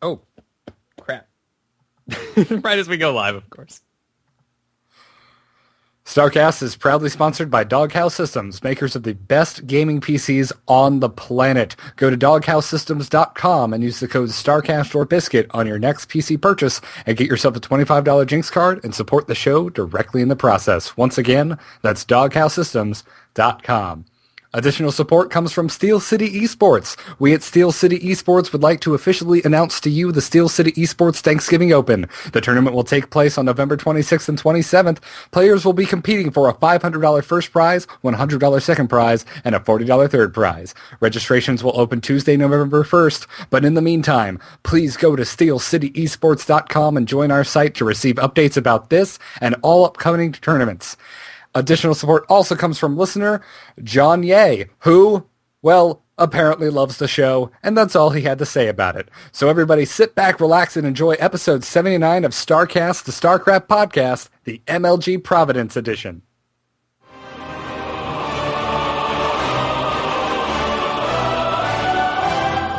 Oh, crap. Right as we go live, of course. StarCast is proudly sponsored by Doghouse Systems, makers of the best gaming PCs on the planet. Go to doghousesystems.com and use the code StarCast or Biscuit on your next PC purchase and get yourself a $25 Jinx card and support the show directly in the process. Once again, that's doghousesystems.com. Additional support comes from Steel City Esports. We at Steel City Esports would like to officially announce to you the Steel City Esports Thanksgiving Open. The tournament will take place on November 26th and 27th. Players will be competing for a $500 first prize, $100 second prize, and a $40 third prize. Registrations will open Tuesday, November 1st, but in the meantime, please go to steelcityesports.com and join our site to receive updates about this and all upcoming tournaments. Additional support also comes from listener John Ye, who, well, apparently loves the show, and that's all he had to say about it. So everybody sit back, relax, and enjoy episode 79 of StarCast, the StarCraft podcast, the MLG Providence edition.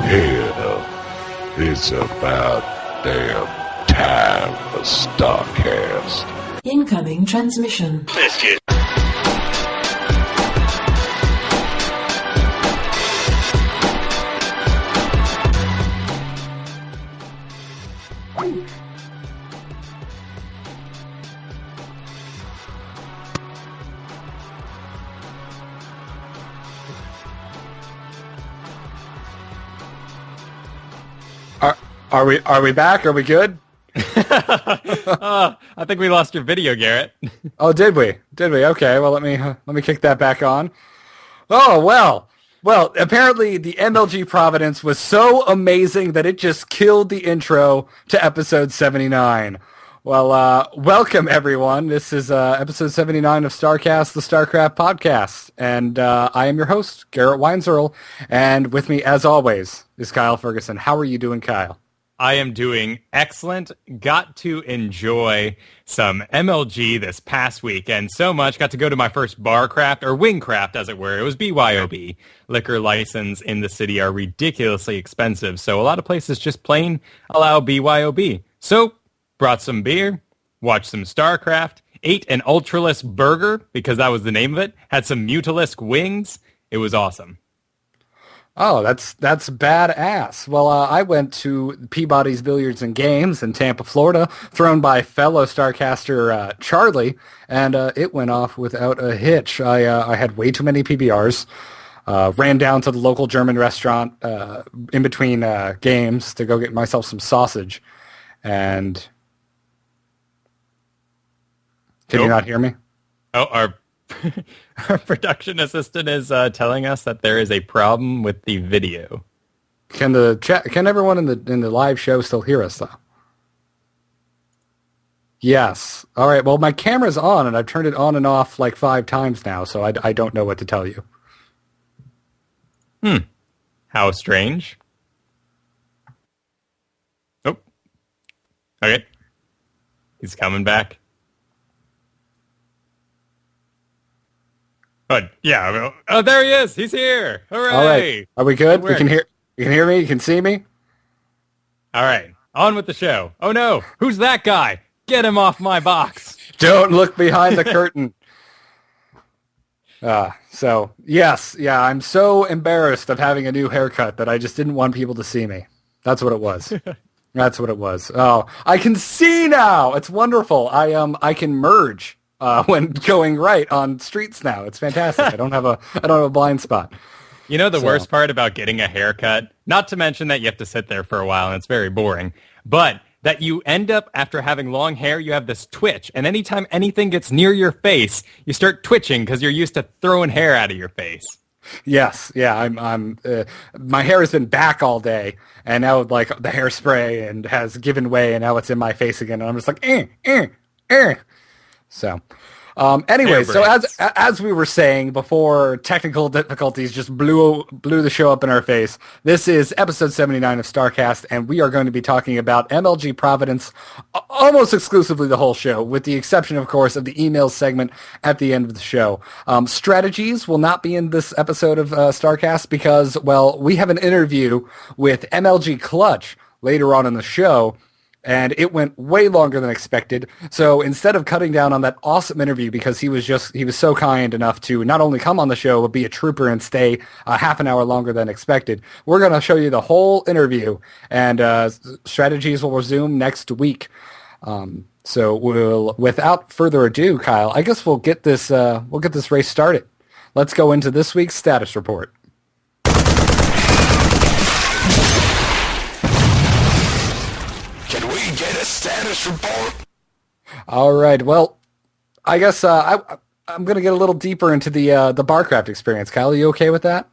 Hell, it's about damn time for StarCast. Incoming transmission. Biscuit. Are we back? Are we good? I think we lost your video, Garrett. Oh, did we? Okay, well, let me kick that back on. Oh, well, apparently the MLG Providence was so amazing that it just killed the intro to episode 79. Well, welcome, everyone. This is episode 79 of StarCast, the StarCraft podcast, and I am your host, Garrett Weinzierl, and with me, as always, is Kyle Ferguson. How are you doing, Kyle? I am doing excellent. Got to enjoy some MLG this past weekend so much. Got to go to my first Barcraft, or Wingcraft as it were. It was BYOB. Liquor license in the city are ridiculously expensive, so a lot of places just plain allow BYOB. So, brought some beer, watched some StarCraft, ate an Ultralisk burger, because that was the name of it, had some Mutalisk wings. It was awesome. Oh, that's badass. Well, I went to Peabody's Billiards and Games in Tampa, Florida, thrown by fellow StarCaster Charlie, and it went off without a hitch. I had way too many PBRs, ran down to the local German restaurant in between games to go get myself some sausage, and... Can you not hear me? Oh, our production assistant is telling us that there is a problem with the video. Can everyone in the live show still hear us though? Yes. All right. Well, my camera's on and I've turned it on and off like 5 times now, so I don't know what to tell you. How strange. Oh. Okay. He's coming back. Oh, yeah. Oh, there he is. He's here. Hooray. All right. Are we good? You can hear me? You can see me? All right. On with the show. Oh, no. Who's that guy? Get him off my box. Don't look behind the curtain. So, yes. Yeah, I'm so embarrassed of having a new haircut that I just didn't want people to see me. That's what it was. That's what it was. Oh, I can see now. It's wonderful. I can merge. When going right on streets now. It's fantastic. I don't have a blind spot. You know the worst part about getting a haircut? Not to mention that you have to sit there for a while and it's very boring, but that you end up, after having long hair, you have this twitch. And anytime anything gets near your face, you start twitching because you're used to throwing hair out of your face. Yes. Yeah. I'm my hair has been back all day and now like the hairspray and has given way and now it's in my face again. And I'm just like, So, anyway, so as we were saying before, technical difficulties just blew the show up in our face. This is episode 79 of StarCast, and we are going to be talking about MLG Providence almost exclusively the whole show, with the exception, of course, of the email segment at the end of the show. Strategies will not be in this episode of StarCast because, well, we have an interview with MLG Clutch, later on in the show, and it went way longer than expected. So instead of cutting down on that awesome interview, because he was so kind enough to not only come on the show, but be a trooper and stay half an hour longer than expected, we're going to show you the whole interview, and strategies will resume next week. So without further ado, Kyle, I guess we'll get this race started. Let's go into this week's status report. Can we get a status report? All right. Well, I guess I'm going to get a little deeper into the Barcraft experience. Kyle, are you okay with that?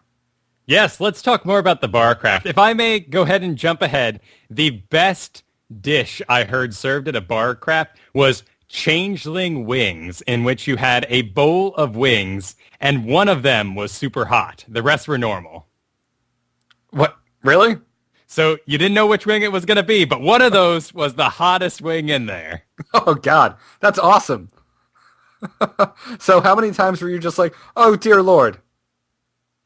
Yes, let's talk more about the Barcraft. If I may go ahead and jump ahead, the best dish I heard served at a Barcraft was changeling wings, in which you had a bowl of wings, and one of them was super hot. The rest were normal. What? Really? So you didn't know which wing it was going to be, but one of those was the hottest wing in there. Oh, God. That's awesome. So how many times were you just like, oh, dear Lord?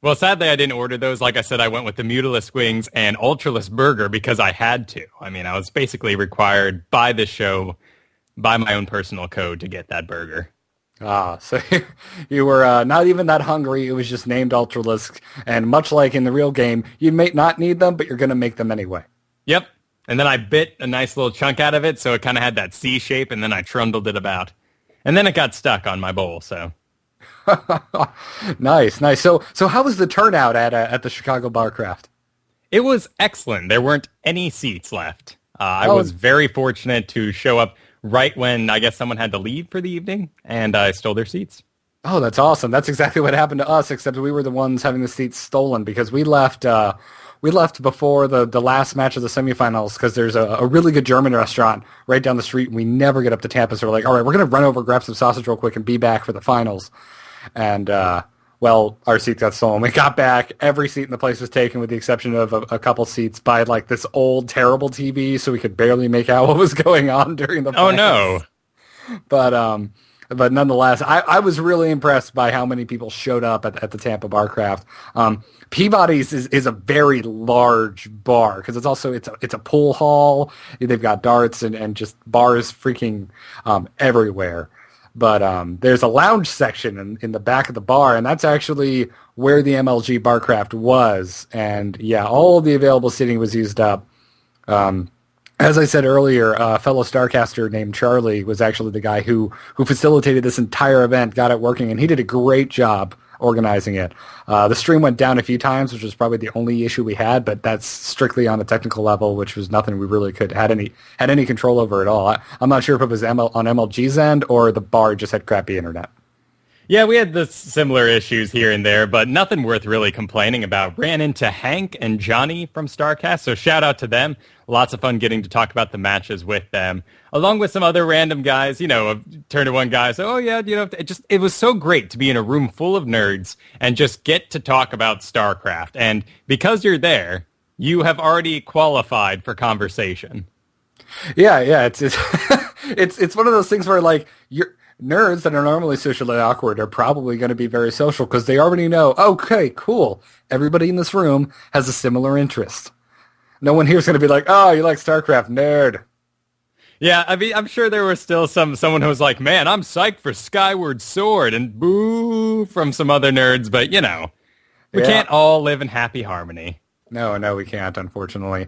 Well, sadly, I didn't order those. Like I said, I went with the mutaless wings and ultraless burger because I had to. I mean, I was basically required by the show, by my own personal code, to get that burger. So you were not even that hungry. It was just named ultraless. And much like in the real game, you may not need them, but you're going to make them anyway. Yep. And then I bit a nice little chunk out of it, so it kind of had that C shape, and then I trundled it about. And then it got stuck on my bowl, so... Nice. So how was the turnout at the Chicago Barcraft? It was excellent. There weren't any seats left. I was very fortunate to show up right when I guess someone had to leave for the evening, and I stole their seats. Oh, that's awesome. That's exactly what happened to us, except we were the ones having the seats stolen because we left before the last match of the semifinals because there's a really good German restaurant right down the street, and we never get up to Tampa, so we're like, all right, we're going to run over, grab some sausage real quick, and be back for the finals. And, well, our seats got stolen. We got back. Every seat in the place was taken with the exception of a couple seats by, like, this old, terrible TV, so we could barely make out what was going on during the finals. Oh, no. But nonetheless, I was really impressed by how many people showed up at the Tampa Barcraft. Peabody's is a very large bar because it's a pool hall. They've got darts and just bars freaking everywhere. But there's a lounge section in the back of the bar, and that's actually where the MLG Barcraft was. And yeah, all of the available seating was used up. As I said earlier, a fellow StarCaster named Charlie was actually the guy who facilitated this entire event, got it working, and he did a great job organizing it. The stream went down a few times, which was probably the only issue we had, but that's strictly on a technical level, which was nothing we really had any control over at all. I'm not sure if it was on MLG's end or the bar just had crappy internet. Yeah, we had the similar issues here and there, but nothing worth really complaining about. Ran into Hank and Johnny from StarCast, so shout out to them. Lots of fun getting to talk about the matches with them, along with some other random guys, turn to one guy, so, oh yeah, it was so great to be in a room full of nerds and just get to talk about StarCraft. And because you're there, you have already qualified for conversation. Yeah, it's it's one of those things where, like, nerds that are normally socially awkward are probably going to be very social because they already know, okay, cool, everybody in this room has a similar interest. No one here is going to be like, oh, you like StarCraft, nerd. Yeah, I mean, I'm sure there was still someone who was like, man, I'm psyched for Skyward Sword, and boo from some other nerds, but, we can't all live in happy harmony. No, we can't, unfortunately.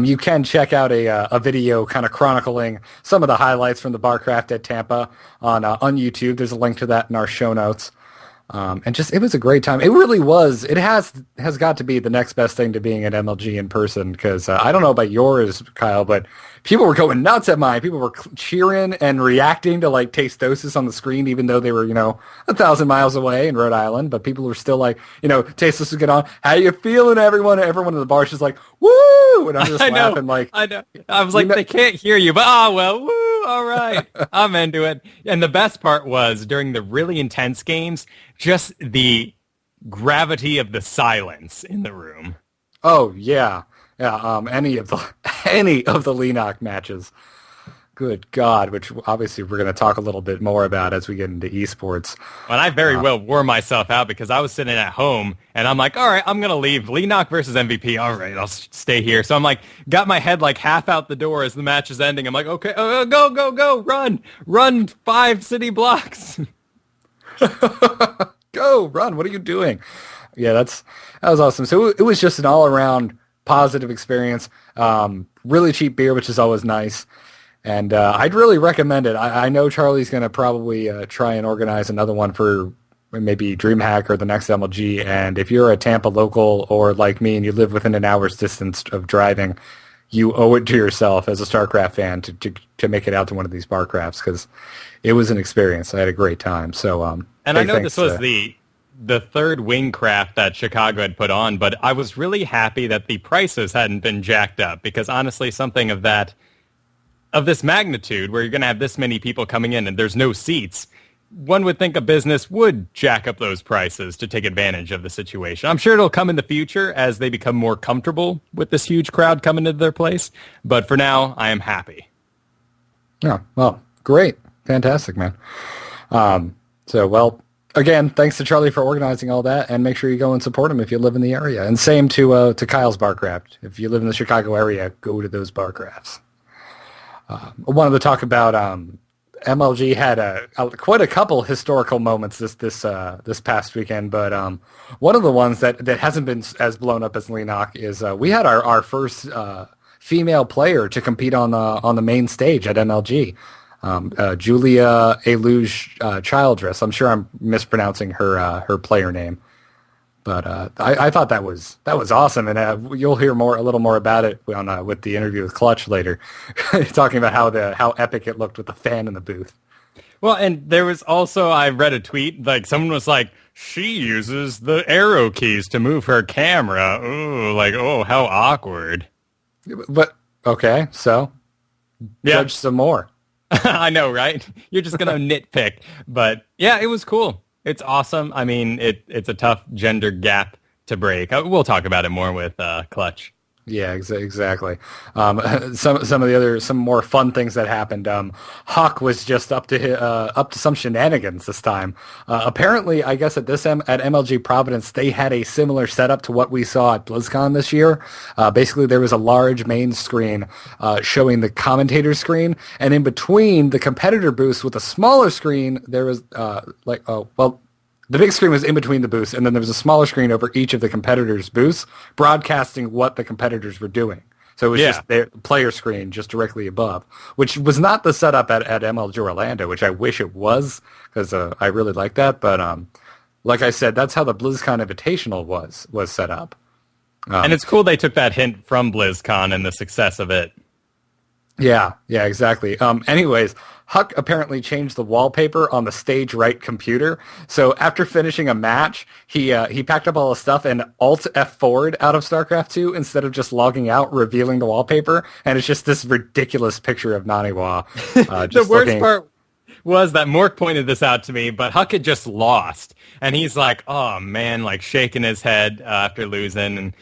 You can check out a video kind of chronicling some of the highlights from the Barcraft at Tampa on YouTube. There's a link to that in our show notes. And just, it was a great time. It really was. It has got to be the next best thing to being at MLG in person because I don't know about yours, Kyle, but people were going nuts at mine. People were cheering and reacting to, like, Tastosis on the screen, even though they were, 1,000 miles away in Rhode Island. But people were still like, Tastosis would get on. How you feeling, everyone? Everyone in the bar is just like, woo! And I'm just laughing like... I know. I was like, they can't hear you, but well, woo! All right. I'm into it. And the best part was, during the really intense games, just the gravity of the silence in the room. Oh, yeah. Yeah, any of the LEENOCK matches. Good God, which obviously we're going to talk a little bit more about as we get into esports. And I very well wore myself out because I was sitting at home and I'm like, all right, I'm going to leave. LEENOCK versus MVP. All right, I'll stay here. So I'm like, got my head like half out the door as the match is ending. I'm like, okay, go, run 5 city blocks. Go, run. What are you doing? Yeah, that was awesome. So it was just an all-around positive experience. Really cheap beer, which is always nice. And I'd really recommend it. I know Charlie's going to probably try and organize another one for maybe DreamHack or the next MLG. And if you're a Tampa local or like me and you live within an hour's distance of driving, you owe it to yourself as a StarCraft fan to make it out to one of these Barcrafts because it was an experience. I had a great time. So, and I know this was the third wing craft that Chicago had put on, but I was really happy that the prices hadn't been jacked up because honestly, something of this magnitude where you're going to have this many people coming in and there's no seats, one would think a business would jack up those prices to take advantage of the situation. I'm sure it'll come in the future as they become more comfortable with this huge crowd coming into their place. But for now, I am happy. Yeah, well, great. Fantastic, man. Again, thanks to Charlie for organizing all that, and make sure you go and support him if you live in the area. And same to Kyle's Barcraft. If you live in the Chicago area, go to those Barcrafts. I wanted to talk about MLG had quite a couple historical moments this past weekend, but one of the ones that hasn't been as blown up as LEENOCK is we had our first female player to compete on the main stage at MLG. Julia Eluge Childress. I'm sure I'm mispronouncing her player name. But I thought that was awesome, and you'll hear a little more about it with the interview with Clutch later, talking about how epic it looked with the fan in the booth. Well, and there was also, I read a tweet, like someone was like, she uses the arrow keys to move her camera. Ooh, how awkward. But okay, so judge some more. I know, right? You're just gonna nitpick, but yeah, it was cool. It's awesome. I mean, it's a tough gender gap to break. We'll talk about it more with Clutch. Yeah, exactly. Some more fun things that happened. HuK was just up to some shenanigans this time. Apparently, I guess at MLG Providence, they had a similar setup to what we saw at BlizzCon this year. Basically, there was a large main screen showing the commentator screen, and in between the competitor booths with a smaller screen, there was the big screen was in between the booths, and then there was a smaller screen over each of the competitors' booths, broadcasting what the competitors were doing. So it was just their player screen just directly above, which was not the setup at MLG Orlando, which I wish it was, because I really like that. But like I said, that's how the BlizzCon Invitational was set up. And it's cool they took that hint from BlizzCon and the success of it. Yeah, exactly. Anyways, HuK apparently changed the wallpaper on the stage right computer. So after finishing a match, he packed up all his stuff and Alt F4'd out of StarCraft 2 instead of just logging out, revealing the wallpaper. And it's just this ridiculous picture of Naniwa. The worst part was that Mork pointed this out to me, but HuK had just lost. And he's like, oh man, like shaking his head after losing, and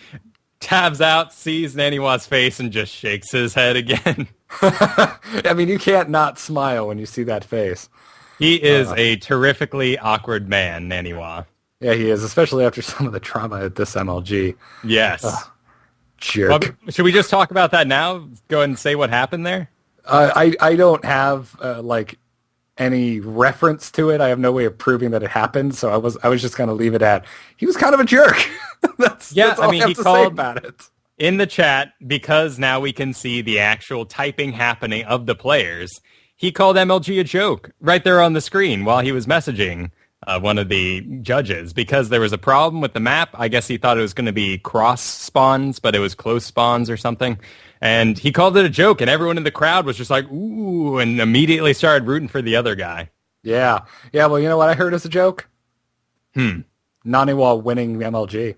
tabs out, sees Naniwa's face, and just shakes his head again. I mean, you can't not smile when you see that face. He is a terrifically awkward man, Naniwa. Yeah, he is, especially after some of the trauma at this MLG. Yes. Jerk. Well, should we just talk about that now? Go ahead and say what happened there? I don't have any reference to it. I have no way of proving that it happened, so I was just going to leave it at, he was kind of a jerk. that's all I have to say about it. In the chat, because now we can see the actual typing happening of the players, he called MLG a joke right there on the screen while he was messaging one of the judges, because there was a problem with the map. I guess he thought it was going to be cross spawns, but it was close spawns or something. And he called it a joke, and everyone in the crowd was just like, ooh, and immediately started rooting for the other guy. Yeah, well, you know what I heard as a joke? Naniwa winning MLG.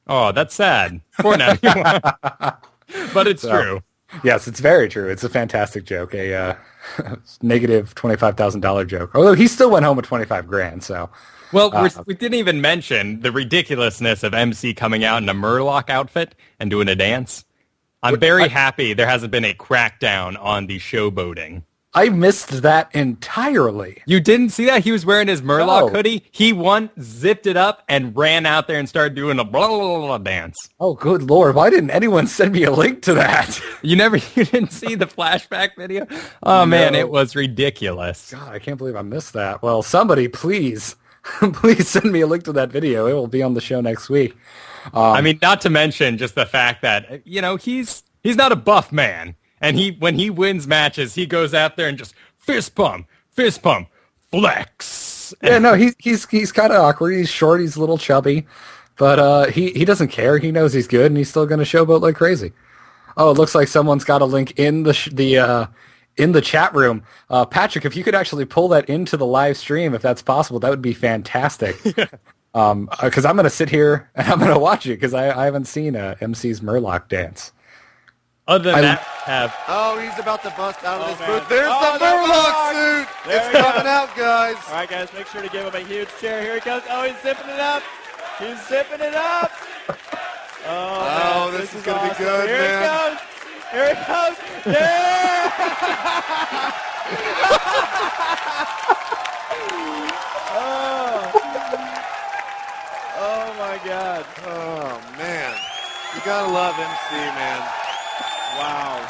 Oh, that's sad. Poor Naniwa. But it's true. Yes, it's very true. It's a fantastic joke. A negative $25,000 joke. Although he still went home with $25,000. So, well, we didn't even mention the ridiculousness of MC coming out in a Murloc outfit and doing a dance. I'm very happy there hasn't been a crackdown on the showboating. I missed that entirely. You didn't see that? He was wearing his Murloc hoodie. He zipped it up, and ran out there and started doing a blah, blah, blah, blah dance. Oh, good Lord. Why didn't anyone send me a link to that? You didn't see the flashback video? Oh, man, it was ridiculous. God, I can't believe I missed that. Well, somebody, please send me a link to that video. It will be on the show next week. I mean, not to mention just the fact that, he's not a buff man. And when he wins matches, he goes out there and just fist pump, flex. Yeah, no, he's kind of awkward. He's short, he's a little chubby, but he doesn't care. He knows he's good, and he's still going to showboat like crazy. Oh, it looks like someone's got a link in the chat room. Patrick, if you could actually pull that into the live stream, if that's possible, that would be fantastic. Because I'm going to sit here and I'm going to watch it because I haven't seen MC's Murloc dance. Other than that, he's about to bust out of his booth. There's the Murloc suit. It's coming out, guys. All right, guys, make sure to give him a huge cheer. Here he comes. Oh, he's zipping it up. Oh, this is going to be good, Here man. Here it comes. Yeah! Oh, my God. Oh, man. You got to love MC, man. Wow.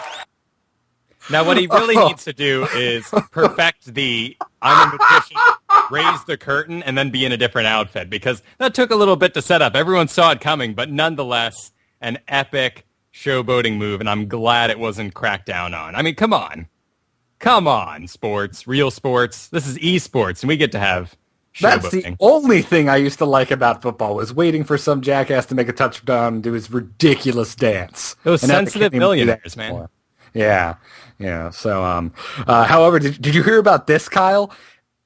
Now, what he really needs to do is perfect the I'm a magician, raise the curtain, and then be in a different outfit, because that took a little bit to set up. Everyone saw it coming, but nonetheless, an epic showboating move, and I'm glad it wasn't cracked down on. I mean, come on. Come on, sports, real sports. This is esports, and we get to have showboating. That's the only thing I used to like about football, was waiting for some jackass to make a touchdown and do his ridiculous dance. Those sensitive millionaires, man. Yeah. So, however, did you hear about this, Kyle?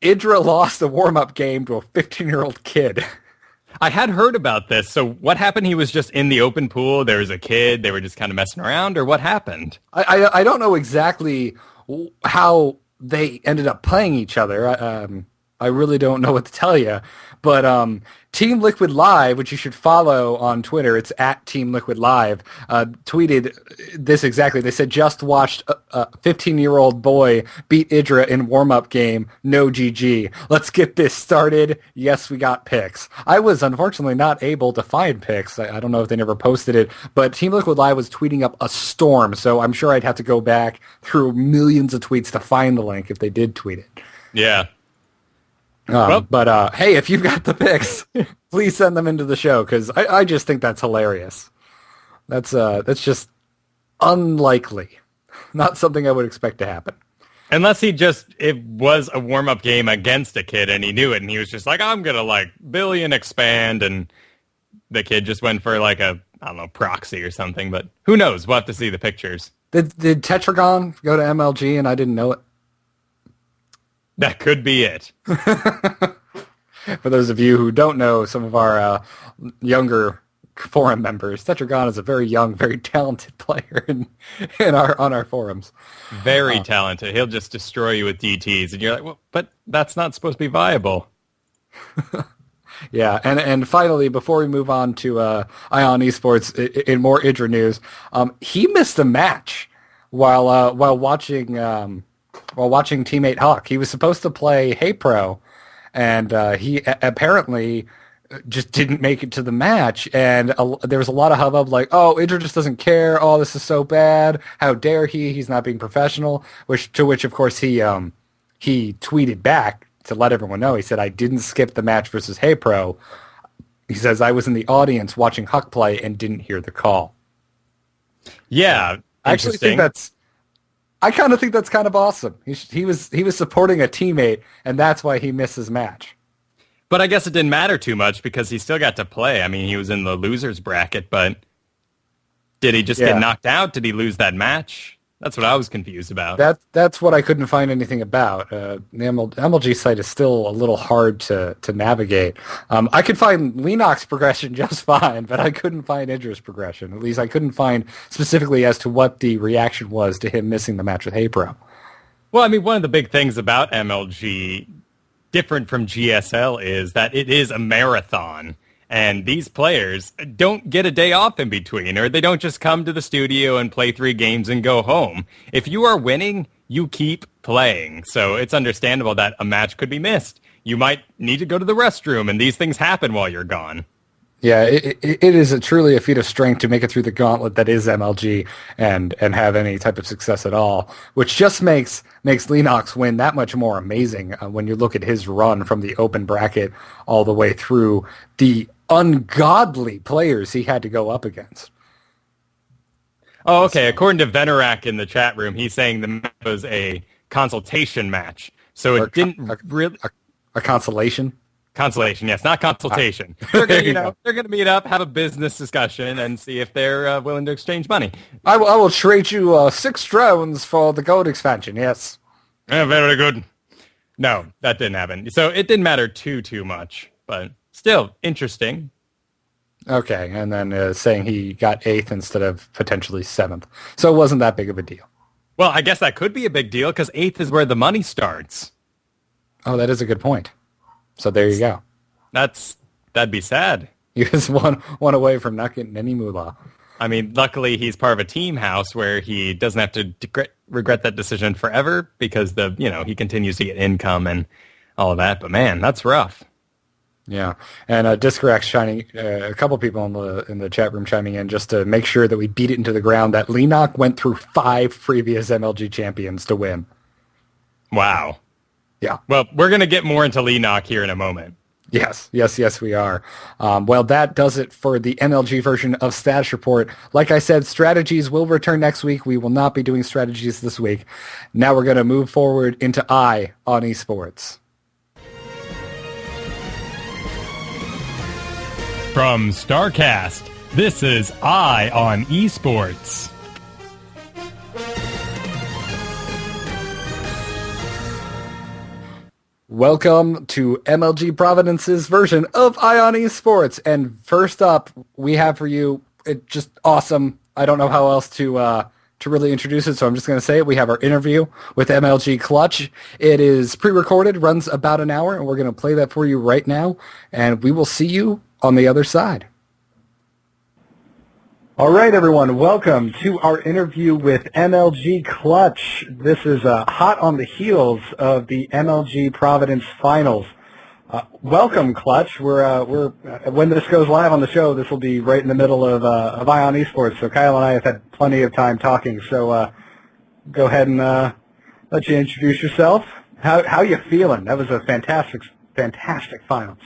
IdrA lost a warm-up game to a 15-year-old kid. I had heard about this. So what happened? He was just in the open pool. There was a kid. They were just kind of messing around, or what happened? I don't know exactly how they ended up playing each other. I really don't know what to tell you. But Team Liquid Live, which you should follow on Twitter, it's at Team Liquid Live, tweeted this exactly. They said, just watched a 15-year-old boy beat IdrA in warm-up game. No GG. Let's get this started. Yes, we got pics. I was unfortunately not able to find pics. I don't know if they never posted it, but Team Liquid Live was tweeting up a storm, so I'm sure I'd have to go back through millions of tweets to find the link if they did tweet it. Yeah. But hey, if you've got the pics, please send them into the show, because I just think that's hilarious. That's just unlikely. Not something I would expect to happen. Unless it was a warm-up game against a kid and he knew it and he was just like, I'm going to billion expand, and the kid just went for proxy or something, but who knows? We'll have to see the pictures. Did Tetragon go to MLG and I didn't know it? That could be it. For those of you who don't know, some of our younger forum members, Tetragon is a very young, very talented player on our forums. Very talented. He'll just destroy you with DTs, and you're like, well, but that's not supposed to be viable. Yeah, and finally, before we move on to Ion Esports, in more IdrA news, he missed a match while watching teammate HuK. He was supposed to play Haypro, and he apparently just didn't make it to the match, and there was a lot of hubbub like, oh, IdrA just doesn't care, oh, this is so bad, how dare he's not being professional, which of course he tweeted back to let everyone know. He said, I didn't skip the match versus Haypro. He says, I was in the audience watching HuK play and didn't hear the call. Yeah, I actually think I kind of think that's kind of awesome. He was supporting a teammate, and that's why he missed his match. But I guess it didn't matter too much because he still got to play. I mean, he was in the losers bracket, but did he just get knocked out? Did he lose that match? That's what I was confused about. That's what I couldn't find anything about. The MLG site is still a little hard to navigate. I could find LEENOCK's progression just fine, but I couldn't find IdrA's progression. At least I couldn't find specifically as to what the reaction was to him missing the match with Haypro. Well, I mean, one of the big things about MLG, different from GSL, is that it is a marathon. And these players don't get a day off in between, or they don't just come to the studio and play 3 games and go home. If you are winning, you keep playing. So it's understandable that a match could be missed. You might need to go to the restroom, and these things happen while you're gone. Yeah, it is truly a feat of strength to make it through the gauntlet that is MLG and have any type of success at all, which just makes LEENOCK's win that much more amazing when you look at his run from the open bracket all the way through the ungodly players he had to go up against. Oh, okay. According to Venorak in the chat room, he's saying the match was a consultation match. So it didn't really... A consolation? Consolation, yes, not consultation. They're going to meet up, have a business discussion, and see if they're willing to exchange money. I will trade you 6 drones for the gold expansion, yes. Yeah, very good. No, that didn't happen. So it didn't matter too much, but still interesting. Okay, and then saying he got 8th instead of potentially 7th. So it wasn't that big of a deal. Well, I guess that could be a big deal, because 8th is where the money starts. Oh, that is a good point. So there you go. That'd be sad. He was one away from not getting any moolah. I mean, luckily he's part of a team house where he doesn't have to regret that decision forever because he continues to get income and all of that. But man, that's rough. Yeah, and Discrax shining. A couple people in the chat room chiming in just to make sure that we beat it into the ground. That LEENOCK went through 5 previous MLG champions to win. Wow. Yeah. Well, we're going to get more into LEENOCK here in a moment. Yes, we are. Well, that does it for the MLG version of Status Report. Like I said, strategies will return next week. We will not be doing strategies this week. Now we're going to move forward into Eye on Esports. From StarCast, this is Eye on Esports. Welcome to MLG Providence's version of Ion Esports. And first up, we have for you, just awesome. I don't know how else to really introduce it, so I'm just going to say it. We have our interview with MLG Clutch. It is pre-recorded, runs about an hour, and we're going to play that for you right now. And we will see you on the other side. All right, everyone, welcome to our interview with MLG Clutch. This is hot on the heels of the MLG Providence Finals. Welcome, Clutch. We're when this goes live on the show, this will be right in the middle of Ion Esports. So Kyle and I have had plenty of time talking. So go ahead and let you introduce yourself. How you feeling? That was a fantastic finals.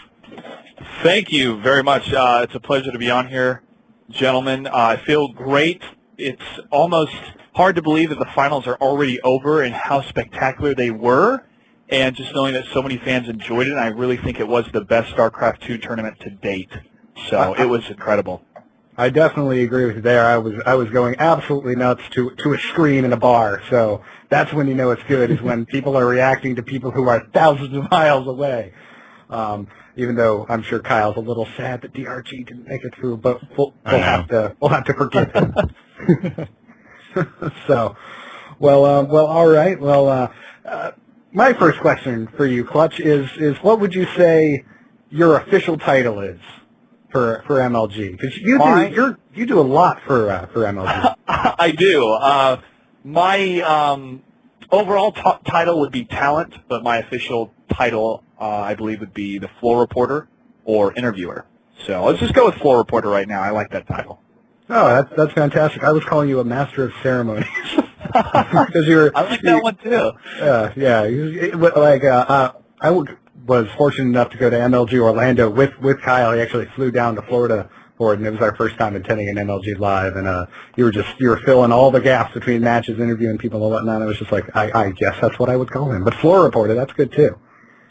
Thank you very much. It's a pleasure to be on here. Gentlemen, I feel great. It's almost hard to believe that the finals are already over and how spectacular they were, and just knowing that so many fans enjoyed it, and I really think it was the best StarCraft 2 tournament to date. So it was incredible. I definitely agree with you there. I was going absolutely nuts to a screen in a bar, so that's when you know it's good, is when people are reacting to people who are thousands of miles away. Even though I'm sure Kyle's a little sad that DRG didn't make it through, but we'll have to forgive him. So, well, all right. Well, my first question for you, Clutch, is what would you say your official title is for MLG? Because you do a lot for MLG. I do. My overall title would be talent, but my official title, I believe, would be the floor reporter or interviewer. So let's just go with floor reporter right now. I like that title. Oh, that's fantastic. I was calling you a master of ceremonies. Because I like that one too. Yeah. I was fortunate enough to go to MLG Orlando with Kyle. He actually flew down to Florida for it, and it was our first time attending an MLG Live. And you were filling all the gaps between matches, interviewing people and whatnot. It was just like, I guess that's what I would call him. But floor reporter, that's good too.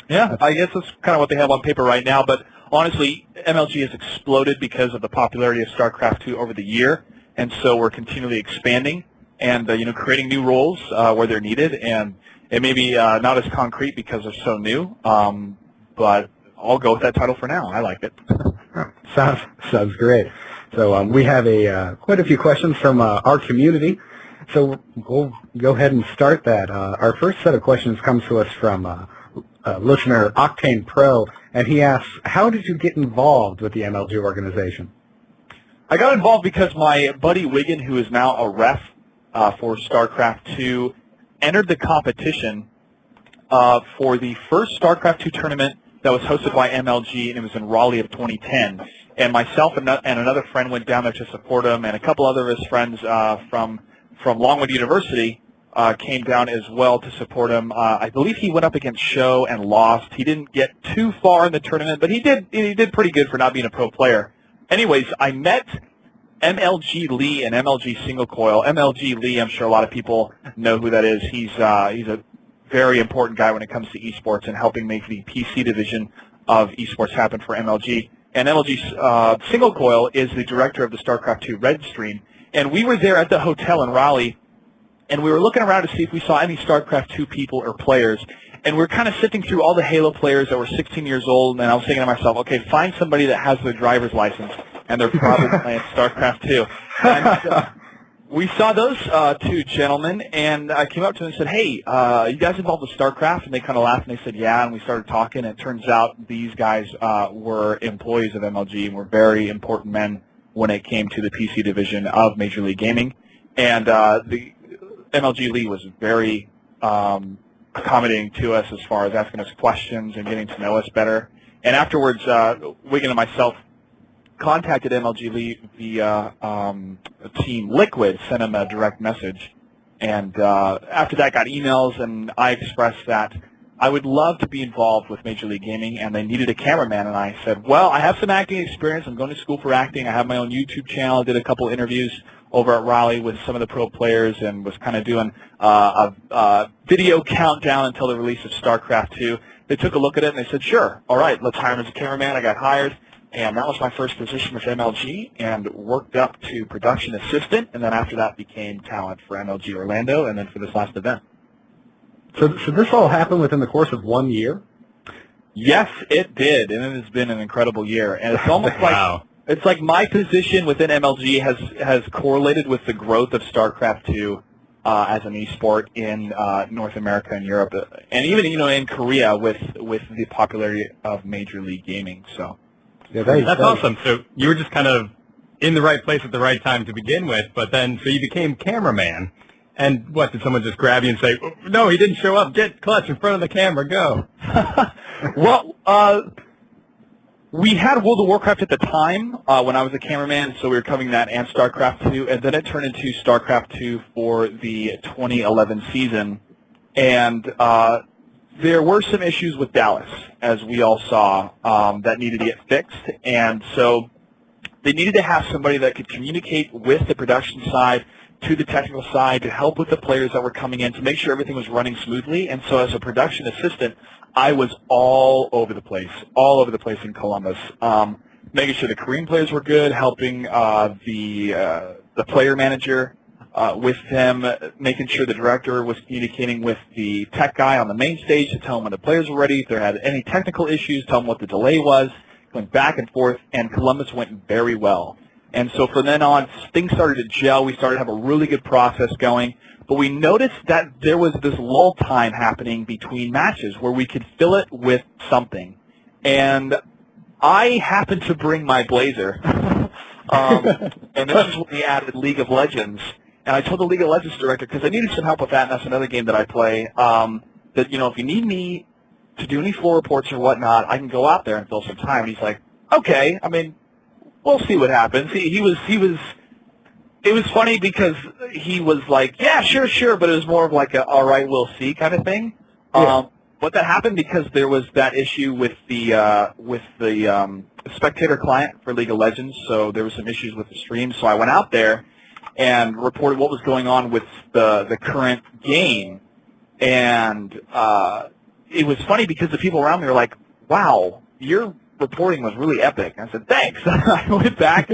Yeah, I guess that's kind of what they have on paper right now. But honestly, MLG has exploded because of the popularity of StarCraft 2 over the year, and so we're continually expanding and creating new roles where they're needed. And it may be not as concrete because they're so new, but I'll go with that title for now. I like it. Sounds great. So we have quite a few questions from our community. So we'll go ahead and start that. Our first set of questions comes to us from listener Octane Pro, and he asks, how did you get involved with the MLG organization? I got involved because my buddy Wiggin, who is now a ref for StarCraft 2, entered the competition for the first StarCraft 2 tournament that was hosted by MLG, and it was in Raleigh of 2010. And myself and another friend went down there to support him, and a couple other of his friends from Longwood University came down as well to support him. I believe he went up against Show and lost. He didn't get too far in the tournament, but he did pretty good for not being a pro player. Anyways, I met MLG Lee and MLG Single Coil. MLG Lee, I'm sure a lot of people know who that is. He's a very important guy when it comes to esports and helping make the PC division of esports happen for MLG. And MLG Single Coil is the director of the StarCraft 2 Red Stream. And we were there at the hotel in Raleigh, and we were looking around to see if we saw any StarCraft 2 people or players. And we were kind of sifting through all the Halo players that were 16 years old, and I was thinking to myself, okay, find somebody that has their driver's license, and they're probably playing StarCraft 2. And we saw those two gentlemen, and I came up to them and said, hey, you guys involved with StarCraft? And they kind of laughed, and they said, yeah, and we started talking, and it turns out these guys were employees of MLG and were very important men when it came to the PC division of Major League Gaming. And the MLG Lee was very accommodating to us as far as asking us questions and getting to know us better. And afterwards, Wiggin and myself contacted MLG Lee via Team Liquid, sent him a direct message. And after that, got emails, and I expressed that I would love to be involved with Major League Gaming, and they needed a cameraman. And I said, well, I have some acting experience. I'm going to school for acting. I have my own YouTube channel. I did a couple interviews over at Raleigh with some of the pro players and was kind of doing a video countdown until the release of StarCraft 2. They took a look at it, and they said, sure, all right, let's hire him as a cameraman. I got hired. And that was my first position with MLG, and worked up to production assistant, and then after that became talent for MLG Orlando, and then for this last event. So this all happened within the course of 1 year? Yes, it did, and it has been an incredible year. And it's almost like it's like my position within MLG has correlated with the growth of StarCraft 2 as an esport in North America and Europe, and even in Korea with the popularity of Major League Gaming. So. Yeah, that's awesome. So you were just kind of in the right place at the right time to begin with, but then so you became cameraman. And what, did someone just grab you and say, no, he didn't show up, get Clutch in front of the camera, go? Well, we had World of Warcraft at the time when I was a cameraman, so we were covering that and StarCraft 2, and then it turned into StarCraft 2 for the 2011 season. And there were some issues with Dallas, as we all saw, that needed to get fixed. And so they needed to have somebody that could communicate with the production side to the technical side to help with the players that were coming in to make sure everything was running smoothly. And so as a production assistant, I was all over the place in Columbus, making sure the Korean players were good, helping the player manager with them, making sure the director was communicating with the tech guy on the main stage to tell them when the players were ready. If there had any technical issues, tell them what the delay was, going back and forth, and Columbus went very well. And so from then on, things started to gel. We started to have a really good process going. But we noticed that there was this lull time happening between matches where we could fill it with something. And I happened to bring my Blazer. And this is when we added League of Legends. And I told the League of Legends director, because I needed some help with that, and that's another game that I play, that, if you need me to do any floor reports or whatnot, I can go out there and fill some time. And he's like, okay, we'll see what happens. It was funny because he was like, yeah, sure, but it was more of like a, all right, we'll see kind of thing. Yeah. But that happened because there was that issue with the spectator client for League of Legends, so there were some issues with the stream. So I went out there and reported what was going on with the current game. And it was funny because the people around me were like, wow, your reporting was really epic. I said, thanks. I went back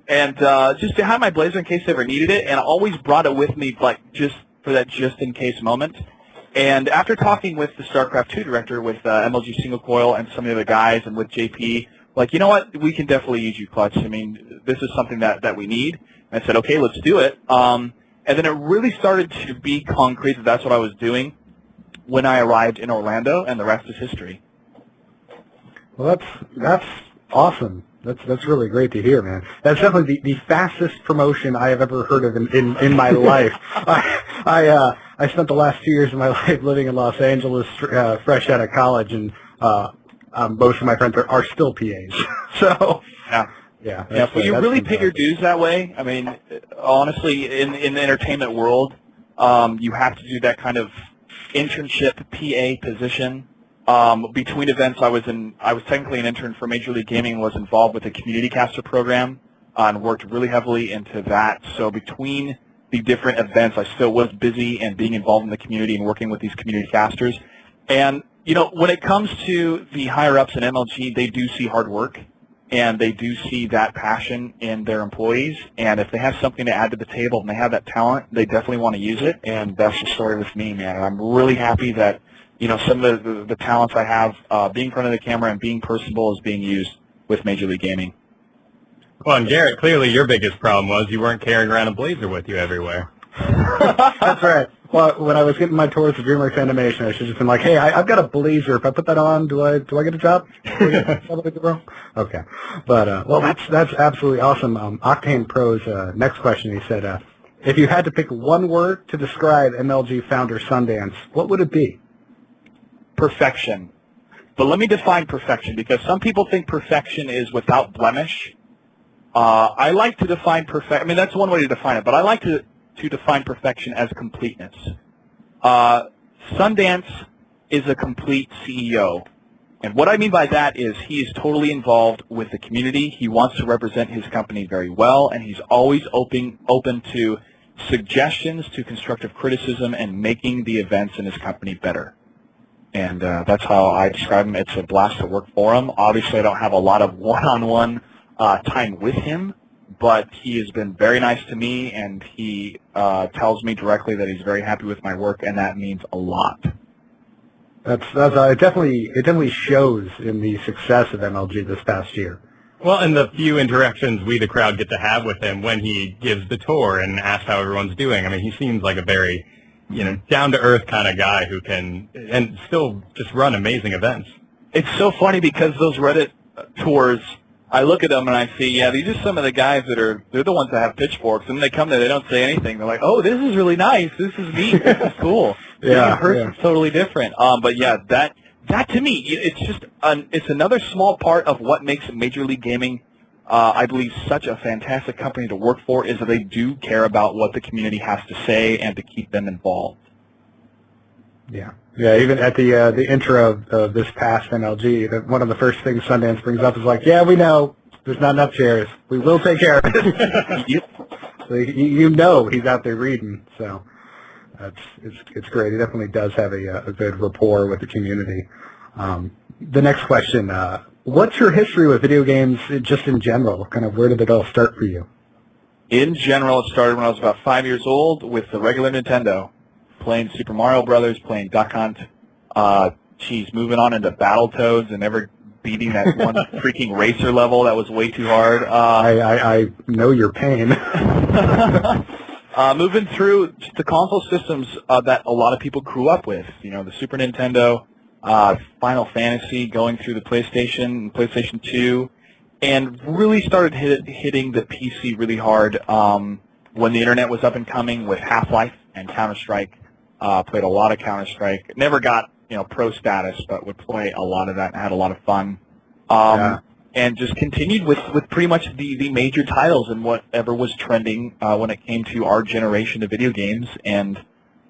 and just to have my Blazer in case I ever needed it, and I always brought it with me like just for that just-in-case moment. And after talking with the StarCraft 2 director, with MLG Single Coil and some of the other guys, and with JP, like, you know what, we can definitely use you, Clutch. This is something that we need. And I said, okay, let's do it. And then it really started to be concrete that that's what I was doing. when I arrived in Orlando, and the rest is history. Well, that's awesome. That's really great to hear, man. That's definitely the fastest promotion I have ever heard of in my life. I spent the last 2 years of my life living in Los Angeles, fresh out of college, and most of my friends are still PAs. So yeah. But you really pay your dues that way. I mean, honestly, in the entertainment world, you have to do that kind of internship PA position. Between events, I was technically an intern for Major League Gaming and was involved with the community caster program and worked really heavily into that. So between the different events, I still was busy and being involved in the community and working with these community casters. And, you know, when it comes to the higher-ups in MLG, they do see hard work, and they do see that passion in their employees. And if they have something to add to the table and they have that talent, they definitely want to use it. And that's the story with me, man. I'm really happy that, you know, some of the talents I have, being in front of the camera and being personable is being used with Major League Gaming. Well, and Garrett, clearly your biggest problem was you weren't carrying around a blazer with you everywhere. That's right. Well, when I was getting my tours of DreamWorks Animation, I should have just been like, hey, I've got a blazer. If I put that on, do I get a job? Okay. But, well, that's absolutely awesome. Octane Pro's next question, he said, if you had to pick one word to describe MLG founder Sundance, what would it be? Perfection. But let me define perfection, because some people think perfection is without blemish. I like to define perfection. I mean, that's one way to define it, but I like to define perfection as completeness. Sundance is a complete CEO. And what I mean by that is he is totally involved with the community. He wants to represent his company very well, and he's always open to suggestions, to constructive criticism, and making the events in his company better. And that's how I describe him. It's a blast to work for him. Obviously, I don't have a lot of one-on-one time with him, but he has been very nice to me, and he tells me directly that he's very happy with my work, and that means a lot. It definitely shows in the success of MLG this past year. Well, and the few interactions we, the crowd, get to have with him when he gives the tour and asks how everyone's doing. I mean, he seems like a very, you know, down-to-earth kind of guy who can and still just run amazing events. It's so funny because those Reddit tours, I look at them and I see, yeah, these are some of the guys they're the ones that have pitchforks, and they come there, they don't say anything. They're like, oh, this is really nice, this is neat, this is cool. Yeah, in person's totally different. But yeah, that to me, it's just it's another small part of what makes Major League Gaming, I believe, such a fantastic company to work for, is that they do care about what the community has to say and to keep them involved. Yeah. Yeah, even at the intro of this past MLG, one of the first things Sundance brings up is like, yeah, we know there's not enough chairs. We will take care of it. So you know he's out there reading, so it's great. He definitely does have a good rapport with the community. The next question, what's your history with video games just in general? Kind of where did it all start for you? In general, it started when I was about 5 years old with the regular Nintendo, playing Super Mario Brothers, playing Duck Hunt, moving on into Battletoads and never beating that one freaking racer level that was way too hard. I know your pain. Moving through the console systems that a lot of people grew up with, you know, the Super Nintendo, Final Fantasy, going through the PlayStation, PlayStation 2, and really started hitting the PC really hard when the internet was up and coming with Half-Life and Counter-Strike. Played a lot of Counter-Strike. Never got, you know, pro status, but would play a lot of that and had a lot of fun. And just continued with pretty much the major titles and whatever was trending when it came to our generation of video games. And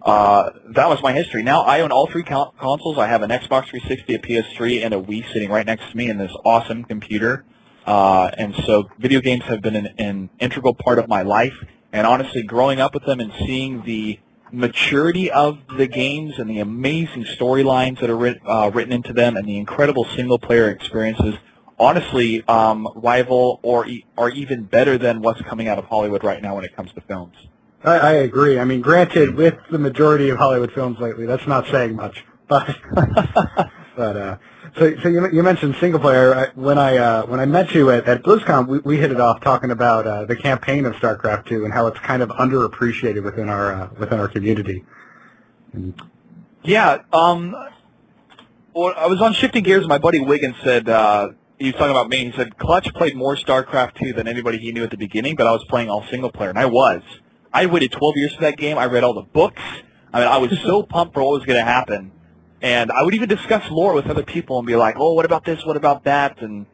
that was my history. Now I own all three consoles. I have an Xbox 360, a PS3, and a Wii sitting right next to me in this awesome computer. And so video games have been an integral part of my life. And honestly, growing up with them and seeing the maturity of the games and the amazing storylines that are written into them and the incredible single-player experiences, honestly, rival or even better than what's coming out of Hollywood right now when it comes to films. I agree. I mean, granted, with the majority of Hollywood films lately, that's not saying much. But so you mentioned single player. When I met you at BlizzCon, we hit it off talking about the campaign of StarCraft 2 and how it's kind of underappreciated within our community. And Yeah. Well, I was on Shifting Gears, and my buddy Wiggins said, he was talking about me, he said, Clutch played more StarCraft 2 than anybody he knew at the beginning, but I was playing all single player, and I was. I waited 12 years for that game. I read all the books. I mean, I was so pumped for what was going to happen. And I would even discuss lore with other people and be like, oh, what about this, what about that? And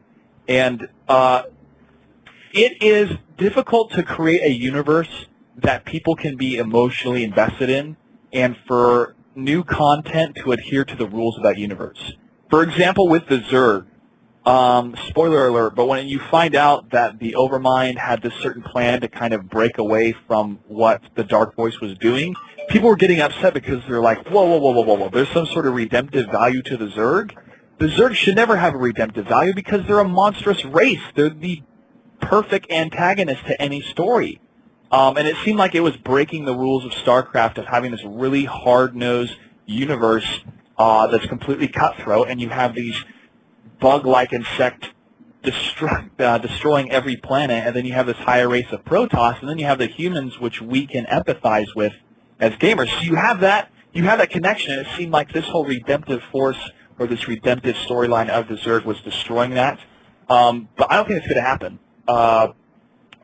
it is difficult to create a universe that people can be emotionally invested in and for new content to adhere to the rules of that universe. For example, with the Zerg, spoiler alert, but when you find out that the Overmind had this certain plan to kind of break away from what the Dark Voice was doing, people were getting upset because they're like, whoa, there's some sort of redemptive value to the Zerg. The Zerg should never have a redemptive value because they're a monstrous race. They're the perfect antagonist to any story. And it seemed like it was breaking the rules of StarCraft of having this really hard-nosed universe that's completely cutthroat, and you have these bug-like insect destroying every planet, and then you have this higher race of Protoss, and then you have the humans, which we can empathize with as gamers. So you have that connection, and it seemed like this whole redemptive force or this redemptive storyline of the Zerg was destroying that. But I don't think it's going to happen.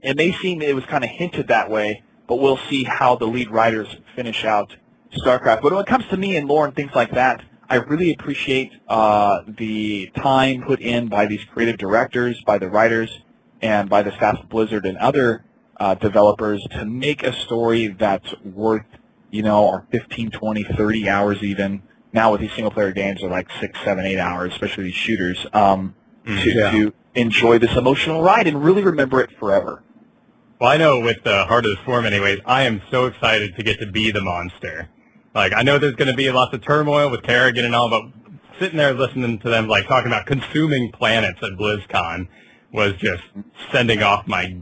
It may seem it was kind of hinted that way, but we'll see how the lead writers finish out StarCraft. But when it comes to me and lore and things like that, I really appreciate the time put in by these creative directors, by the writers, and by the staff of Blizzard and other developers to make a story that's worth, our 15, 20, 30 hours even. Now with these single-player games, they're like 6, 7, 8 hours, especially these shooters, to enjoy this emotional ride and really remember it forever. Well, I know with the Heart of the Swarm anyways, I am so excited to get to be the monster. Like, I know there's going to be lots of turmoil with Kerrigan and all, but sitting there listening to them, like, talking about consuming planets at BlizzCon was just sending off my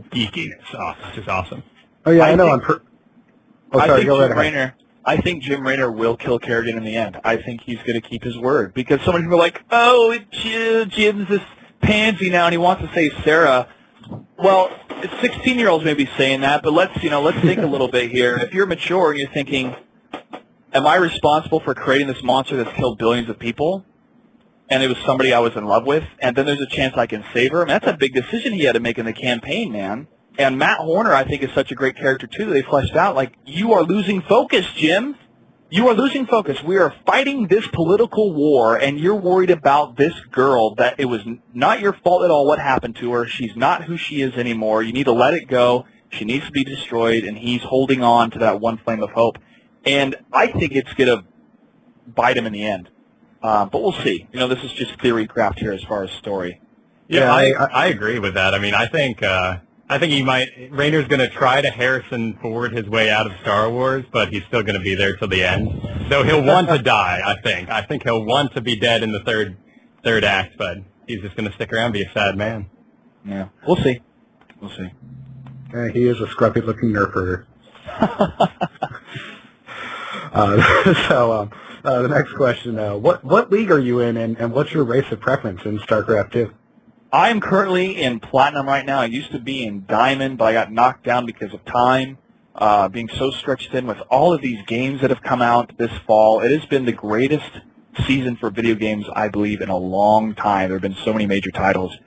geekiness. Oh, it's just awesome. Oh, yeah, I know. Sorry, go right ahead. I think Jim Raynor will kill Kerrigan in the end. I think he's going to keep his word. Because so many people are like, oh, Jim's this pansy now, and he wants to save Sarah. Well, 16-year-olds may be saying that, but let's think a little bit here. If you're mature and you're thinking, am I responsible for creating this monster that's killed billions of people? And it was somebody I was in love with, and then there's a chance I can save her. I mean, that's a big decision he had to make in the campaign, man. And Matt Horner, I think, is such a great character, too, that they fleshed out. Like, you are losing focus, Jim. You are losing focus. We are fighting this political war, and you're worried about this girl that it was not your fault at all what happened to her. She's not who she is anymore. You need to let it go. She needs to be destroyed, and he's holding on to that one flame of hope. And I think it's going to bite him in the end. But we'll see. This is just theory craft here as far as story. Yeah, I agree with that. I mean, I think Raynor's going to try to Harrison Ford his way out of Star Wars, but he's still going to be there till the end. So he'll want to die, I think. I think he'll want to be dead in the third act, but he's just going to stick around and be a sad man. Yeah, we'll see. We'll see. He is a scruffy-looking nerf herder. The next question, what league are you in, and what's your race of preference in StarCraft 2? I'm currently in Platinum right now. I used to be in Diamond, but I got knocked down because of time, being so stretched in with all of these games that have come out this fall. It has been the greatest season for video games, I believe, in a long time. There have been so many major titles.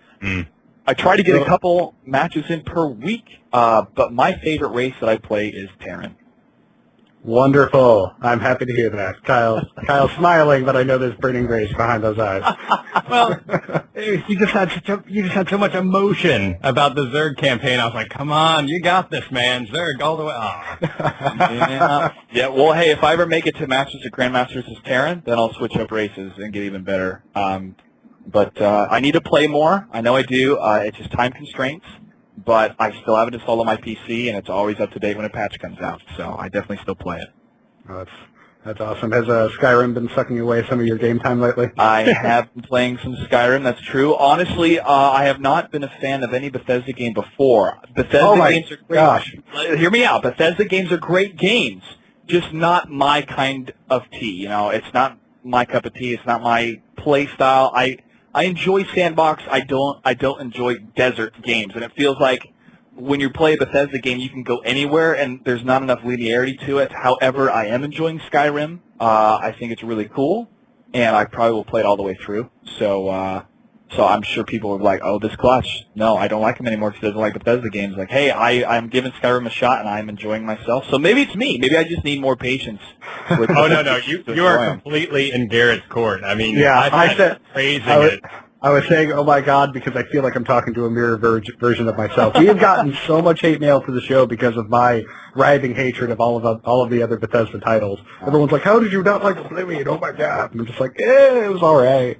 I try to get a couple matches in per week, but my favorite race that I play is Terran. Wonderful. I'm happy to hear that. Kyle's smiling, but I know there's burning rage behind those eyes. Well, you just had so much emotion about the Zerg campaign. I was like, come on, you got this, man. Zerg all the way. Oh. Yeah, well, hey, if I ever make it to Masters or Grandmasters as Terran, then I'll switch up races and get even better. But I need to play more. I know I do. It's just time constraints. But I still have it installed on my PC, and it's always up to date when a patch comes out. So I definitely still play it. Oh, that's awesome. Has Skyrim been sucking away some of your game time lately? I have been playing some Skyrim. That's true. Honestly, I have not been a fan of any Bethesda game before. Bethesda games are great. Gosh. Hear me out. Bethesda games are great games, just not my kind of tea. It's not my cup of tea. It's not my play style. I enjoy sandbox. I don't enjoy desert games, and it feels like when you play a Bethesda game, you can go anywhere, and there's not enough linearity to it. However, I am enjoying Skyrim. I think it's really cool, and I probably will play it all the way through. So I'm sure people are like, oh, this Clutch. No, I don't like him anymore because he doesn't like Bethesda games. Like, hey, I'm giving Skyrim a shot, and I'm enjoying myself. So maybe it's me. Maybe I just need more patience. With Oh, no. You are completely in Garrett's court. I mean, Yeah, I said praising it. I was saying, oh my God, because I feel like I'm talking to a mirror version of myself. We have gotten so much hate mail to the show because of my writhing hatred of all of the other Bethesda titles. Everyone's like, how did you not like Oblivion? Oh my God. And I'm just like, it was all right.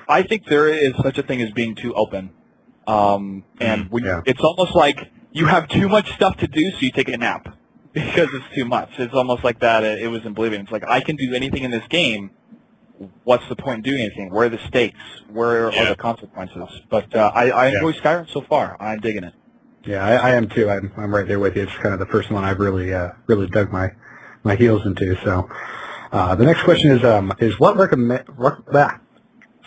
I think there is such a thing as being too open. It's almost like you have too much stuff to do, so you take a nap because it's too much. It's almost like that. It was in Oblivion. It's like, I can do anything in this game. What's the point in doing anything? Where are the stakes? Where are the consequences? But I enjoy Skyrim so far. I'm digging it. Yeah, I am too. I'm right there with you. It's kind of the first one I've really dug my heels into. So the next question is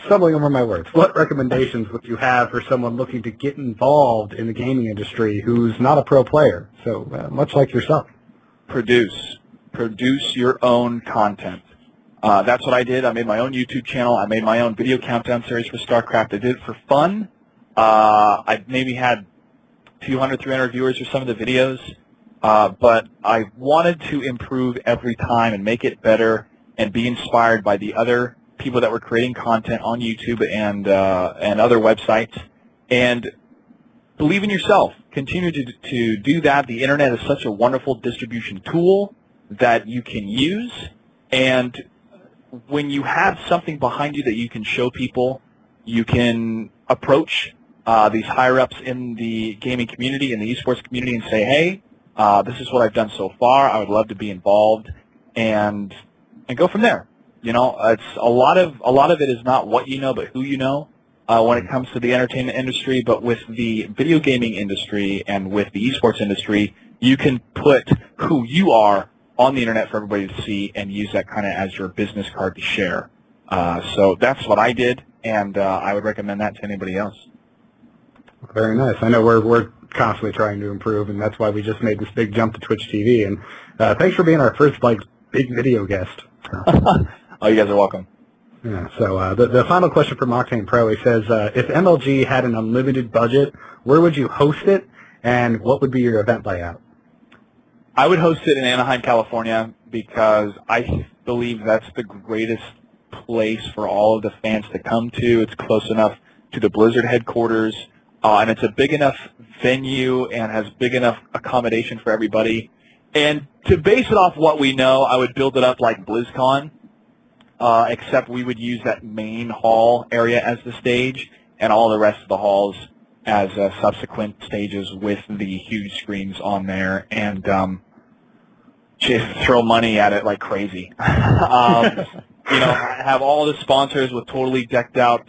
stumbling over my words. What recommendations would you have for someone looking to get involved in the gaming industry who's not a pro player? So much like yourself. Produce your own content. That's what I did. I made my own YouTube channel. I made my own video countdown series for StarCraft. I did it for fun. I maybe had 200, 300 viewers for some of the videos, but I wanted to improve every time and make it better and be inspired by the other people that were creating content on YouTube and other websites. And believe in yourself. Continue to do that. The Internet is such a wonderful distribution tool that you can use, and when you have something behind you that you can show people, you can approach these higher-ups in the gaming community, in the esports community, and say, hey, this is what I've done so far. I would love to be involved, and go from there. You know, it's a lot of it is not what you know, but who you know when it comes to the entertainment industry. But with the video gaming industry and with the esports industry, you can put who you are on the Internet for everybody to see and use that kind of as your business card to share. So that's what I did, and I would recommend that to anybody else. Very nice. I know we're constantly trying to improve, and that's why we just made this big jump to Twitch TV. And thanks for being our first big video guest. Oh, you guys are welcome. Yeah. So the final question from Octane Pro, he says, if MLG had an unlimited budget, where would you host it, and what would be your event layout? I would host it in Anaheim, California, because I believe that's the greatest place for all of the fans to come to. It's close enough to the Blizzard headquarters, and it's a big enough venue and has big enough accommodation for everybody. And to base it off what we know, I would build it up like BlizzCon, except we would use that main hall area as the stage, and all the rest of the halls as subsequent stages with the huge screens on there, and just throw money at it like crazy. Have all the sponsors with totally decked out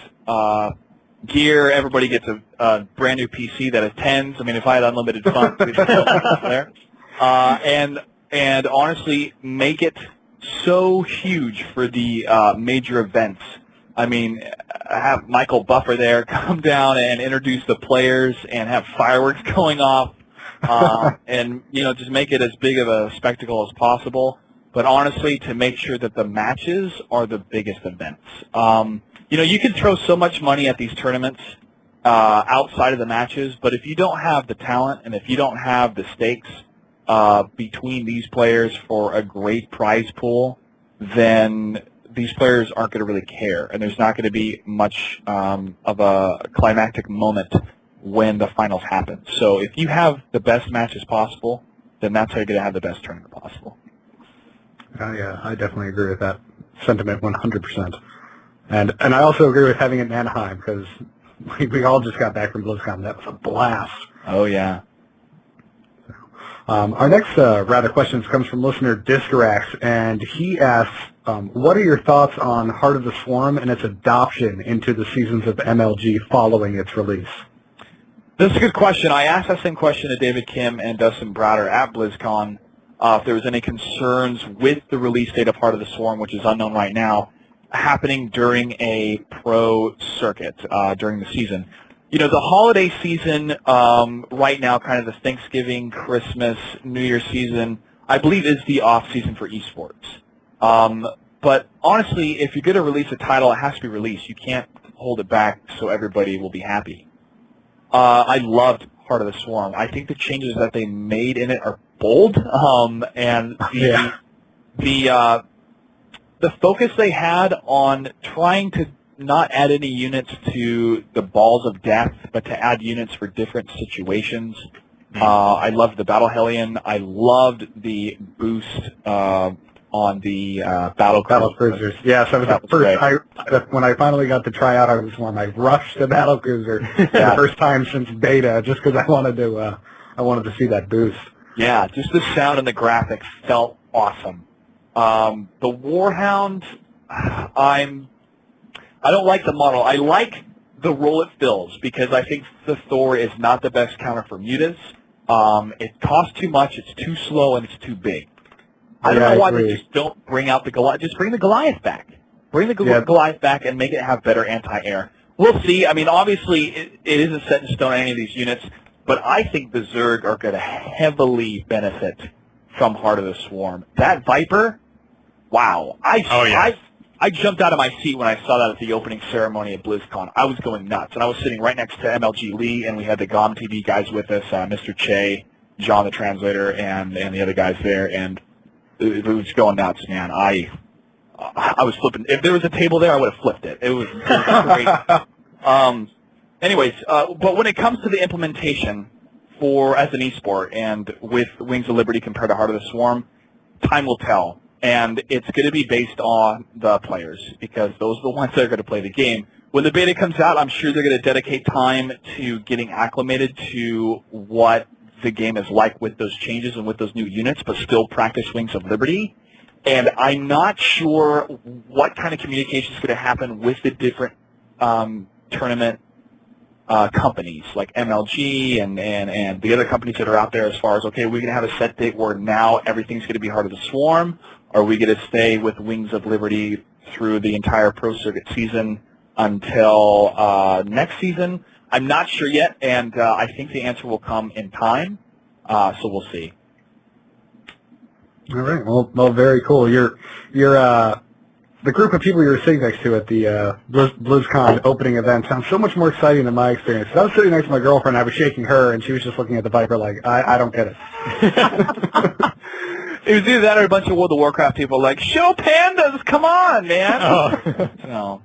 gear. Everybody gets a brand new PC that attends. I mean, if I had unlimited funds, we'd there. And honestly, make it so huge for the major events. I mean, have Michael Buffer there come down and introduce the players and have fireworks going off, and just make it as big of a spectacle as possible. But honestly, to make sure that the matches are the biggest events. You can throw so much money at these tournaments outside of the matches, but if you don't have the talent and if you don't have the stakes between these players for a great prize pool, then these players aren't going to really care, and there's not going to be much of a climactic moment when the finals happen. So if you have the best matches possible, then that's how you're going to have the best tournament possible. Yeah, I definitely agree with that sentiment 100%. And I also agree with having it in Anaheim, because we all just got back from BlizzCon. That was a blast. Oh, yeah. Our next round of questions comes from listener Discarax, and he asks, what are your thoughts on Heart of the Swarm and its adoption into the seasons of MLG following its release? That's a good question. I asked that same question to David Kim and Dustin Browder at BlizzCon, if there was any concerns with the release date of Heart of the Swarm, which is unknown right now, happening during a pro circuit during the season. the holiday season right now, kind of the Thanksgiving, Christmas, New Year's season, I believe is the off season for esports. But honestly, if you're going to release a title, it has to be released. You can't hold it back so everybody will be happy. I loved Heart of the Swarm. I think the changes that they made in it are bold, and the focus they had on trying to not add any units to the balls of death, but to add units for different situations. I loved the Battle Hellion. I loved the boost on the battle cruisers. Yes, that was the first. When I finally got to try out Heart of the Swarm, I rushed the battle cruiser for the first time since beta, just because I wanted to see that boost. Yeah, just the sound and the graphics felt awesome. The Warhound, I don't like the model. I like the role it fills because I think the Thor is not the best counter for Mutas. It costs too much, it's too slow, and it's too big. I don't know why they just don't bring out the Goliath. Just bring the Goliath back. Bring the Goliath back and make it have better anti-air. We'll see. I mean, obviously, it isn't set in stone on any of these units, but I think the Zerg are going to heavily benefit from Heart of the Swarm. That Viper, wow. I jumped out of my seat when I saw that at the opening ceremony at BlizzCon. I was going nuts, and I was sitting right next to MLG Lee, and we had the GOM TV guys with us, Mr. Che, John the translator, and the other guys there, and it was going nuts, man. I was flipping. If there was a table there, I would have flipped it. It was great. Anyways, but when it comes to the implementation as an esport and with Wings of Liberty compared to Heart of the Swarm, time will tell. And it's going to be based on the players because those are the ones that are going to play the game. When the beta comes out, I'm sure they're going to dedicate time to getting acclimated to what the game is like with those changes and with those new units, but still practice Wings of Liberty. And I'm not sure what kind of communication is going to happen with the different tournament companies like MLG and the other companies that are out there as far as, okay, we're going to have a set date where now everything's going to be Heart of the Swarm, or are we going to stay with Wings of Liberty through the entire Pro Circuit season until next season? I'm not sure yet, and I think the answer will come in time, so we'll see. All right. Well, very cool. You're the group of people you were sitting next to at the BlizzCon opening event sounds so much more exciting than my experience. I was sitting next to my girlfriend, I was shaking her, and she was just looking at the Viper like, I don't get it. It was either that or a bunch of World of Warcraft people like, show pandas, come on, man. No.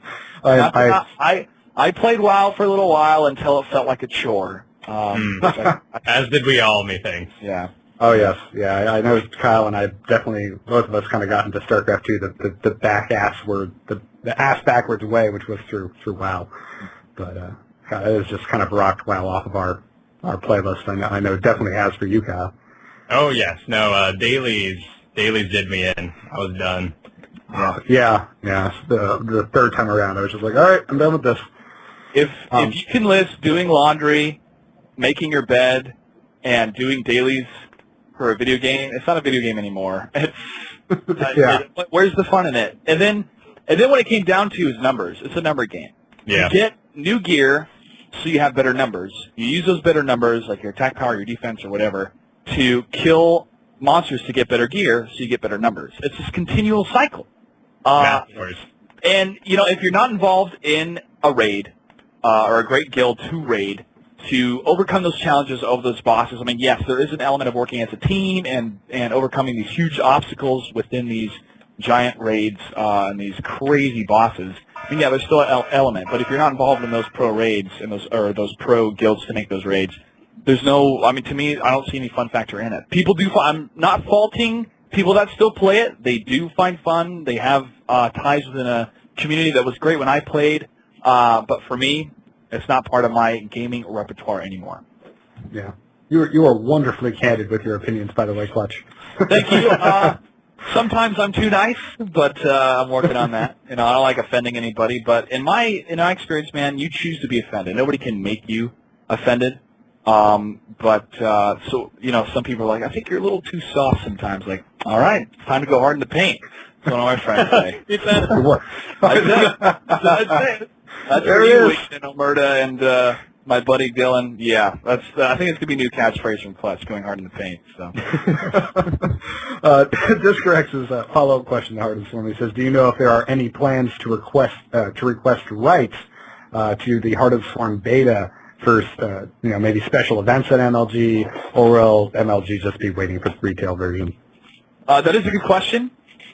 I played WoW for a little while until it felt like a chore. As did we all, methinks. Yeah. Oh, yes. Yeah, I know Kyle and I definitely, both of us kind of got into StarCraft 2, the ass backwards way, which was through WoW. But it has just kind of rocked WoW off of our playlist. I know it definitely has for you, Kyle. Oh, yes. No, dailies did me in. I was done. Yeah. The third time around, I was just like, all right, I'm done with this. If you can list doing laundry, making your bed, and doing dailies for a video game, it's not a video game anymore. Where's the fun in it? And then what it came down to is numbers. It's a number game. Yeah. You get new gear so you have better numbers. You use those better numbers, like your attack power, your defense, or whatever, to kill monsters to get better gear so you get better numbers. It's this continual cycle. And, if you're not involved in a raid or a great guild to raid, to overcome those challenges over those bosses, I mean, yes, there is an element of working as a team and overcoming these huge obstacles within these giant raids and these crazy bosses. I mean, yeah, there's still an element, but if you're not involved in those pro raids and those pro guilds to make those raids, there's no, I mean, to me, I don't see any fun factor in it. People do, I'm not faulting people that still play it. They do find fun. They have ties within a community that was great when I played, but for me, it's not part of my gaming repertoire anymore. Yeah. You are wonderfully candid with your opinions, by the way, Clutch. Thank you. Sometimes I'm too nice, but I'm working on that. I don't like offending anybody, but in my experience, man, you choose to be offended. Nobody can make you offended. Some people are like, I think you're a little too soft sometimes. Like, all right, it's time to go hard in the paint. That's what my friends say. That's it. That's for you, Omerta and my buddy Dylan. Yeah, that's. I think it's gonna be a new catchphrase from Clutch, going hard in the paint. So. Discorex's follow-up question, the hardest one. He says, "Do you know if there are any plans to request rights to the Heart of the Swarm beta for maybe special events at MLG, or will MLG just be waiting for the retail version?" That is a good question.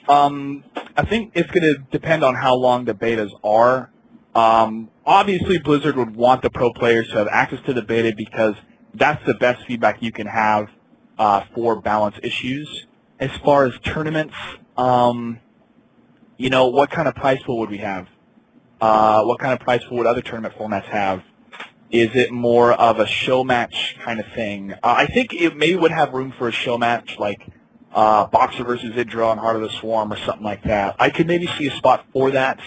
I think it's going to depend on how long the betas are. Obviously, Blizzard would want the pro players to have access to the beta because that's the best feedback you can have for balance issues. As far as tournaments, what kind of prize pool would we have? What kind of prize pool would other tournament formats have? Is it more of a show match kind of thing? I think it maybe would have room for a show match like Boxer versus IdrA and Heart of the Swarm or something like that. I could maybe see a spot for that,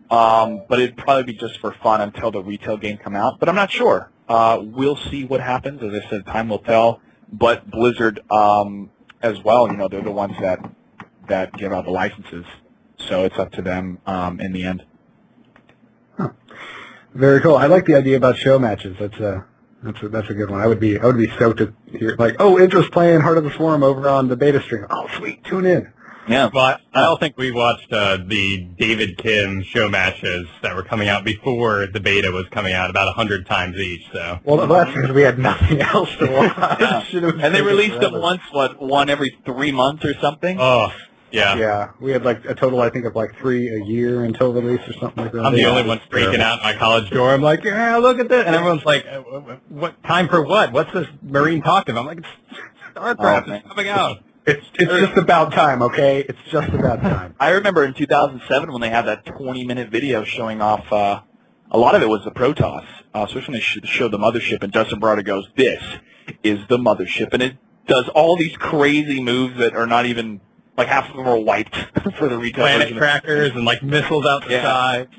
but it'd probably be just for fun until the retail game come out. But I'm not sure. We'll see what happens. As I said, time will tell. But Blizzard as well, they're the ones that give out the licenses. So it's up to them in the end. Huh. Very cool. I like the idea about show matches. That's a good one. I would be stoked to hear IdrA's playing Heart of the Swarm over on the beta stream. Oh, sweet, tune in. Yeah, but I don't think we watched the David Kim show matches that were coming out before the beta was coming out about 100 times each. So well, that's because we had nothing else to watch. And they released them once, one every 3 months or something. Oh. Yeah. Yeah, we had like a total, I think, of like 3 a year until release or something like that. I'm the only one freaking out in my college dorm. Like, yeah, look at this. And everyone's like, what time for what? What's this Marine talking about? I'm like, it's StarCraft. It's coming out. It's just about time, okay? It's just about time. I remember in 2007 when they had that 20-minute video showing off, a lot of it was the Protoss, especially when they showed the mothership, and Justin Barada goes, "This is the mothership." And it does all these crazy moves that are not even... Like half of them are wiped for the retail planet trackers and like missiles out the side.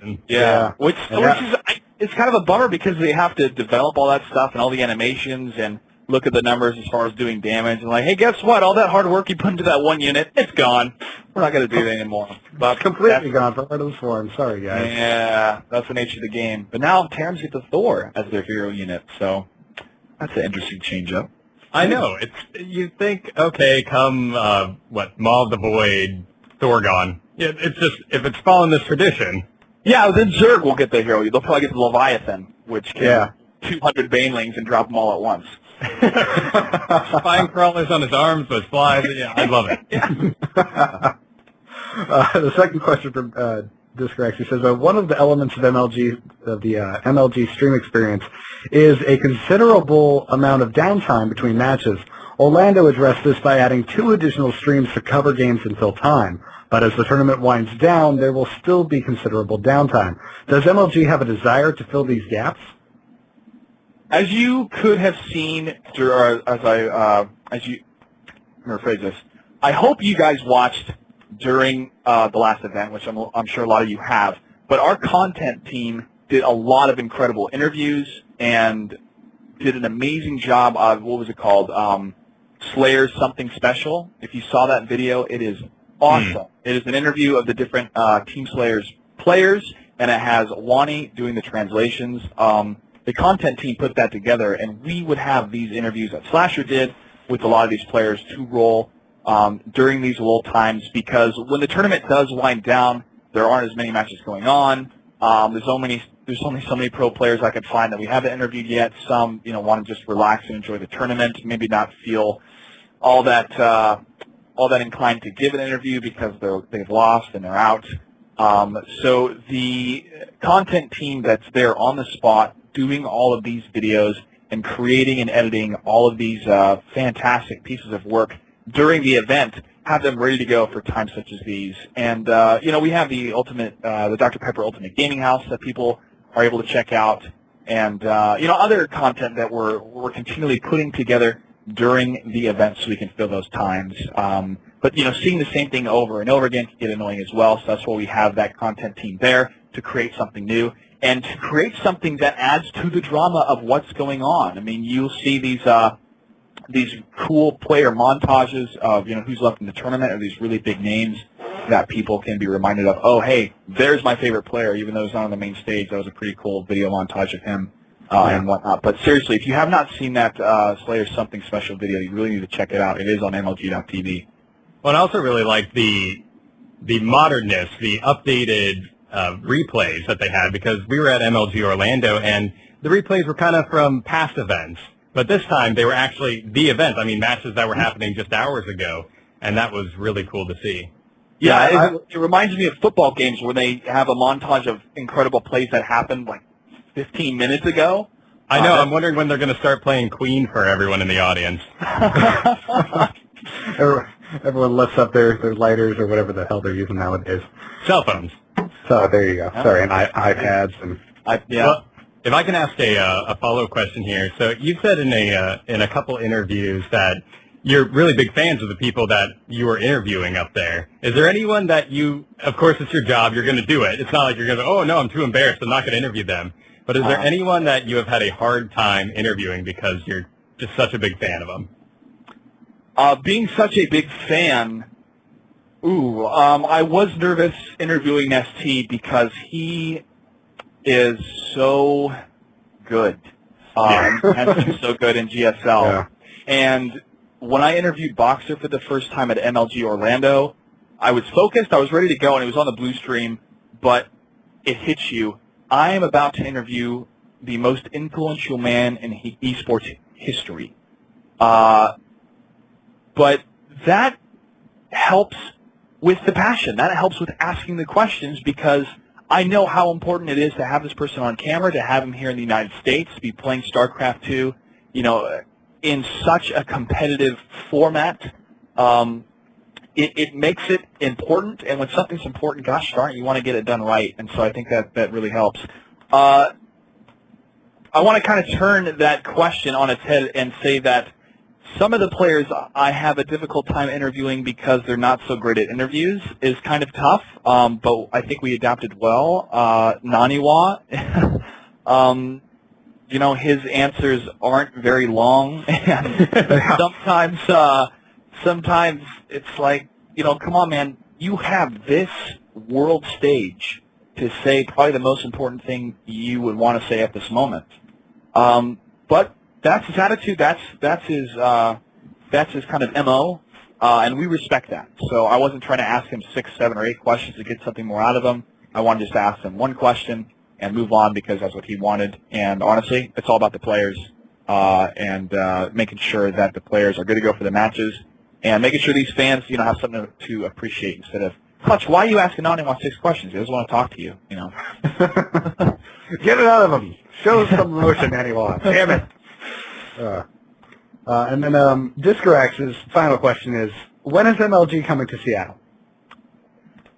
Which is it's kind of a bummer because they have to develop all that stuff and all the animations and look at the numbers as far as doing damage and like, hey, guess what? All that hard work you put into that one unit, it's gone. We're not going to do that anymore. But it's completely gone for Heart of the Swarm. Sorry, guys. Yeah, that's the nature of the game. But now Terrans get the Thor as their hero unit, so that's an interesting change-up. I know. You think, okay, come Maw of the Void, Thorgon. Yeah, it's just if it's following this tradition. Yeah, then Zerg will get the hero. They'll probably get the Leviathan, which can 200 Banelings and drop them all at once. Spine crawlers on his arms with flies. Yeah, I love it. The second question from Discorex, he says, one of the elements of the MLG stream experience is a considerable amount of downtime between matches. Orlando addressed this by adding 2 additional streams to cover games and fill time. But as the tournament winds down, there will still be considerable downtime. Does MLG have a desire to fill these gaps? As you could have seen, let me rephrase this. I hope you guys watched during the last event, which I'm sure a lot of you have. But our content team did a lot of incredible interviews and did an amazing job of, what was it called, Slayers Something Special. If you saw that video, it is awesome. It is an interview of the different Team Slayers players, and it has Wani doing the translations. The content team put that together, and we would have these interviews that Slasher did with a lot of these players to roll during these lull times, because when the tournament does wind down, there aren't as many matches going on. There's only so many pro players I could find that we haven't interviewed yet. Some, want to just relax and enjoy the tournament, maybe not feel all that inclined to give an interview because they've lost and they're out. So the content team that's there on the spot doing all of these videos and creating and editing all of these fantastic pieces of work during the event, have them ready to go for times such as these. And, we have the Dr. Pepper Ultimate Gaming House that people are able to check out, and, other content that we're continually putting together during the event so we can fill those times. But, seeing the same thing over and over again can get annoying as well, so that's why we have that content team there to create something new and to create something that adds to the drama of what's going on. I mean, you'll see these cool player montages of, who's left in the tournament, or these really big names that people can be reminded of. Oh, hey, there's my favorite player, even though he's not on the main stage. That was a pretty cool video montage of him. and whatnot. But seriously, if you have not seen that Slayer Something Special video, you really need to check it out. It is on MLG.tv. Well, I also really like the modernness, the updated replays that they had, because we were at MLG Orlando, and the replays were kind of from past events. But this time, they were actually the event. I mean, matches that were happening just hours ago, and that was really cool to see. Yeah, it reminds me of football games where they have a montage of incredible plays that happened like 15 minutes ago. I know. I'm wondering when they're going to start playing Queen for everyone in the audience. Everyone lifts up their lighters or whatever the hell they're using nowadays. Cell phones. So there you go. Sorry, and iPads and Well, if I can ask a follow-up question here. So you said in a couple interviews that you're really big fans of the people that you were interviewing up there. Is there anyone that you, of course it's your job, you're going to do it. It's not like you're going to, oh no, I'm too embarrassed, I'm not going to interview them. But is there anyone that you have had a hard time interviewing because you're just such a big fan of them? Being such a big fan, I was nervous interviewing ST because he is so good. Has been so good in GSL. Yeah. And when I interviewed Boxer for the first time at MLG Orlando, I was focused, I was ready to go, and it was on the blue stream, but it hits you. I am about to interview the most influential man in esports history. But that helps with the passion. That helps with asking the questions, because I know how important it is to have this person on camera, to have him here in the United States, to be playing StarCraft 2, in such a competitive format. It makes it important, and when something's important, gosh darn it, you want to get it done right, and so I think that really helps. I want to kind of turn that question on its head and say that some of the players I have a difficult time interviewing because they're not so great at interviews is kind of tough, but I think we adapted well. Naniwa, his answers aren't very long, and sometimes it's like, come on, man, you have this world stage to say probably the most important thing you would want to say at this moment. But that's his attitude. That's his kind of MO, and we respect that. So I wasn't trying to ask him 6, 7, or 8 questions to get something more out of him. I wanted just to ask him one question and move on, because that's what he wanted. And honestly, it's all about the players and making sure that the players are good to go for the matches, and making sure these fans, have something to appreciate instead of, Clutch, why are you asking Nani 6 questions? He doesn't want to talk to you. Get it out of him. Show some emotion, anyone. Damn it. And then Discorax's final question is, when is MLG coming to Seattle?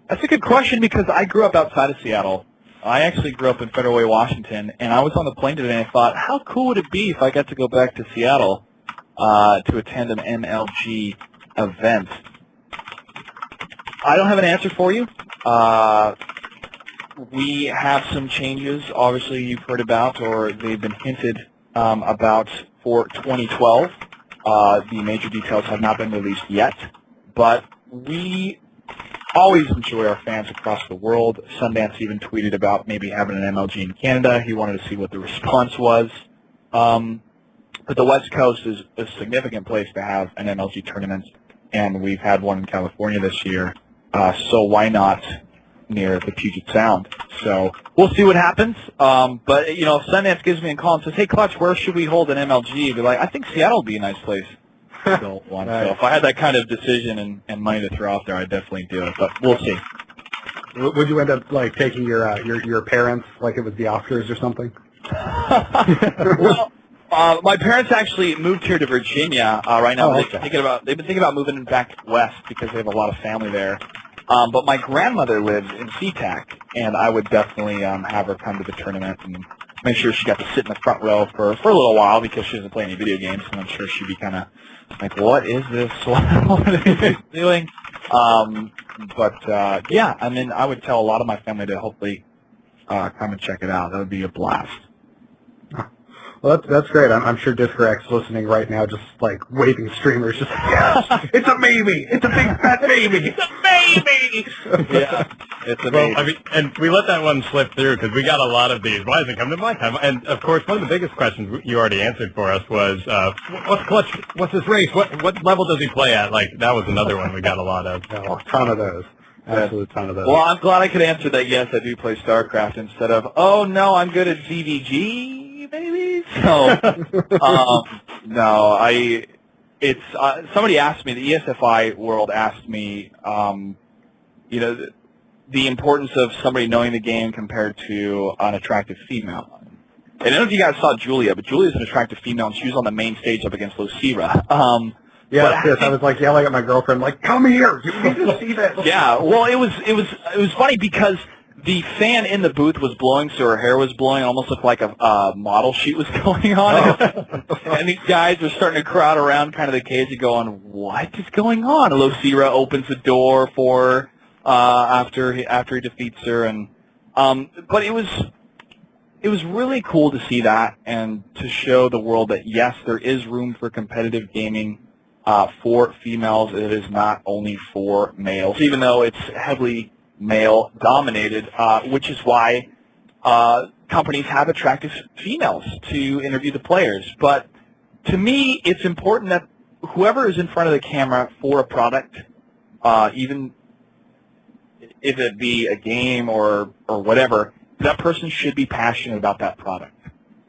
That's a good question, because I grew up outside of Seattle. I actually grew up in Federal Way, Washington, and I was on the plane today and I thought, how cool would it be if I got to go back to Seattle to attend an MLG event? I don't have an answer for you. We have some changes, obviously you've heard about, or they've been hinted about for 2012. The major details have not been released yet, but we always enjoy our fans across the world. Sundance even tweeted about maybe having an MLG in Canada. He wanted to see what the response was. But the West Coast is a significant place to have an MLG tournament, and we've had one in California this year. So why not near the Puget Sound? So we'll see what happens. But, if Sundance gives me a call and says, hey, Clutch, where should we hold an MLG? I'd be like, I think Seattle would be a nice place to build one. So if I had that kind of decision and money to throw out there, I'd definitely do it. But we'll see. Would you end up, taking your parents like it was the Oscars or something? Well, my parents actually moved here to Virginia right now. Oh, okay. They've been thinking about moving back west because they have a lot of family there. But my grandmother lives in SeaTac, and I would definitely have her come to the tournament and make sure she got to sit in the front row for a little while, because she doesn't play any video games, and I'm sure she'd be kind of like, what is this? What is this doing? Yeah, I would tell a lot of my family to hopefully come and check it out. That would be a blast. Well, that's great. I'm sure Discorax listening right now, just waving streamers, just yes, it's a maybe, it's a big fat maybe, It's a me! Yeah, it's amazing. Well, I mean, and we let that one slip through because we got a lot of these. Why does it come to my time? And of course, one of the biggest questions you already answered for us was, what's Clutch? What's his race? What level does he play at? Like, that was another one we got a lot of. Oh, a ton of those. Absolute ton of those. Well, I'm glad I could answer that. Yes, I do play StarCraft instead of, oh no, I'm good at ZVG, maybe. So, no, it's somebody asked me. The ESFI world asked me, you know, the importance of somebody knowing the game compared to an attractive female. And I don't know if you guys saw Julia, but Julia's an attractive female, and she was on the main stage up against Lucira. Yes, I was like yelling at my girlfriend, like, "Come here! You need to see this." Yeah, well, it was funny because the fan in the booth was blowing, so her hair was blowing. It almost looked like a model shoot was going on, and these guys were starting to crowd around kind of the cage and going, "What is going on?" And Lucira opens the door for her after he defeats her, and but it was really cool to see that and to show the world that yes, there is room for competitive gaming. For females, it is not only for males, even though it's heavily male-dominated, which is why companies have attractive females to interview the players. But to me, it's important that whoever is in front of the camera for a product, even if it be a game or whatever, that person should be passionate about that product.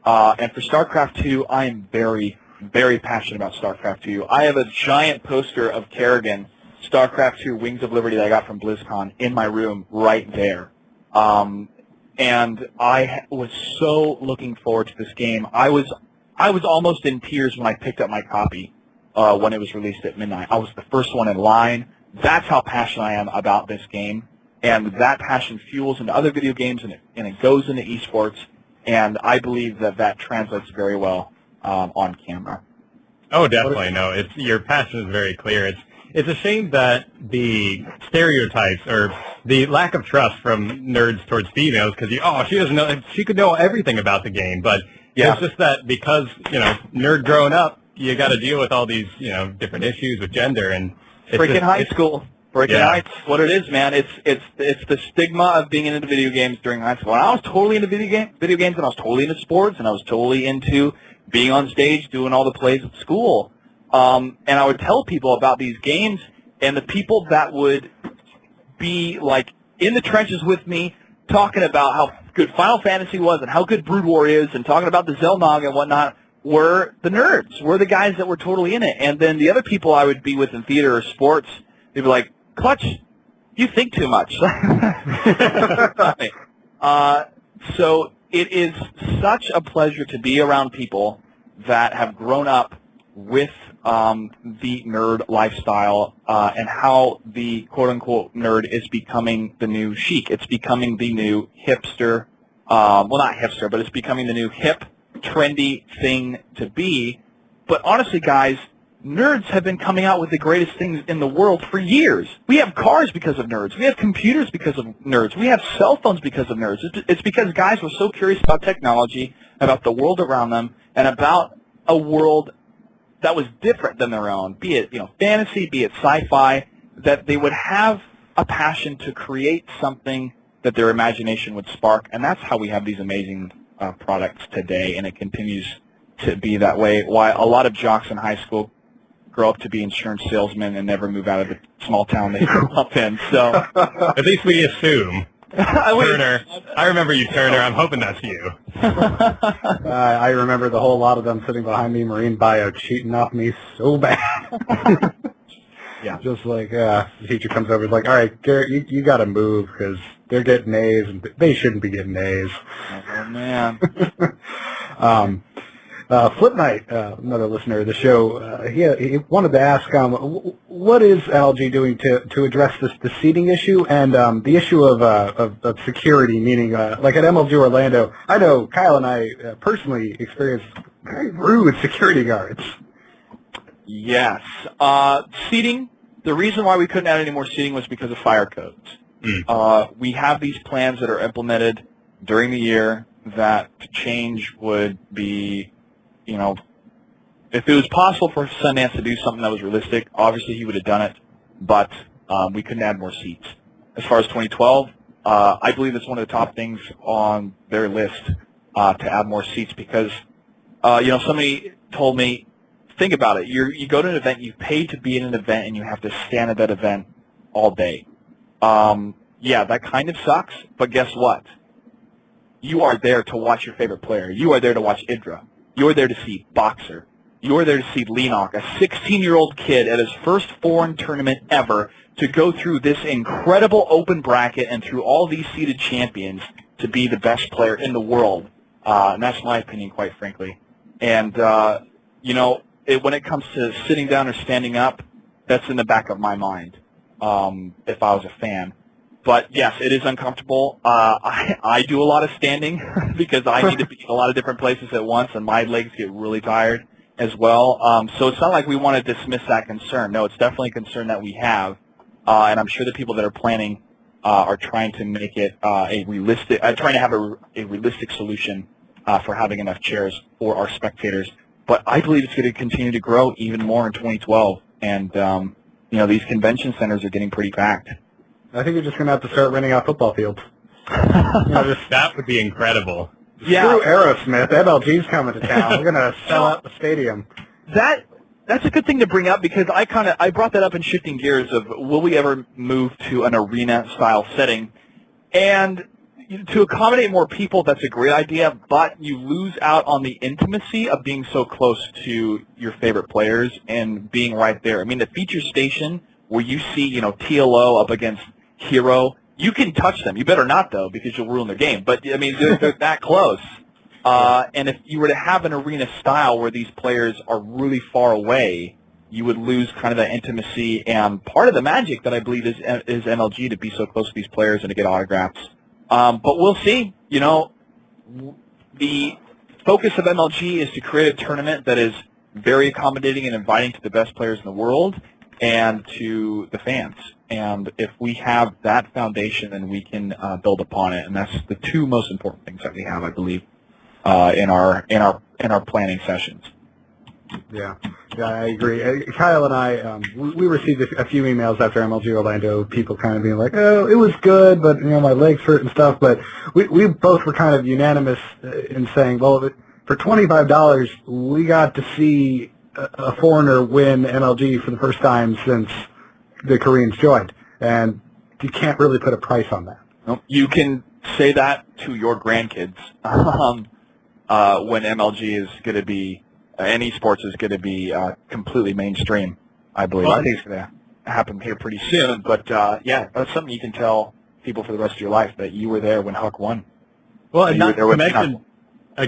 And for StarCraft 2, I am very, very passionate about StarCraft 2. I have a giant poster of Kerrigan, StarCraft 2 Wings of Liberty that I got from BlizzCon in my room right there. And I was so looking forward to this game. I was almost in tears when I picked up my copy when it was released at midnight. I was the first one in line. That's how passionate I am about this game. And that passion fuels into other video games, and it goes into esports. And I believe that translates very well on camera. Oh, definitely. No, your passion is very clear. It's a shame that the stereotypes or the lack of trust from nerds towards females, because she doesn't know, she could know everything about the game, but it's just that because nerd growing up, you got to deal with all these different issues with gender and freaking high school. Breaking Heights, what it is, man. It's the stigma of being into video games during high school. And I was totally into video games, and I was totally into sports, and I was totally into being on stage, doing all the plays at school. And I would tell people about these games, and the people that would be like in the trenches with me, talking about how good Final Fantasy was and how good Brood War is, and talking about the Zelnog and whatnot, were the nerds, were the guys that were totally in it. And then the other people I would be with in theater or sports, they'd be like, Clutch, you think too much. So it is such a pleasure to be around people that have grown up with the nerd lifestyle and how the quote-unquote nerd is becoming the new chic. It's becoming the new hipster. Well, not hipster, but it's becoming the new hip, trendy thing to be. But honestly, guys, nerds have been coming out with the greatest things in the world for years. We have cars because of nerds. We have computers because of nerds. We have cell phones because of nerds. It's because guys were so curious about technology, about the world around them, and about a world that was different than their own, be it fantasy, be it sci-fi, that they would have a passion to create something that their imagination would spark. And that's how we have these amazing products today, and it continues to be that way. Why a lot of jocks in high school grow up to be insurance salesmen and never move out of the small town they grew up in. So at least we assume. Turner, I remember you, Turner. I'm hoping that's you. I remember the whole lot of them sitting behind me, Marine Bio, cheating off me so bad. Yeah, just like the teacher comes over, is like, "All right, Garrett, you got to move because they're getting A's and they shouldn't be getting A's." Oh man. Flip Knight, another listener of the show, he wanted to ask, what is MLG doing to address the seating issue and the issue of security, meaning like at MLG Orlando, I know Kyle and I personally experienced very rude security guards. Yes. Seating, the reason why we couldn't add any more seating was because of fire codes. We have these plans that are implemented during the year that to change would be, if it was possible for Sundance to do something that was realistic, obviously he would have done it. But We couldn't add more seats. As far as 2012, I believe it's one of the top things on their list to add more seats because, somebody told me, think about it. You go to an event, you pay to be in an event, and you have to stand at that event all day. Yeah, that kind of sucks, but guess what? You are there to watch your favorite player. You are there to watch IdrA. You are there to see Boxer. You are there to see LEENOCK, a 16-year-old kid at his first foreign tournament ever to go through this incredible open bracket and through all these seeded champions to be the best player in the world. And that's my opinion, quite frankly. And, when it comes to sitting down or standing up, that's in the back of my mind if I was a fan. But, yes, it is uncomfortable. I do a lot of standing because I need to be in a lot of different places at once, and my legs get really tired as well. So it's not like we want to dismiss that concern. No, it's definitely a concern that we have, and I'm sure the people that are planning are trying to make it trying to have a realistic solution for having enough chairs for our spectators. But I believe it's going to continue to grow even more in 2012, and these convention centers are getting pretty packed. I think you're just going to have to start renting out football fields. That would be incredible. Yeah. Screw Aerosmith. MLG's coming to town. We're going to sell out the stadium. That's a good thing to bring up because I brought that up in shifting gears of will we ever move to an arena-style setting. And to accommodate more people, that's a great idea, but you lose out on the intimacy of being so close to your favorite players and being right there. I mean, the feature station where you see, TLO up against Hero, you can touch them. You better not, though, because you'll ruin their game. But, I mean, they're that close. And if you were to have an arena style where these players are really far away, you would lose kind of that intimacy and part of the magic that I believe is MLG to be so close to these players and to get autographs. But we'll see. The focus of MLG is to create a tournament that is very accommodating and inviting to the best players in the world and to the fans. And if we have that foundation, then we can build upon it. And that's the two most important things that we have, I believe, in our planning sessions. Yeah, I agree. Kyle and I, we received a few emails after MLG Orlando, people kind of being like, oh, it was good, but, my legs hurt and stuff. But we both were kind of unanimous in saying, well, for $25, we got to see a foreigner win MLG for the first time since the Koreans joined. And you can't really put a price on that. Nope. You can say that to your grandkids when MLG is going to be any sports is going to be completely mainstream, I believe. I think it's going to happen here pretty soon. But, that's something you can tell people for the rest of your life, that you were there when HuK won. Well, and not to mention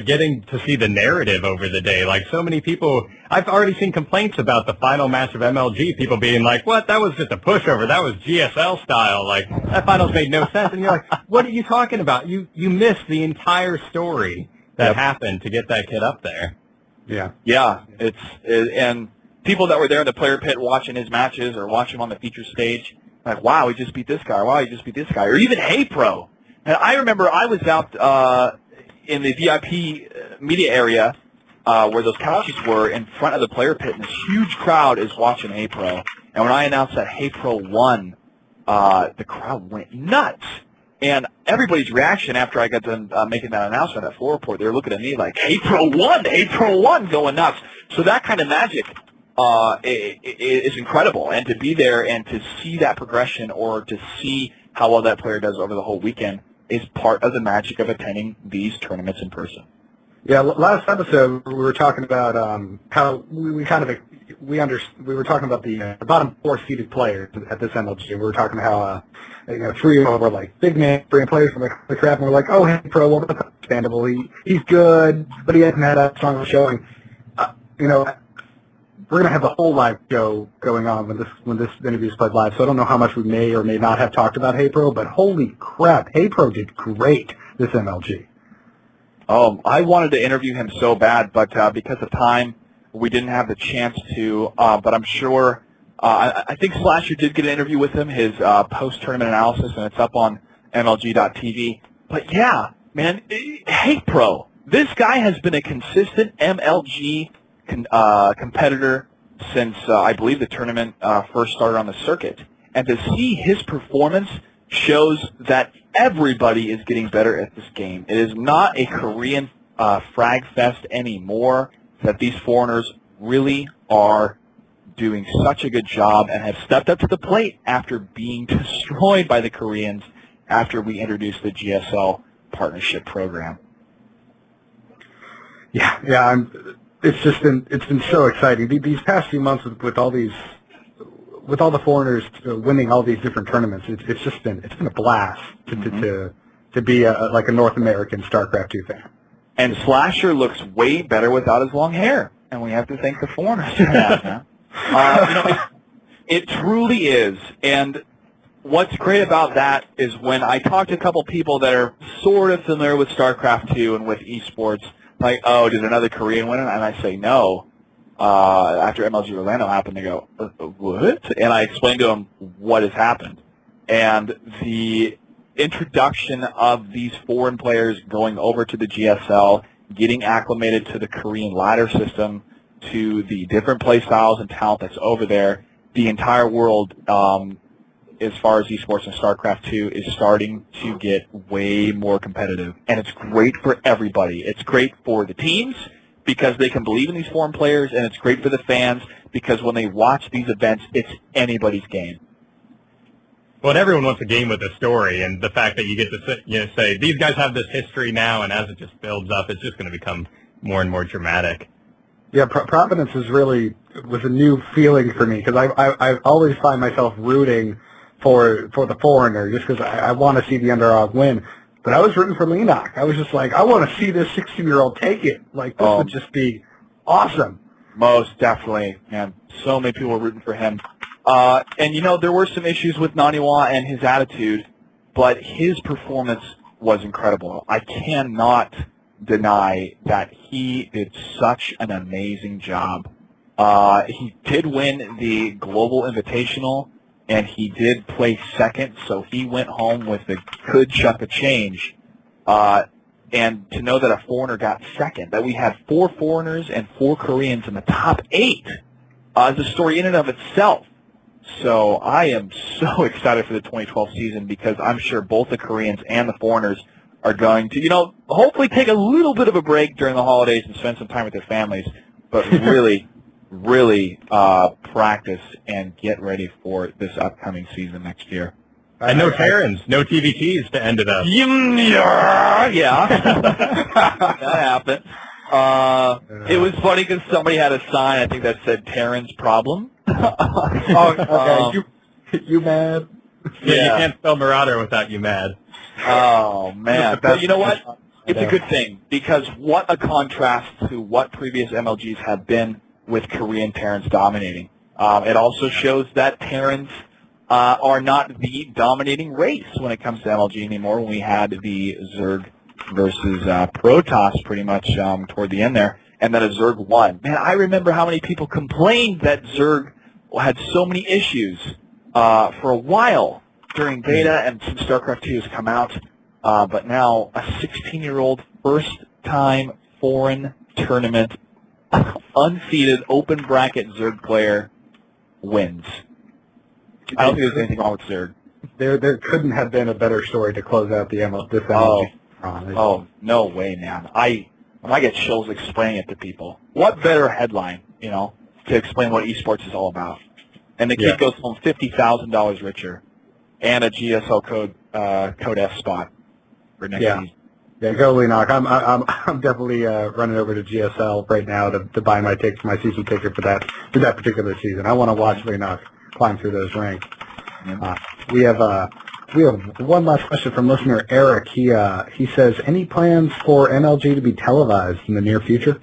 getting to see the narrative over the day. Like, so many people, I've already seen complaints about the final match of MLG, people being like, what, that was just a pushover. That was GSL style. Like, that finals made no sense. And you're like, what are you talking about? You missed the entire story that happened to get that kid up there. Yeah, and people that were there in the player pit watching his matches or watching him on the feature stage, like, wow, he just beat this guy. Wow, he just beat this guy. Or even Haypro. And I remember I was out in the VIP media area where those couches were in front of the player pit, and this huge crowd is watching Haypro. And when I announced that Haypro won, the crowd went nuts. And everybody's reaction after I got done making that announcement at Floor Report, they were looking at me like, Haypro won, going nuts. So that kind of magic is incredible. And to be there and to see that progression or to see how well that player does over the whole weekend is part of the magic of attending these tournaments in person. Yeah, last episode we were talking about how we were talking about the bottom four seeded players at this MLG. We were talking how three of them were like big name players from the crap, and we're like, oh, hey, pro, well, that's understandable. He's good, but he hasn't had a strong showing. We're gonna have the whole live show going on when this interview is played live. So I don't know how much we may or may not have talked about Haypro, but holy crap, Haypro did great this MLG. I wanted to interview him so bad, but because of time, we didn't have the chance to. But I'm sure, I think Slasher did get an interview with him, his post-tournament analysis, and it's up on MLG.tv. But yeah, man, Haypro, this guy has been a consistent MLG competitor since, I believe, the tournament first started on the circuit. And to see his performance shows that everybody is getting better at this game. It is not a Korean frag fest anymore, that these foreigners really are doing such a good job and have stepped up to the plate after being destroyed by the Koreans after we introduced the GSL partnership program. Yeah, it's been so exciting. These past few months with all the foreigners winning all these different tournaments, it's been a blast to be like a North American StarCraft 2 fan. And Slasher looks way better without his long hair, and we have to thank the foreigners for that. It truly is. And what's great about that is when I talk to a couple people that are sort of familiar with StarCraft 2 and with esports, like, oh, did another Korean win it? And I say no. After MLG Orlando happened, they go, what? And I explain to them what has happened. And the introduction of these foreign players going over to the GSL, getting acclimated to the Korean ladder system, to the different play styles and talent that's over there, the entire world, as far as esports and StarCraft 2, is starting to get way more competitive. And it's great for everybody. It's great for the teams because they can believe in these foreign players, and it's great for the fans because when they watch these events, it's anybody's game. Well, and everyone wants a game with a story, and the fact that you get to say, these guys have this history now, and as it just builds up, it's just going to become more and more dramatic. Yeah, Providence was a new feeling for me because I always find myself rooting for the foreigner just because I want to see the underdog win. But I was rooting for LEENOCK. I was just like, I want to see this 16-year-old take it. Like, this would just be awesome. Most definitely, man. So many people were rooting for him. And, there were some issues with Naniwa and his attitude, but his performance was incredible. I cannot deny that he did such an amazing job. He did win the Global Invitational, and he did play second, so he went home with a good chunk of change. And to know that a foreigner got second, that we had 4 foreigners and 4 Koreans in the top 8 is a story in and of itself. So I am so excited for the 2012 season because I'm sure both the Koreans and the foreigners are going to, hopefully take a little bit of a break during the holidays and spend some time with their families, but really, really practice and get ready for this upcoming season next year. And no Terrans, no TVTs to end it up. Yeah. That happened. It was funny because somebody had a sign, I think, that said Terran's problem. Okay. You mad? Yeah, you can't spell Marauder without you mad. Oh, man. But you know what? It's a good thing because what a contrast to what previous MLGs have been with Korean Terrans dominating. It also shows that Terrans are not the dominating race when it comes to MLG anymore. When we had the Zerg versus Protoss pretty much toward the end there, and then a Zerg won. Man, I remember how many people complained that Zerg had so many issues for a while during beta, and since StarCraft 2 has come out. But now a 16-year-old first-time foreign tournament, unseeded, open bracket Zerg player wins. I don't think there's anything wrong with Zerg. There couldn't have been a better story to close out the MLG. Oh, no way, man. When I get chills explaining it to people. What better headline, to explain what esports is all about? And the kid goes home $50,000 richer and a GSL code F spot for next season. Yeah, go LEENOCK. I'm definitely running over to GSL right now to buy my season ticket for that particular season. I want to watch LEENOCK climb through those ranks. We have one last question from listener Eric. He says, any plans for MLG to be televised in the near future?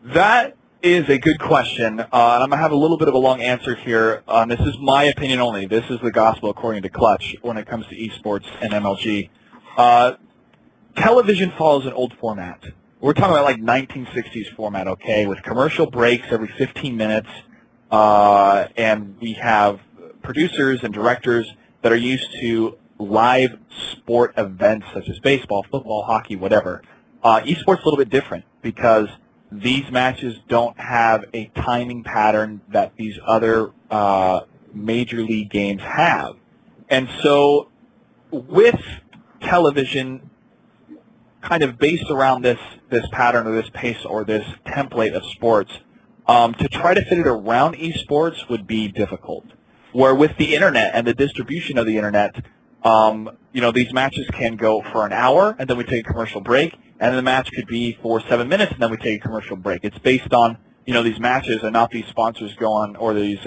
That is a good question, and I'm going to have a little bit of a long answer here. This is my opinion only. This is the gospel according to Clutch when it comes to esports and MLG. Television follows an old format. We're talking about like 1960s format, okay, with commercial breaks every 15 minutes, and we have producers and directors that are used to live sport events such as baseball, football, hockey, whatever. Esports a little bit different because these matches don't have a timing pattern that these other major league games have. And so with television kind of based around this pattern or this pace or this template of sports, to try to fit it around esports would be difficult. Where with the internet and the distribution of the internet, these matches can go for an hour and then we take a commercial break, and the match could be for 7 minutes and then we take a commercial break. It's based on these matches and not these sponsors going or these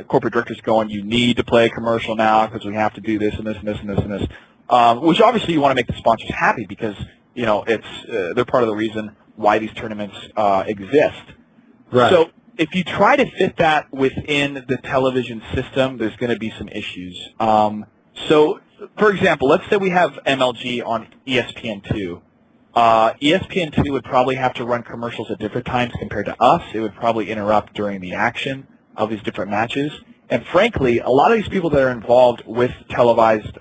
corporate directors going, you need to play a commercial now because we have to do this and this and this and this and this. Which obviously you want to make the sponsors happy because they're part of the reason why these tournaments exist. Right. So if you try to fit that within the television system, there's going to be some issues. So, for example, let's say we have MLG on ESPN2. ESPN2 would probably have to run commercials at different times compared to us. It would probably interrupt during the action of these different matches. And frankly, a lot of these people that are involved with televised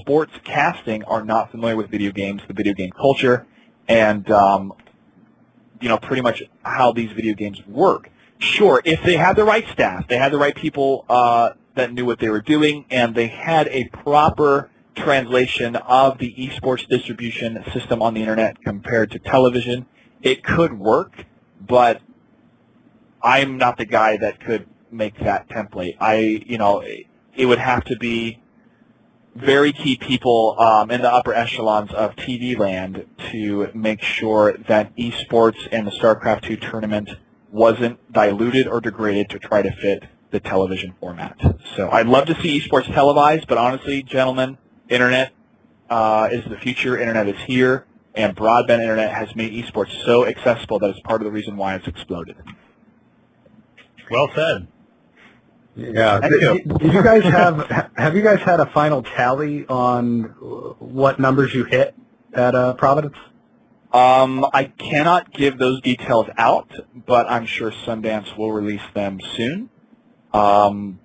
sports casting are not familiar with video games, the video game culture, and pretty much how these video games work. Sure, if they had the right staff, they had the right people that knew what they were doing, and they had a proper translation of the esports distribution system on the internet compared to television, it could work, but I'm not the guy that could make that template. It would have to be very key people in the upper echelons of TV land to make sure that esports and the StarCraft 2 tournament wasn't diluted or degraded to try to fit the television format. So I'd love to see esports televised, but honestly, gentlemen, internet is the future. Internet is here, and broadband internet has made esports so accessible that it's part of the reason why it's exploded. Well said. Yeah. Did you guys have you guys had a final tally on what numbers you hit at Providence? I cannot give those details out, but I'm sure Sundance will release them soon. Two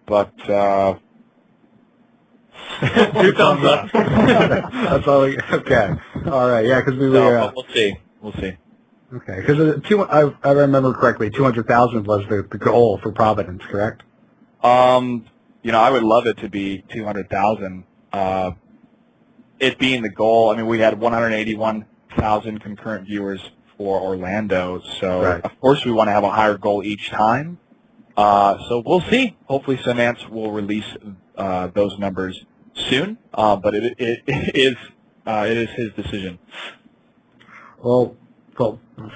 thumbs up. That's all. Okay. All right. Yeah, because we'll see. We'll see. Okay, because I remember correctly, 200,000 was the goal for Providence, correct? I would love it to be 200,000. It being the goal, I mean, we had 181,000 concurrent viewers for Orlando, so right. Of course we want to have a higher goal each time. So we'll see. Hopefully Sundance will release those numbers soon, but it is his decision. Well,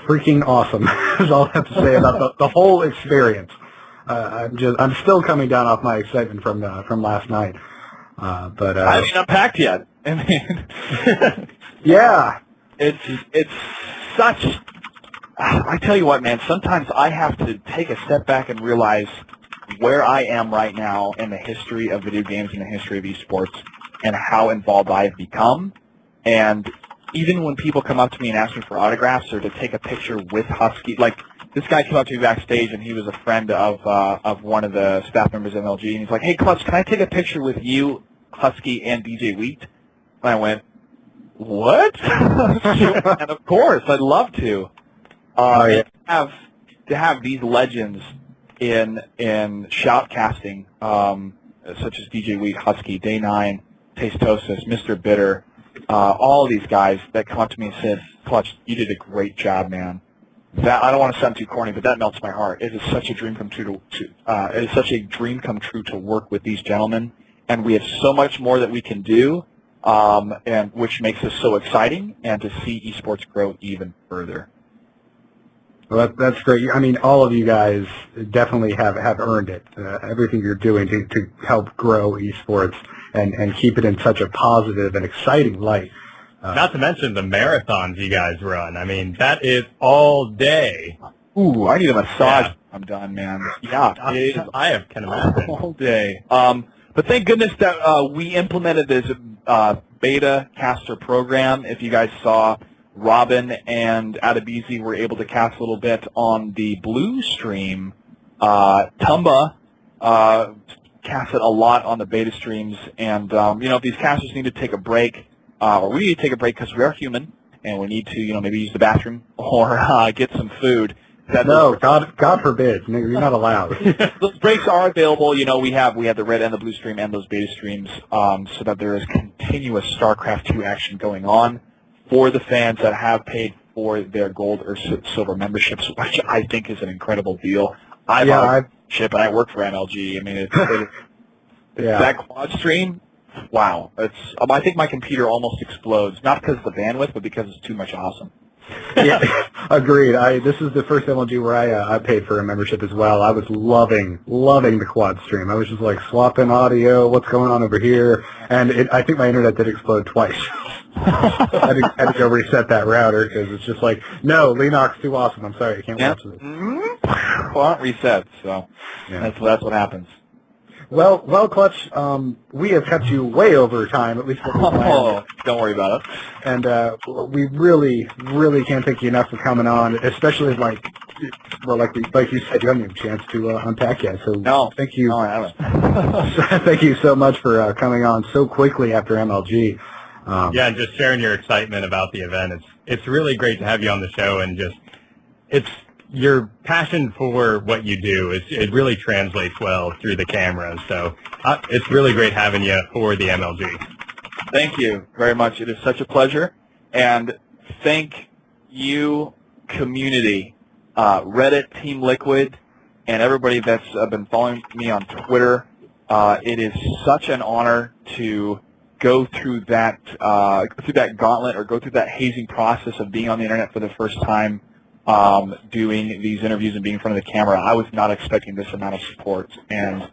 freaking awesome is all I have to say about the whole experience. I'm still coming down off my excitement from last night. But I haven't unpacked yet. I mean, yeah, it's such. I tell you what, man. Sometimes I have to take a step back and realize where I am right now in the history of video games and the history of esports, and how involved I've become. And even when people come up to me and ask me for autographs or to take a picture with Husky, like this guy came up to me backstage and he was a friend of one of the staff members of MLG, and he's like, "Hey, Clutch, can I take a picture with you, Husky, and DJ Wheat?" And I went, "What?" And of course, I'd love to. To have these legends in shoutcasting, such as DJ Wheat, Husky, Day 9, Tastosis, Mr. Bitter, all of these guys that come up to me and said, "Clutch, you did a great job, man." That I don't want to sound too corny, but that melts my heart. It is such a dream come true to work with these gentlemen, and we have so much more that we can do, and which makes us so exciting, and to see esports grow even further. Well, that's great. I mean, all of you guys definitely have earned it. Everything you're doing to help grow esports and keep it in such a positive and exciting light. Not to mention the marathons you guys run. I mean, that is all day. Ooh, I need a massage. Yeah. I'm done, man. Yeah, I can imagine. All day. But thank goodness that we implemented this beta caster program. If you guys saw, Robin and Adebisi were able to cast a little bit on the blue stream. Tumba casted a lot on the beta streams, and if these casters need to take a break, or we need to take a break because we are human and we need to maybe use the bathroom or get some food, No, God forbid. No, you're not allowed. Those breaks are available. You know, we have the red and the blue stream and those beta streams, so that there is continuous StarCraft 2 action going on for the fans that have paid for their gold or silver memberships, which I think is an incredible deal. I've and I work for MLG. I mean, that quad stream. Wow, I think my computer almost explodes, not because of the bandwidth, but because it's too much awesome. Yeah, agreed. This is the first MLG where I paid for a membership as well. I was loving the quad stream. I was just like swapping audio, what's going on over here, and I think my internet did explode twice. I had to go reset that router because it's just like, no, LEENOCK's too awesome. I'm sorry, I can't watch this. Well, reset, so that's what happens. Well, Clutch, we have kept you way over time, at least what we planned. Don't worry about it. And we really, really can't thank you enough for coming on, especially like you said, you haven't had a chance to unpack yet. So thank you. No, I haven't. Thank you so much for coming on so quickly after MLG. And just sharing your excitement about the event. It's really great to have you on the show, and it's your passion for what you do. It really translates well through the camera. So it's really great having you for the MLG. Thank you very much. It is such a pleasure. And thank you, community, Reddit, Team Liquid, and everybody that's been following me on Twitter. It is such an honor to go through that gauntlet, or go through that hazing process of being on the internet for the first time, doing these interviews and being in front of the camera. I was not expecting this amount of support, and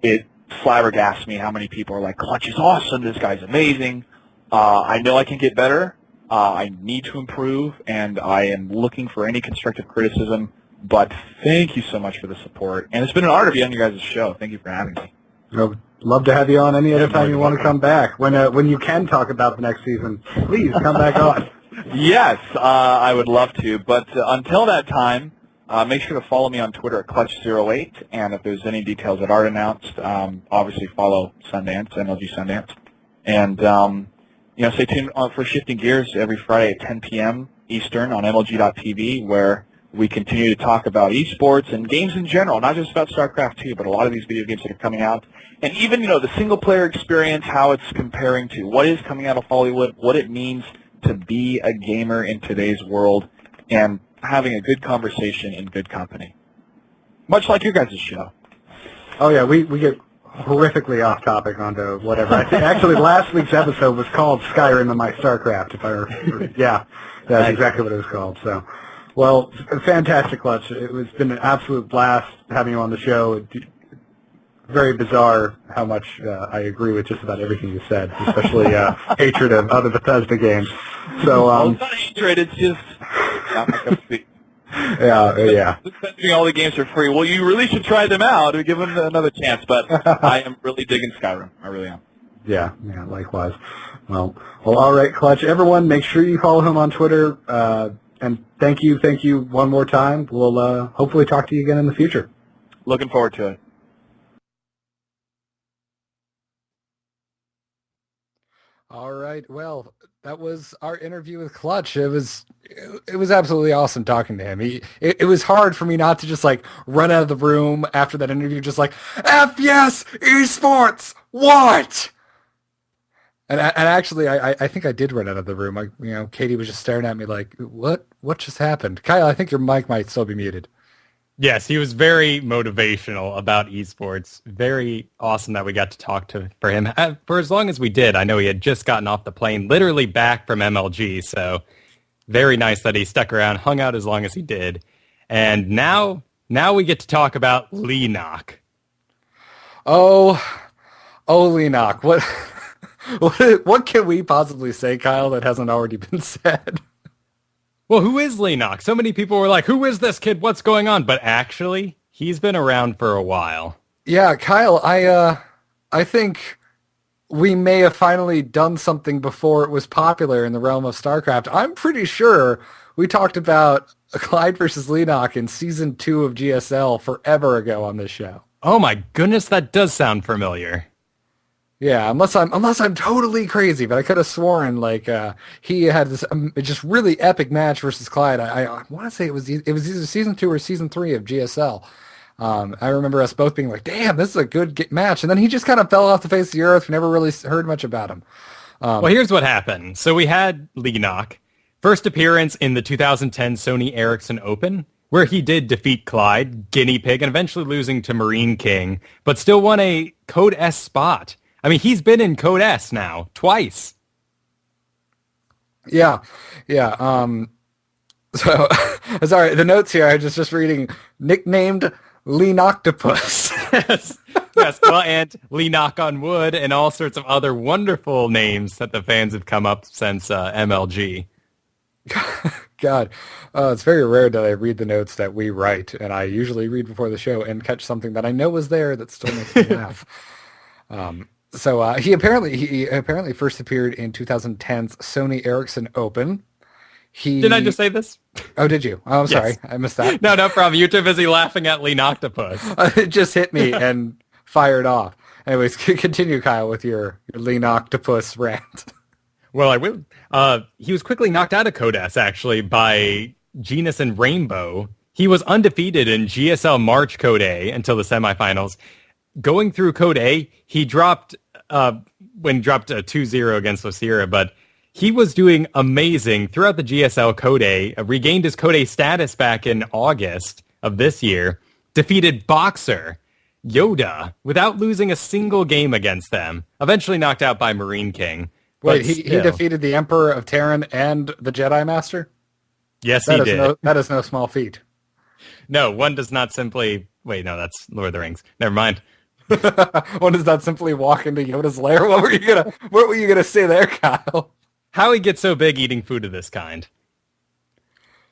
it flabbergasts me how many people are like, Clutch is awesome, this guy's amazing. I know I can get better. I need to improve, and I am looking for any constructive criticism, but thank you so much for the support. And it's been an honor to be on your guys' show. Thank you for having me. I'd love to have you on any other time you want to come back. When you can talk about the next season, please come back on. Yes, I would love to. But until that time, make sure to follow me on Twitter at Clutch08. And if there's any details that aren't announced, obviously follow Sundance, MLG Sundance. And stay tuned for Shifting Gears every Friday at 10 p.m. Eastern on MLG.tv, where we continue to talk about esports and games in general, not just about StarCraft 2, but a lot of these video games that are coming out. And even, the single-player experience, how it's comparing to what is coming out of Hollywood, what it means to be a gamer in today's world, and having a good conversation in good company. Much like your guys' show. Oh, yeah, we get horrifically off topic onto whatever. I think actually last week's episode was called Skyrim and My StarCraft, that's exactly what it was called. So, well, fantastic, Clutch. It's been an absolute blast having you on the show. Very bizarre how much I agree with just about everything you said, especially hatred of other Bethesda games. So, it's not hatred, it's just not my cup of tea. Yeah. All the games are free. Well, you really should try them out and give them another chance, but I am really digging Skyrim. I really am. Yeah, likewise. Well, all right, Clutch. Everyone, make sure you follow him on Twitter, and thank you one more time. We'll hopefully talk to you again in the future. Looking forward to it. All right. Well, that was our interview with Clutch. It was absolutely awesome talking to him. It was hard for me not to just like run out of the room after that interview, just like, F yes, esports, what? And actually, I think I did run out of the room. Katie was just staring at me like, what just happened? Kyle, I think your mic might still be muted. Yes, he was very motivational about esports. Very awesome that we got to talk for him for as long as we did. I know he had just gotten off the plane, literally back from MLG, so very nice that he stuck around, hung out as long as he did. And now we get to talk about LEENOCK. Oh, LEENOCK. What can we possibly say, Kyle, that hasn't already been said? Well, who is LEENOCK? So many people were like, who is this kid? What's going on? But actually, he's been around for a while. Yeah, Kyle, I think we may have finally done something before it was popular in the realm of StarCraft. I'm pretty sure we talked about Clyde versus LEENOCK in Season 2 of GSL forever ago on this show. Oh my goodness, that does sound familiar. Yeah, unless I'm totally crazy, but I could have sworn like he had this just really epic match versus Clyde. I want to say it was either season 2 or season 3 of GSL. I remember us both being like, "Damn, this is a good match," and then he just kind of fell off the face of the earth. We never really heard much about him. Well, here's what happened. So we had LEENOCK, first appearance in the 2010 Sony Ericsson Open, where he did defeat Clyde, Guinea Pig, and eventually losing to Marine King, but still won a Code S spot. I mean, he's been in Code S now, twice. Yeah. So, sorry, the notes here, I just reading, nicknamed LEENOCTOPUS. Yes, well, and LEENOCK on Wood, and all sorts of other wonderful names that the fans have come up since MLG. God, it's very rare that I read the notes that we write, and I usually read before the show and catch something that I know was there that still makes me laugh. So he apparently first appeared in 2010's Sony Ericsson Open. Did I just say this? Oh, did you? Oh, I'm sorry. Yes. I missed that. No problem. You're too busy laughing at LEENOCTOPUS. It just hit me and fired off. Anyways, continue, Kyle, with your LEENOCTOPUS rant. Well, I will. He was quickly knocked out of Code S, actually, by Genus and Rainbow. He was undefeated in GSL March Code A until the semifinals. Going through Code A, he dropped a 2-0 against Losira, but he was doing amazing throughout the GSL Code A, regained his Code A status back in August of this year, defeated Boxer, Yoda, without losing a single game against them, eventually knocked out by Marine King. Wait, he defeated the Emperor of Terran and the Jedi Master? Yes, he did. That is no small feat. No, one does not simply... Wait, no, that's Lord of the Rings. Never mind. One does not simply walk into Yoda's lair. What were you gonna say there, Kyle? How he gets so big eating food of this kind?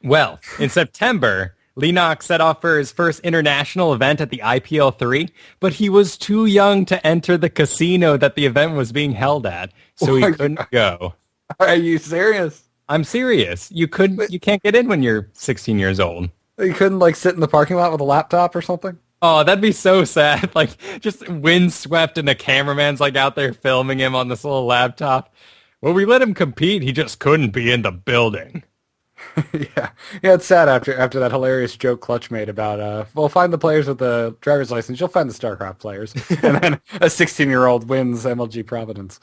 Well, in September, LEENOCK set off for his first international event at the IPL 3, but he was too young to enter the casino that the event was being held at, so he couldn't go. Are you serious? I'm serious. You can't get in when you're 16 years old. You couldn't sit in the parking lot with a laptop or something? Oh, that'd be so sad. Just windswept and the cameraman's out there filming him on this little laptop. Well, we let him compete. He just couldn't be in the building. Yeah, it's sad after that hilarious joke Clutch made about, find the players with the driver's license. You'll find the StarCraft players. And then a 16-year-old wins MLG Providence.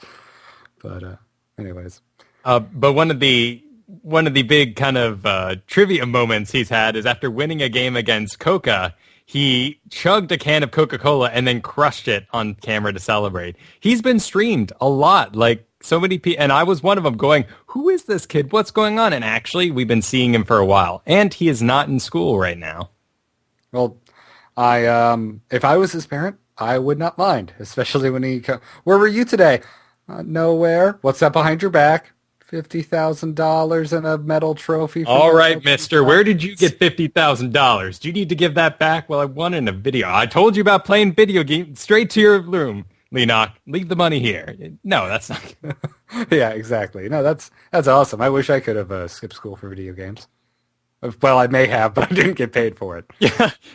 But anyways. But one of the big kind of trivia moments he's had is after winning a game against Coca, he chugged a can of Coca-Cola and then crushed it on camera to celebrate. He's been streamed a lot, so many people, and I was one of them going, who is this kid? What's going on? And actually, we've been seeing him for a while, and he is not in school right now. Well, if I was his parent, I would not mind, especially when where were you today? Nowhere. What's that behind your back? $50,000 and a medal trophy. All right, mister. Where did you get $50,000? Do you need to give that back? Well, I won in a video. I told you about playing video games. Straight to your room, LEENOCK. Leave the money here. No, that's not. Yeah, exactly. No, that's awesome. I wish I could have skipped school for video games. Well, I may have, but I didn't get paid for it.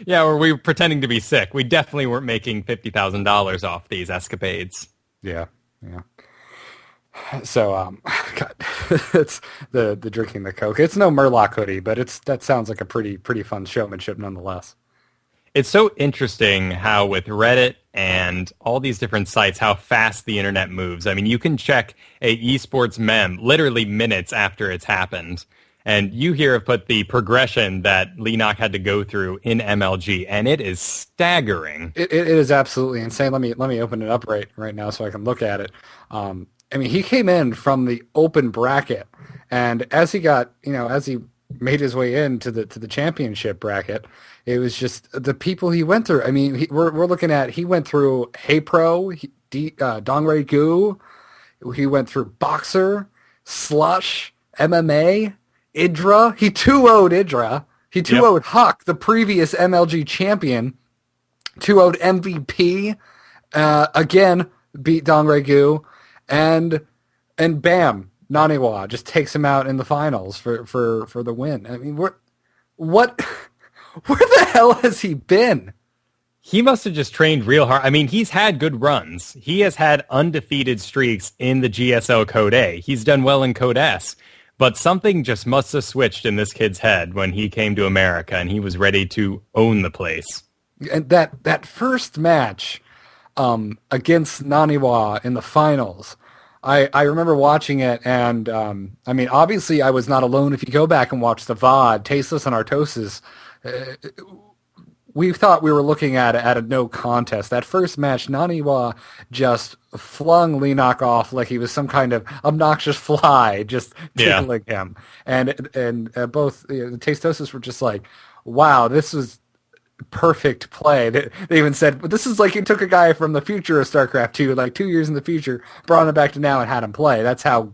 Yeah, or we were pretending to be sick. We definitely weren't making $50,000 off these escapades. Yeah. So, God, it's the drinking the Coke. It's no Murloc hoodie, but that sounds like a pretty fun showmanship nonetheless. It's so interesting how with Reddit and all these different sites, how fast the internet moves. I mean, you can check a esports meme literally minutes after it's happened. And you here have put the progression that LEENOCK had to go through in MLG, and it is staggering. It is absolutely insane. Let me open it up right now so I can look at it. I mean, he came in from the open bracket, and as he made his way into the championship bracket, it was just the people he went through. I mean, we're looking at, he went through Haypro, Dongray Gu, he went through Boxer, Slush, MMA, IdrA. He 2-0'd IdrA. He 2-0'd HuK, the previous MLG champion. 2-0'd MVP. Again, beat Dongray Gu. And bam, Naniwa just takes him out in the finals for the win. I mean, where the hell has he been? He must have just trained real hard. I mean, he's had good runs. He has had undefeated streaks in the GSL Code A. He's done well in Code S. But something just must have switched in this kid's head when he came to America and he was ready to own the place. And that first match against Naniwa in the finals, I remember watching it, and I mean, obviously I was not alone. If you go back and watch the VOD, Tasteless and Artosis, we thought we were looking at a no contest. That first match, Naniwa just flung LEENOCK off like he was some kind of obnoxious fly, just tickling him. And both the Tastosis were just like, wow, this was perfect play. They even said, this is like you took a guy from the future of StarCraft 2, like 2 years in the future, brought him back to now and had him play. That's how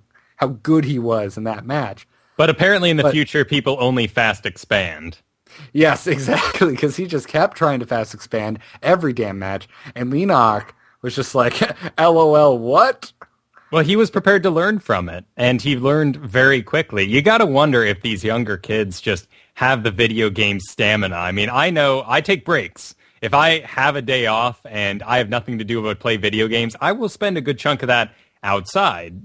good he was in that match. But apparently in the future, people only fast expand. Yes, exactly, because he just kept trying to fast expand every damn match, and LEENOCK was just like, LOL, what? Well, he was prepared to learn from it, and he learned very quickly. You got to wonder if these younger kids just have the video game stamina. I mean, I know I take breaks. If I have a day off and I have nothing to do but play video games, I will spend a good chunk of that outside,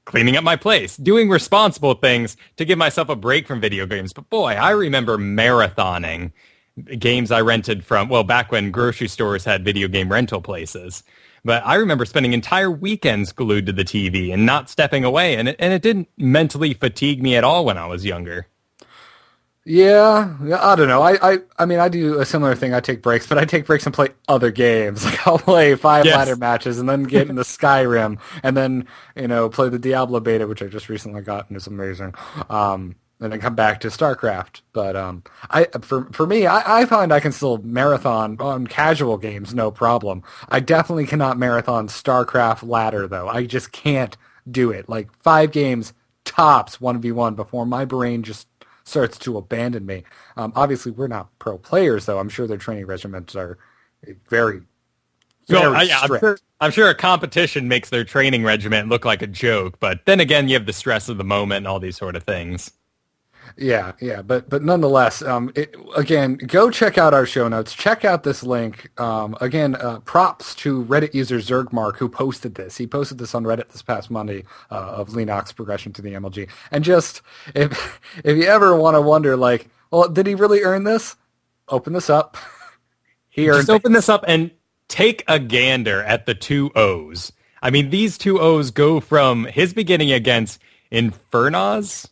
cleaning up my place, doing responsible things to give myself a break from video games. But boy, I remember marathoning games I rented from, back when grocery stores had video game rental places. But I remember spending entire weekends glued to the TV and not stepping away. And it didn't mentally fatigue me at all when I was younger. Yeah, I don't know. I mean, I do a similar thing. I take breaks, but I take breaks and play other games. Like I'll play 5 ladder matches and then get into Skyrim and then, play the Diablo beta, which I just recently got and is amazing. And then come back to StarCraft. But for me, I find I can still marathon on casual games, no problem. I definitely cannot marathon StarCraft ladder, though. I just can't do it. Like 5 games tops 1v1 before my brain just starts to abandon me. Obviously, we're not pro players, though. I'm sure their training regimens are very strict. I'm sure a competition makes their training regimen look like a joke, but then again, you have the stress of the moment and all these sort of things. Yeah, but nonetheless, again, go check out our show notes. Check out this link. Props to Reddit user Zergmark who posted this. He posted this on Reddit this past Monday of LEENOCK's progression to the MLG. And just if you ever want to wonder, like, well, did he really earn this? Open this up. Open this up and take a gander at the 2 O's. I mean, these 2 O's go from his beginning against Infernoz,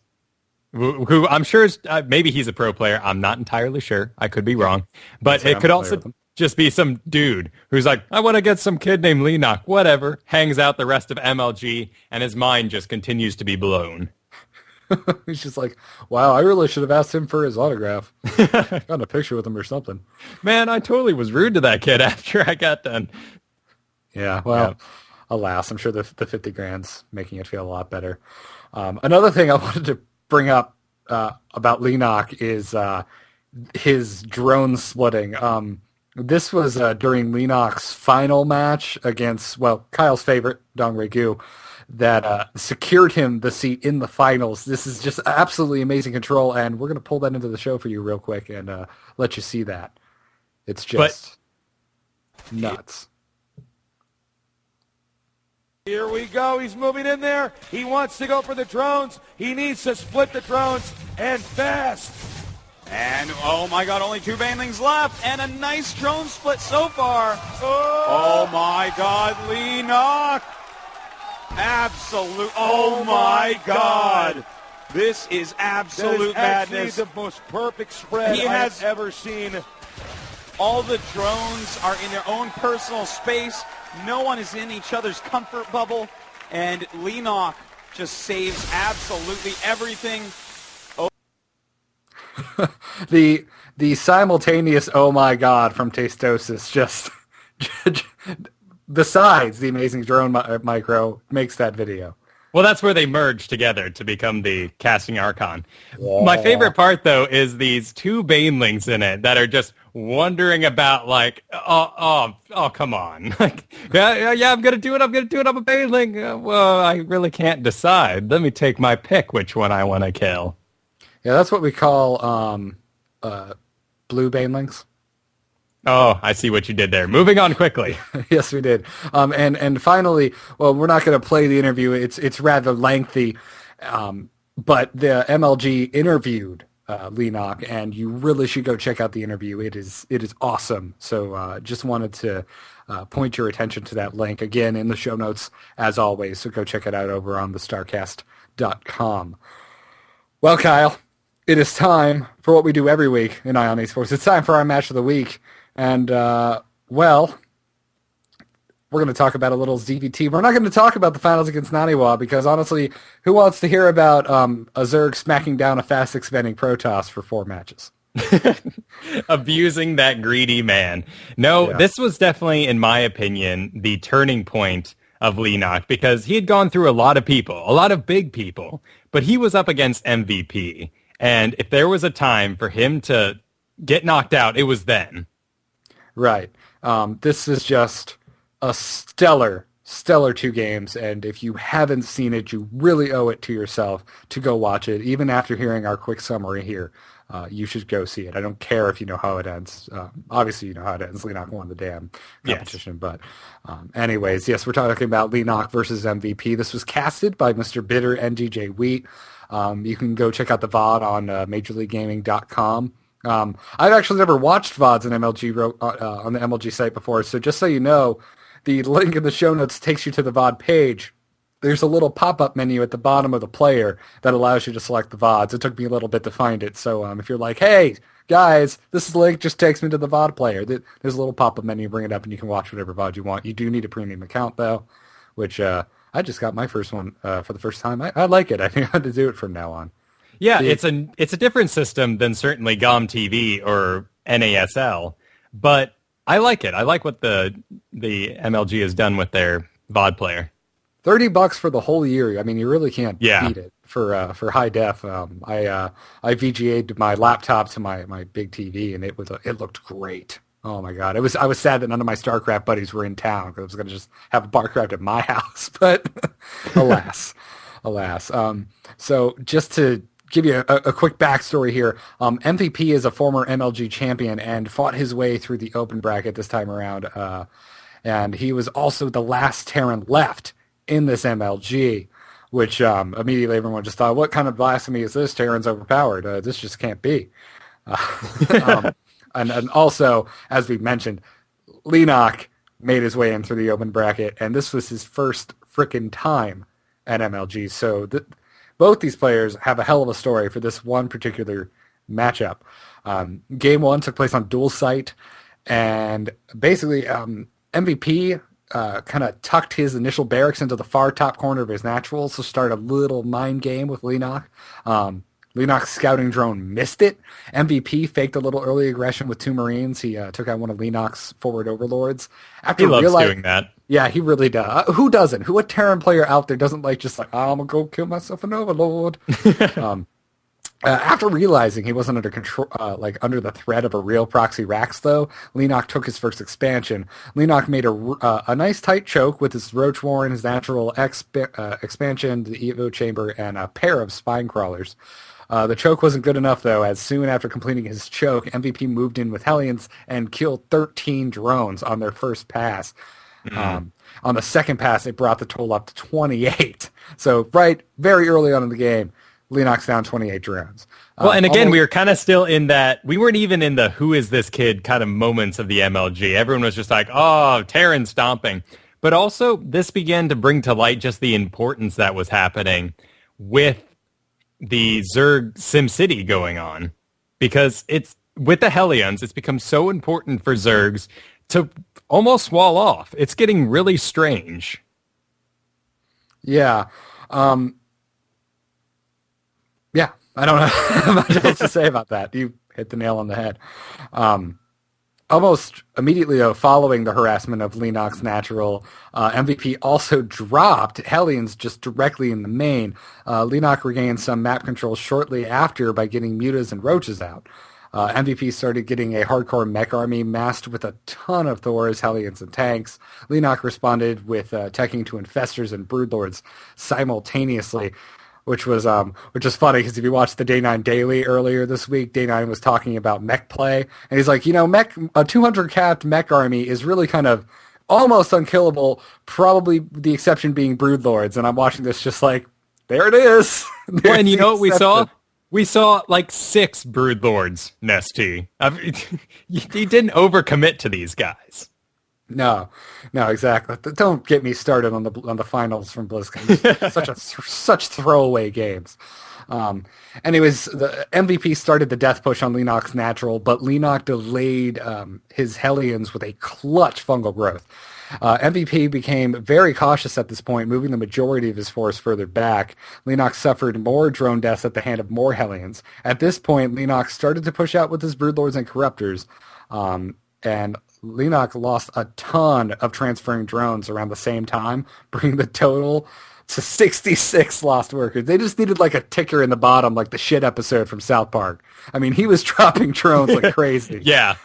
who I'm sure is, maybe he's a pro player. I'm not entirely sure. I could be wrong. But it could also just be some dude who's like, I want to get some kid named LEENOCK, whatever, hangs out the rest of MLG, and his mind just continues to be blown. He's just like, wow, I really should have asked him for his autograph. Got a picture with him or something. Man, I totally was rude to that kid after I got done. Yeah, well, alas, I'm sure the 50 grand's making it feel a lot better. Another thing I wanted to bring up about LEENOCK is his drone splitting. This was during LEENOCK's final match against, Kyle's favorite, Dongray Gu, that secured him the seat in the finals. This is just absolutely amazing control, and we're going to pull that into the show for you real quick and let you see that. It's just nuts. Here we go. He's moving in there. He wants to go for the drones. He needs to split the drones and fast. And, oh my God, only 2 banelings left. And a nice drone split so far. Oh my God, LEENOCK. Absolute. Oh my God. This is absolute madness. Actually the most perfect spread I've ever seen. All the drones are in their own personal space. No one is in each other's comfort bubble, and LEENOCK just saves absolutely everything. Oh. the simultaneous oh my God from Tastosis just besides the amazing drone micro makes that video. Well, that's where they merge together to become the casting Archon. Yeah. My favorite part, though, is these 2 banelings in it that are just wondering about, like, oh, come on. Like, yeah, I'm going to do it. I'm a baneling. Well, I really can't decide. Let me take my pick which one I want to kill. Yeah, that's what we call blue banelings. Oh, I see what you did there. Moving on quickly. Yes, we did. And finally, well, we're not going to play the interview. It's rather lengthy, but the MLG interviewed LEENOCK, and you really should go check out the interview. It is awesome. So just wanted to point your attention to that link again in the show notes as always. So go check it out over on the StarCast.com. Well, Kyle, it is time for what we do every week in Ion Esports. It's time for our match of the week. And, well, we're going to talk about a little ZVT. We're not going to talk about the finals against Naniwa because, honestly, who wants to hear about a Zerg smacking down a fast-expanding Protoss for 4 matches? Abusing that greedy man. No, Yeah. This was definitely, in my opinion, the turning point of LEENOCK because he had gone through a lot of people, a lot of big people, but he was up against MVP. And if there was a time for him to get knocked out, it was then. Right. This is just a stellar 2 games, and if you haven't seen it, you really owe it to yourself to go watch it. Even after hearing our quick summary here, you should go see it. I don't care if you know how it ends. Obviously, you know how it ends. LEENOCK won the damn competition. Yes. But anyways, yes, we're talking about LEENOCK versus MVP. This was casted by Mr. Bitter and DJ Wheat. You can go check out the VOD on MajorLeagueGaming.com. I've actually never watched VODs on on the MLG site before, so just so you know, the link in the show notes takes you to the VOD page. There's a little pop-up menu at the bottom of the player that allows you to select the VODs. It took me a little bit to find it, so if you're like, hey, guys, this link just takes me to the VOD player, there's a little pop-up menu, bring it up, and you can watch whatever VOD you want. You do need a premium account, though, which I just got my first one for the first time. I like it. I think I have to do it from now on. Yeah, it's a different system than certainly GOM TV or NASL, but I like it. I like what the MLG has done with their VOD player. $30 for the whole year. I mean, you really can't beat it for high def. I VGA'd my laptop to my big TV, and it looked great. Oh my god, I was sad that none of my StarCraft buddies were in town because I was going to just have a Barcraft at my house, but alas. So just to give you a quick backstory here, MVP is a former MLG champion and fought his way through the open bracket this time around, and he was also the last Terran left in this MLG, which immediately everyone just thought, what kind of blasphemy is this? Terran's overpowered. This just can't be. And also, as we mentioned, LEENOCK made his way in through the open bracket, and this was his first frickin' time at MLG. So both these players have a hell of a story for this one particular matchup. Game 1 took place on dual site, and basically MVP kind of tucked his initial barracks into the far top corner of his natural, so started a little mind game with LEENOCK. LEENOCK's scouting drone missed it. MVP faked a little early aggression with 2 Marines. He took out one of LEENOCK's forward overlords. He loves doing that. Yeah, he really does. Who doesn't? Who a Terran player out there doesn't like just like, I'm going to go kill myself an overlord? After realizing he wasn't under control, under the threat of a real proxy Rax, though, LEENOCK took his first expansion. LEENOCK made a nice tight choke with his Roach Warren, his natural expansion, the Evo Chamber, and a pair of Spine Crawlers. The choke wasn't good enough, though, as soon after completing his choke, MVP moved in with Hellions and killed 13 drones on their first pass. On the second pass, it brought the total up to 28. So, very early on in the game, LEENOCK's down 28 drones. Well, and again, we were kind of still in that, we weren't even in the who is this kid kind of moments of the MLG. Everyone was just like, oh, Terran stomping. But also, this began to bring to light just the importance that was happening with the Zerg SimCity going on. Because it's with the Hellions, it's become so important for Zergs to almost wall off. It's getting really strange. Yeah. Yeah, I don't know much else to say about that. You hit the nail on the head. Almost immediately following the harassment of LEENOCK's natural, MVP also dropped Hellions just directly in the main. LEENOCK regained some map control shortly after by getting Mutas and Roaches out. MVP started getting a hardcore mech army massed with a ton of Thors, Hellions, and tanks. LEENOCK responded with teching to Infestors and Broodlords simultaneously. which was funny because if you watched the Day 9 Daily earlier this week, Day 9 was talking about mech play, and he's like, a 200 capped mech army is really kind of almost unkillable, probably the exception being Broodlords, and I'm watching this just like, there it is. Well, and you know what we saw? We saw like 6 Broodlords, Nesty. He didn't overcommit to these guys. No, exactly. Don't get me started on the finals from BlizzCon. such throwaway games. Anyways, the MVP started the death push on LEENOCK's natural, but LEENOCK delayed his Hellions with a clutch fungal growth. MVP became very cautious at this point, moving the majority of his force further back. LEENOCK suffered more drone deaths at the hand of more Hellions. At this point, LEENOCK started to push out with his Broodlords and Corruptors, and LEENOCK lost a ton of transferring drones around the same time, bringing the total to 66 lost workers. They just needed like a ticker in the bottom, like the shit episode from South Park. I mean, he was dropping drones like crazy. Yeah.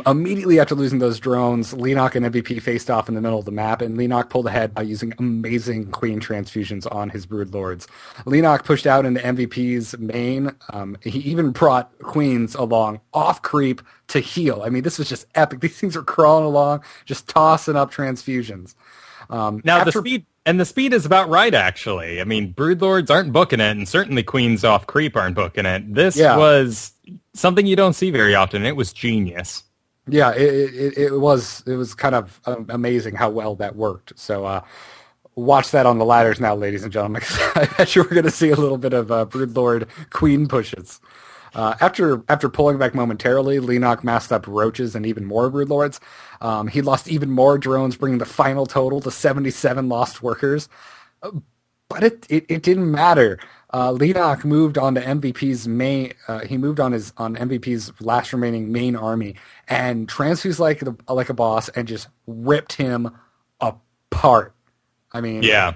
Immediately after losing those drones, LEENOCK and MVP faced off in the middle of the map, and LEENOCK pulled ahead by using amazing queen transfusions on his Broodlords. LEENOCK pushed out into MVP's main. He even brought queens along off creep to heal. I mean, this was just epic. These things are crawling along, just tossing up transfusions. Now the speed is about right, actually. I mean, Broodlords aren't booking it, and certainly queens off creep aren't booking it. This was something you don't see very often. It was genius. Yeah, it was kind of amazing how well that worked. So watch that on the ladders now, ladies and gentlemen. I bet you we're going to see a little bit of Broodlord queen pushes. After pulling back momentarily, LEENOCK masked up roaches and even more Broodlords. He lost even more drones, bringing the final total to 77 lost workers. But it didn't matter. LEENOCK moved on to MVP's main. He moved on MVP's last remaining main army and transfused like a boss and just ripped him apart. I mean, yeah,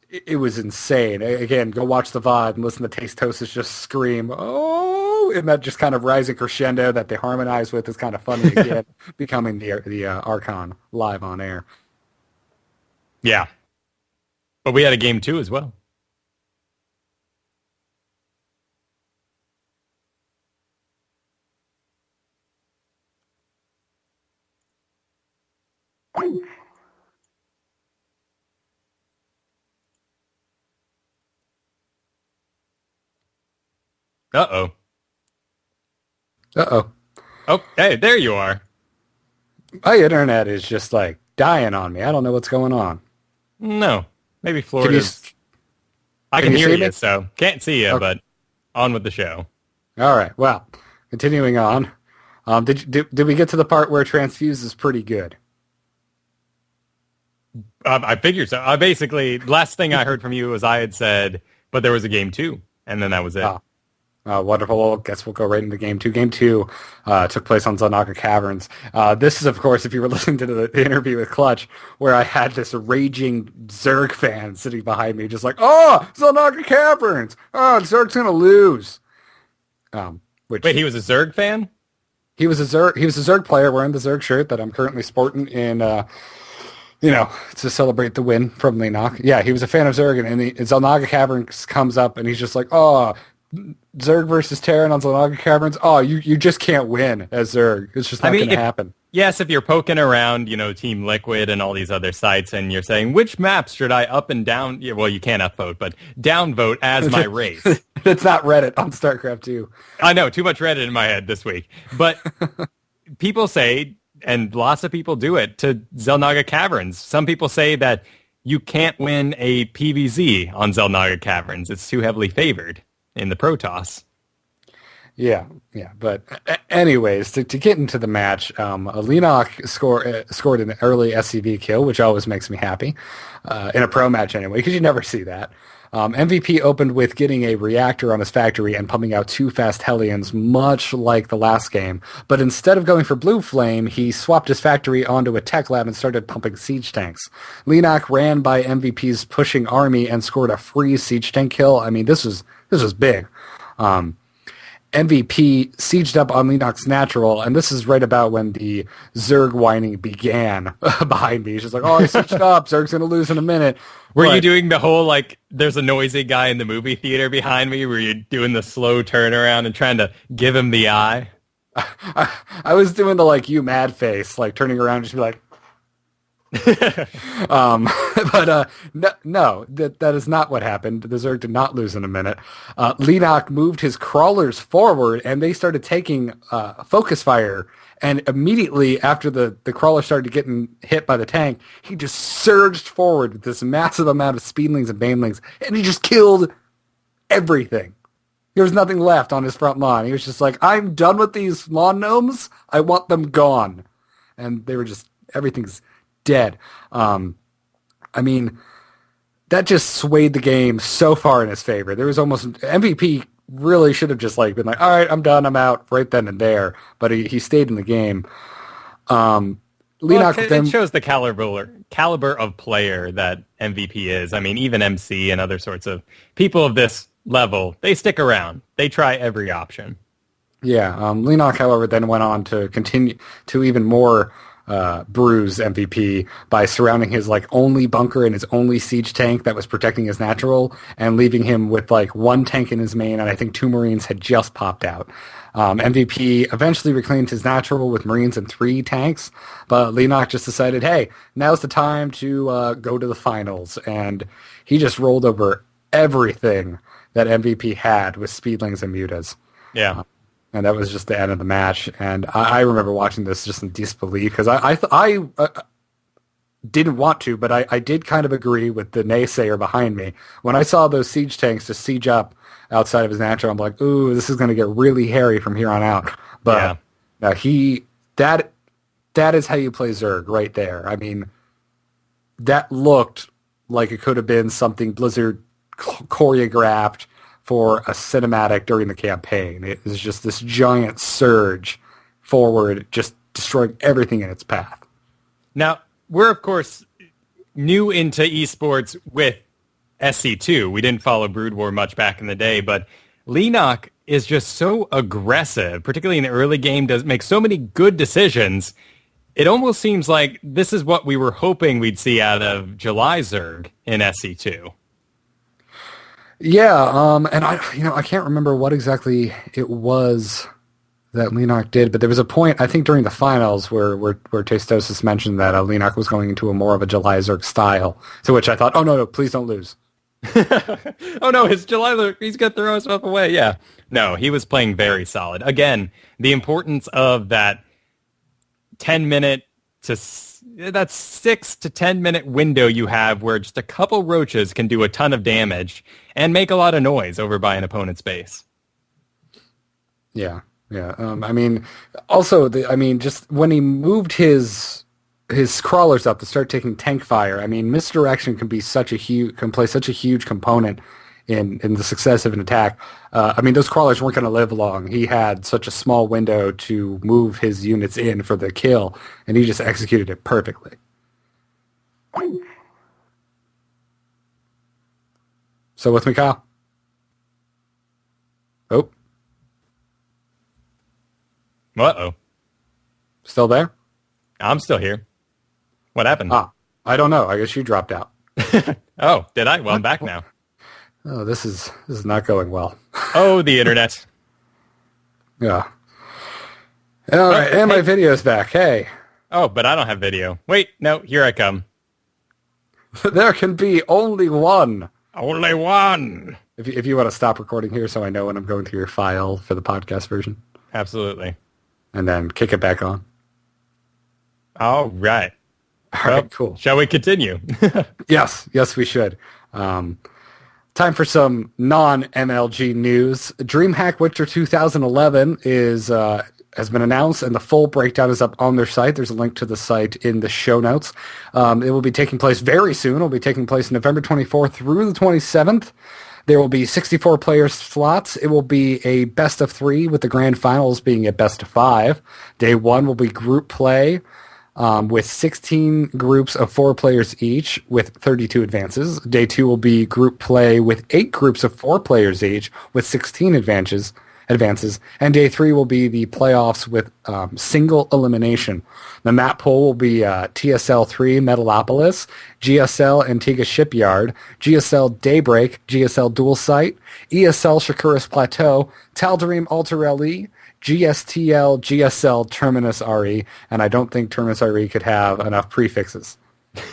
it was insane. Again, go watch the VOD and listen to Tastosis just scream, "Oh!" and that just kind of rising crescendo that they harmonize with is kind of funny again, becoming the Archon live on air. Yeah, but we had a game 2 as well. Uh-oh. Oh, hey, there you are. My internet is just like dying on me. I don't know what's going on. No, maybe Florida's... I can hear you, so can't see you, but on with the show. All right, well, continuing on. Did we get to the part where Transfuse is pretty good? I figured so. Basically, last thing I heard from you was I had said, but there was a game 2, and then that was it. Wonderful. Well, I guess we'll go right into game 2. Game 2 took place on Zelnaga Caverns. This is, of course, if you were listening to the interview with Clutch, where I had this raging Zerg fan sitting behind me, just like, oh, Zelnaga Caverns! Oh, Zerg's going to lose. Wait, he was a Zerg fan? He was a Zerg player wearing the Zerg shirt that I'm currently sporting in... to celebrate the win from LEENOCK. Yeah, he was a fan of Zerg, and Zelnaga Caverns comes up, and he's just like, oh, Zerg versus Terran on Zelnaga Caverns. Oh, you just can't win as Zerg. It's just not going to happen. Yes, if you're poking around, Team Liquid and all these other sites, and you're saying, which maps should I up and down? Yeah, well, you can't upvote, but downvote as my race. It's not Reddit on StarCraft 2. I know, too much Reddit in my head this week. But people say... and lots of people do it to Zelnaga Caverns. Some people say that you can't win a PvZ on Zelnaga Caverns. It's too heavily favored in the Protoss. Yeah. But anyways, to get into the match, LEENOCK scored an early SCV kill, which always makes me happy, in a pro match anyway, because you never see that. MVP opened with getting a reactor on his factory and pumping out 2 fast Hellions, much like the last game. But instead of going for Blue Flame, he swapped his factory onto a tech lab and started pumping siege tanks. LEENOCK ran by MVP's pushing army and scored a free siege tank kill. I mean, this was big. MVP sieged up on LEENOCK's natural, and this is right about when the Zerg whining began behind me. She's like, oh, I sieged up. Zerg's going to lose in a minute. Were you doing the whole, like, there's a noisy guy in the movie theater behind me? Were you doing the slow turnaround and trying to give him the eye? I was doing the, like, you mad face, like, turning around and just be like, but no, that is not what happened. The Zerg did not lose in a minute. LEENOCK moved his crawlers forward, and they started taking focus fire. And immediately after the crawler started getting hit by the tank, he just surged forward with this massive amount of speedlings and banelings, and he just killed everything. There was nothing left on his front lawn. He was just like, I'm done with these lawn gnomes. I want them gone. And they were just, everything's dead. I mean, that just swayed the game so far in his favor. There was almost MVP really should have just like been like, all right, I'm done, I'm out right then and there. But he stayed in the game. LEENOCK it shows the caliber of player that MVP is. I mean, even MC and other sorts of people of this level, they stick around. They try every option. Yeah. LEENOCK, however, then went on to continue to even more bruise MVP by surrounding his like only bunker and his only siege tank that was protecting his natural, and leaving him with like one tank in his main, and I think 2 Marines had just popped out. MVP eventually reclaimed his natural with Marines and 3 tanks, but LEENOCK just decided, hey, now's the time to go to the finals, and he just rolled over everything that MVP had with speedlings and mutas. Yeah. And that was just the end of the match. And I remember watching this just in disbelief, because I didn't want to, but I did kind of agree with the naysayer behind me. When I saw those siege tanks just siege up outside of his natural, I'm like, ooh, this is going to get really hairy from here on out. But yeah. That is how you play Zerg right there. I mean, that looked like it could have been something Blizzard choreographed for a cinematic during the campaign. It was just this giant surge forward, just destroying everything in its path. Now, we're, of course, new into esports with SC2. We didn't follow Brood War much back in the day, but LEENOCK is just so aggressive, particularly in the early game, does make so many good decisions. It almost seems like this is what we were hoping we'd see out of July Zerg in SC2. Yeah, and I can't remember what exactly it was that LEENOCK did, but there was a point, I think during the finals, where Tastosis mentioned that LEENOCK was going into a more of a July Zerg style, to which I thought, oh no, please don't lose. Oh no, his July Zerg, he's going to throw himself away, yeah. No, he was playing very solid. Again, the importance of that 10-minute to that 6 to 10 minute window you have where just a couple roaches can do a ton of damage and make a lot of noise over by an opponent's base. Yeah. I mean, also, just when he moved his crawlers up to start taking tank fire, I mean, misdirection can play such a huge component in the success of an attack. I mean, those crawlers weren't going to live long. He had such a small window to move his units in for the kill, and he just executed it perfectly. So with me, Kyle? Oh. Uh-oh. Still there? I'm still here. What happened? I don't know. I guess you dropped out. Oh, did I? Well, I'm back now. Oh, this is not going well. Oh, the internet. Yeah. All right, and my video's back. Hey. Oh, but I don't have video. Wait, no, here I come. There can be only one. Only one. If you want to stop recording here so I know when I'm going through your file for the podcast version. Absolutely. And then kick it back on. All right. All right, cool. Shall we continue? Yes, we should. Time for some non-MLG news. DreamHack Winter 2011 has been announced, and the full breakdown is up on their site. There's a link to the site in the show notes. It will be taking place very soon. It will be taking place November 24th through the 27th. There will be 64 player slots. It will be a best of 3, with the grand finals being a best of 5. Day 1 will be group play, with 16 groups of 4 players each with 32 advances. Day 2 will be group play with 8 groups of 4 players each with 16 advances. advances. And day 3 will be the playoffs with single elimination. The map pool will be TSL 3 Metalopolis, GSL Antigua Shipyard, GSL Daybreak, GSL Dual Site, ESL Shakuras Plateau, Tal'Darim Alter LE, GSTL GSL Terminus RE, and I don't think Terminus RE could have enough prefixes.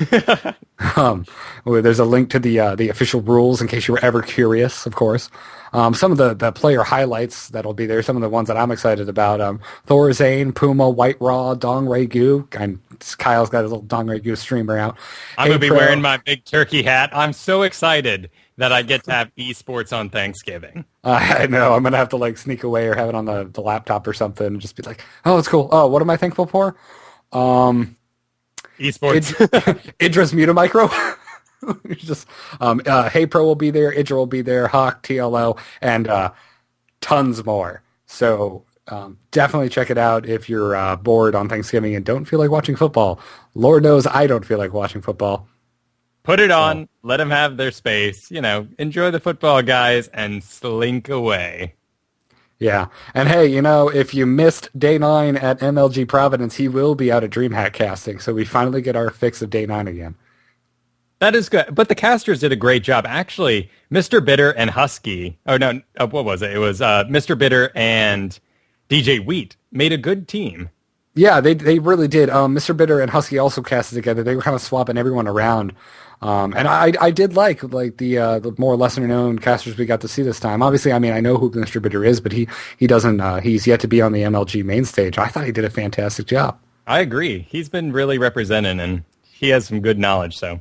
There's a link to the official rules in case you were ever curious, of course. Some of the player highlights that'll be there, some of the ones that I'm excited about. Thor Zane, Puma, White Raw, Dong Ray Gu. And Kyle's got his little Dong Ray Gu stream around. I'm going to be wearing my big turkey hat. I'm so excited that I get to have esports on Thanksgiving. I know. I'm going to have to like sneak away or have it on the laptop or something and just be like, oh, it's cool. Oh, what am I thankful for? Esports. IdrA's Mutamicro. Just Haypro will be there, IdrA will be there, HuK, TLO, and tons more. So definitely check it out if you're bored on Thanksgiving and don't feel like watching football. Lord knows I don't feel like watching football. Put it on, let them have their space, enjoy the football, guys, and slink away. Yeah. And hey, if you missed day 9 at MLG Providence, he will be out at DreamHack casting. So we finally get our fix of day 9 again. That is good. But the casters did a great job. Actually, Mr. Bitter and Husky, what was it? It was Mr. Bitter and DJ Wheat made a good team. Yeah, they really did. Mr. Bitter and Husky also casted together. They were kind of swapping everyone around. And I did like the more lesser known casters we got to see this time. Obviously, I know who Mr. Bitter is, but he doesn't. He's yet to be on the MLG main stage. I thought he did a fantastic job. I agree. He's been really representing, and he has some good knowledge. So,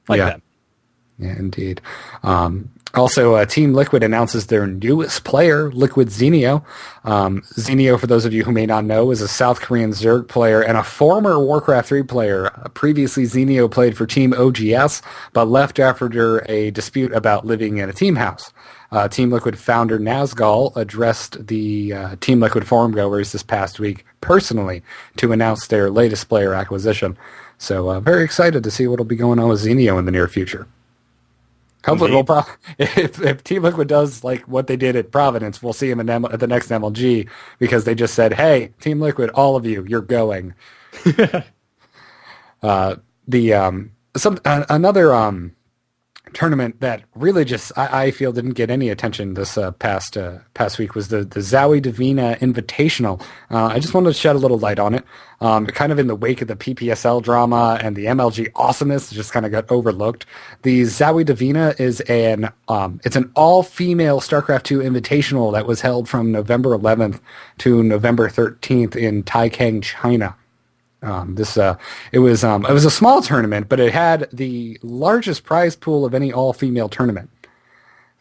that. Yeah, indeed. Also, Team Liquid announces their newest player, Liquid Xenio. Xenio, for those of you who may not know, is a South Korean Zerg player and a former Warcraft 3 player. Previously, Xenio played for Team OGS, but left after a dispute about living in a team house. Team Liquid founder Nazgul addressed the Team Liquid forum goers this past week personally to announce their latest player acquisition. So very excited to see what will be going on with Xenio in the near future. Hopefully, if Team Liquid does like what they did at Providence, we'll see him at the next MLG because they just said, "Hey, Team Liquid, all of you, you're going." Another tournament that really just I feel didn't get any attention this past week was the Zowie Divina Invitational. I just wanted to shed a little light on it. Kind of in the wake of the PPSL drama and the MLG awesomeness, it just kind of got overlooked. The Zowie Divina is it's an all-female StarCraft 2 Invitational that was held from November 11th to November 13th in Taikang, China. It was a small tournament, but it had the largest prize pool of any all-female tournament.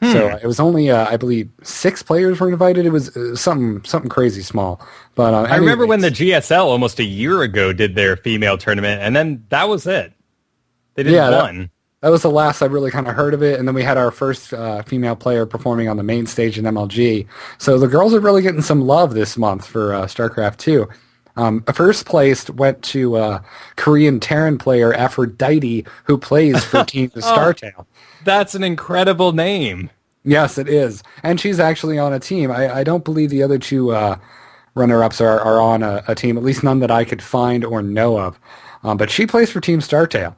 So it was only, I believe, 6 players were invited. It was something crazy small. But I remember when the GSL almost a year ago did their female tournament, and then that was it. They didn't won. That was the last I really kind of heard of it, and then we had our first female player performing on the main stage in MLG. So the girls are really getting some love this month for StarCraft 2. First place went to Korean Terran player Aphrodite, who plays for Team StarTale. That's an incredible name. Yes, it is. And she's actually on a team. I don't believe the other 2 runner-ups are on a team, at least none that I could find or know of. But she plays for Team StarTale.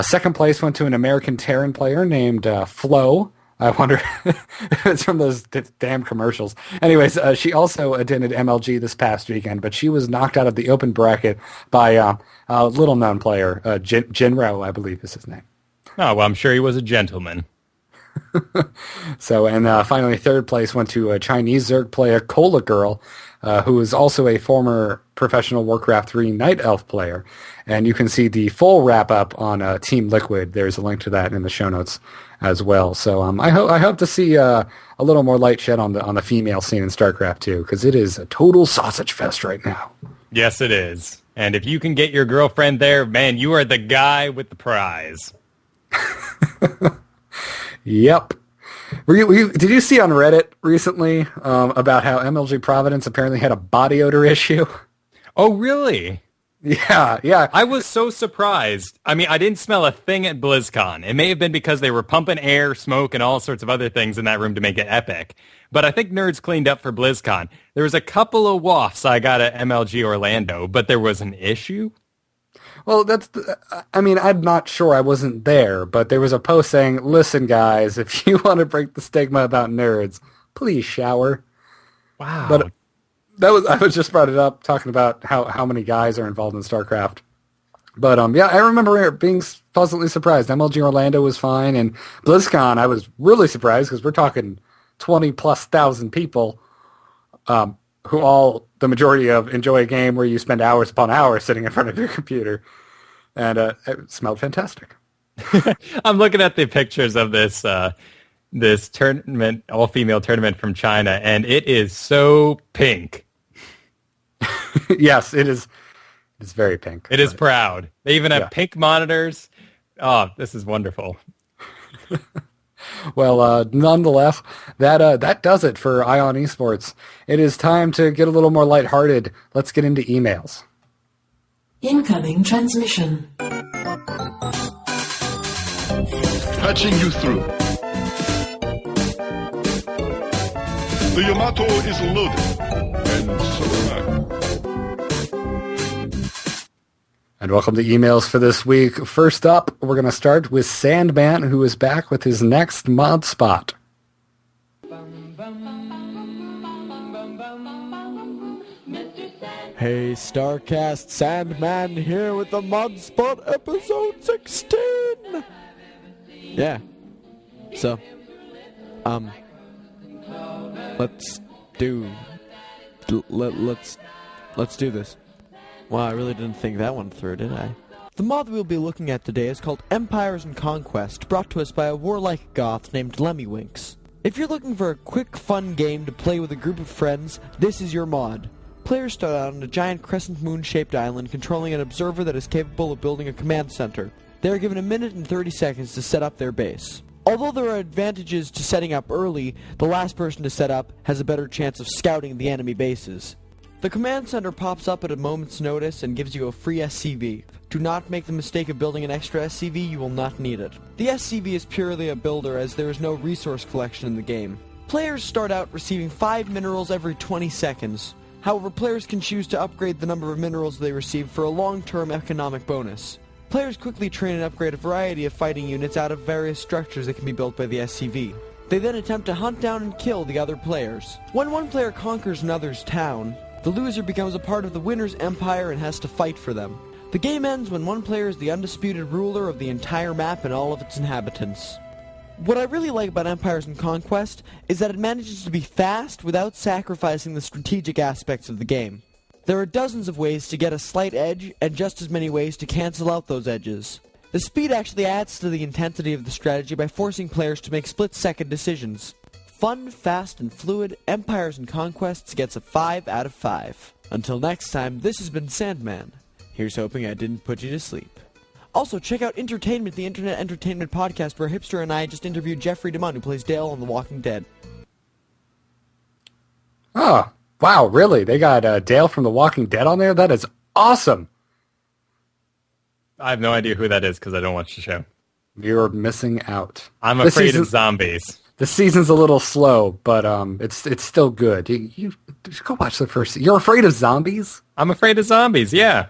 Second place went to an American Terran player named Flo. I wonder if it's from those damn commercials. Anyways, she also attended MLG this past weekend, but she was knocked out of the open bracket by a little-known player, Jinro, I believe is his name. Oh, well, I'm sure he was a gentleman. So, and finally, third place went to a Chinese Zerg player, Cola Girl, who is also a former professional Warcraft 3 Night Elf player. And you can see the full wrap-up on Team Liquid. There's a link to that in the show notes as well. So I hope to see a little more light shed on the female scene in StarCraft 2, because it is a total sausage fest right now. Yes, it is. And if you can get your girlfriend there, man, you are the guy with the prize. Yep. Did you see on Reddit recently about how MLG Providence apparently had a body odor issue? Oh, really? Yeah. I was so surprised. I mean, I didn't smell a thing at BlizzCon. It may have been because they were pumping air, smoke, and all sorts of other things in that room to make it epic. but I think Nerds cleaned up for BlizzCon. There was a couple of wafts I got at MLG Orlando, but there was an issue. Well, I'm not sure, I wasn't there, but there was a post saying, listen, guys, if you want to break the stigma about nerds, please shower. Wow. But I was just brought it up, talking about how many guys are involved in StarCraft. But, I remember being pleasantly surprised. MLG Orlando was fine, and BlizzCon, I was really surprised, because we're talking 20-plus thousand people, who all, the majority of, enjoy a game where you spend hours upon hours sitting in front of your computer. And it smelled fantastic. I'm looking at the pictures of this this tournament, all-female tournament from China, and it is so pink. Yes, it is. It's very pink. It is proud. They even have pink monitors. Oh, this is wonderful. Well, nonetheless, that does it for Ion Esports. It is time to get a little more lighthearted. Let's get into emails. Incoming transmission. Patching you through. The Yamato is loaded, and so am I. And welcome to emails for this week. First up, we're going to start with Sandman, who is back with his next Modspot. Hey, StarCast, Sandman here with the Modspot episode 16! Yeah. So, let's do this. Wow, I really didn't think that one through, did I? The mod we'll be looking at today is called Empires and Conquest, brought to us by a warlike goth named Lemmywinks. If you're looking for a quick, fun game to play with a group of friends, this is your mod. Players start out on a giant crescent moon-shaped island controlling an observer that is capable of building a command center. They are given 1 minute and 30 seconds to set up their base. Although there are advantages to setting up early, the last person to set up has a better chance of scouting the enemy bases. The command center pops up at a moment's notice and gives you a free SCV. Do not make the mistake of building an extra SCV, you will not need it. The SCV is purely a builder as there is no resource collection in the game. Players start out receiving 5 minerals every 20 seconds. However, players can choose to upgrade the number of minerals they receive for a long-term economic bonus. Players quickly train and upgrade a variety of fighting units out of various structures that can be built by the SCV. They then attempt to hunt down and kill the other players. When one player conquers another's town, the loser becomes a part of the winner's empire and has to fight for them. The game ends when one player is the undisputed ruler of the entire map and all of its inhabitants. What I really like about Empires and Conquest is that it manages to be fast without sacrificing the strategic aspects of the game. There are dozens of ways to get a slight edge and just as many ways to cancel out those edges. The speed actually adds to the intensity of the strategy by forcing players to make split-second decisions. Fun, fast, and fluid, Empires and Conquests gets a 5 out of 5. Until next time, this has been Sandman. Here's hoping I didn't put you to sleep. Also, check out Entertainment, the Internet Entertainment Podcast, where Hipster and I just interviewed Jeffrey DeMunn, who plays Dale on The Walking Dead. Oh, wow, really? They got Dale from The Walking Dead on there? That is awesome! I have no idea who that is because I don't watch the show. You're missing out. I'm afraid of zombies. The season's a little slow, but it's still good. You go watch the first. You're afraid of zombies? I'm afraid of zombies. Yeah.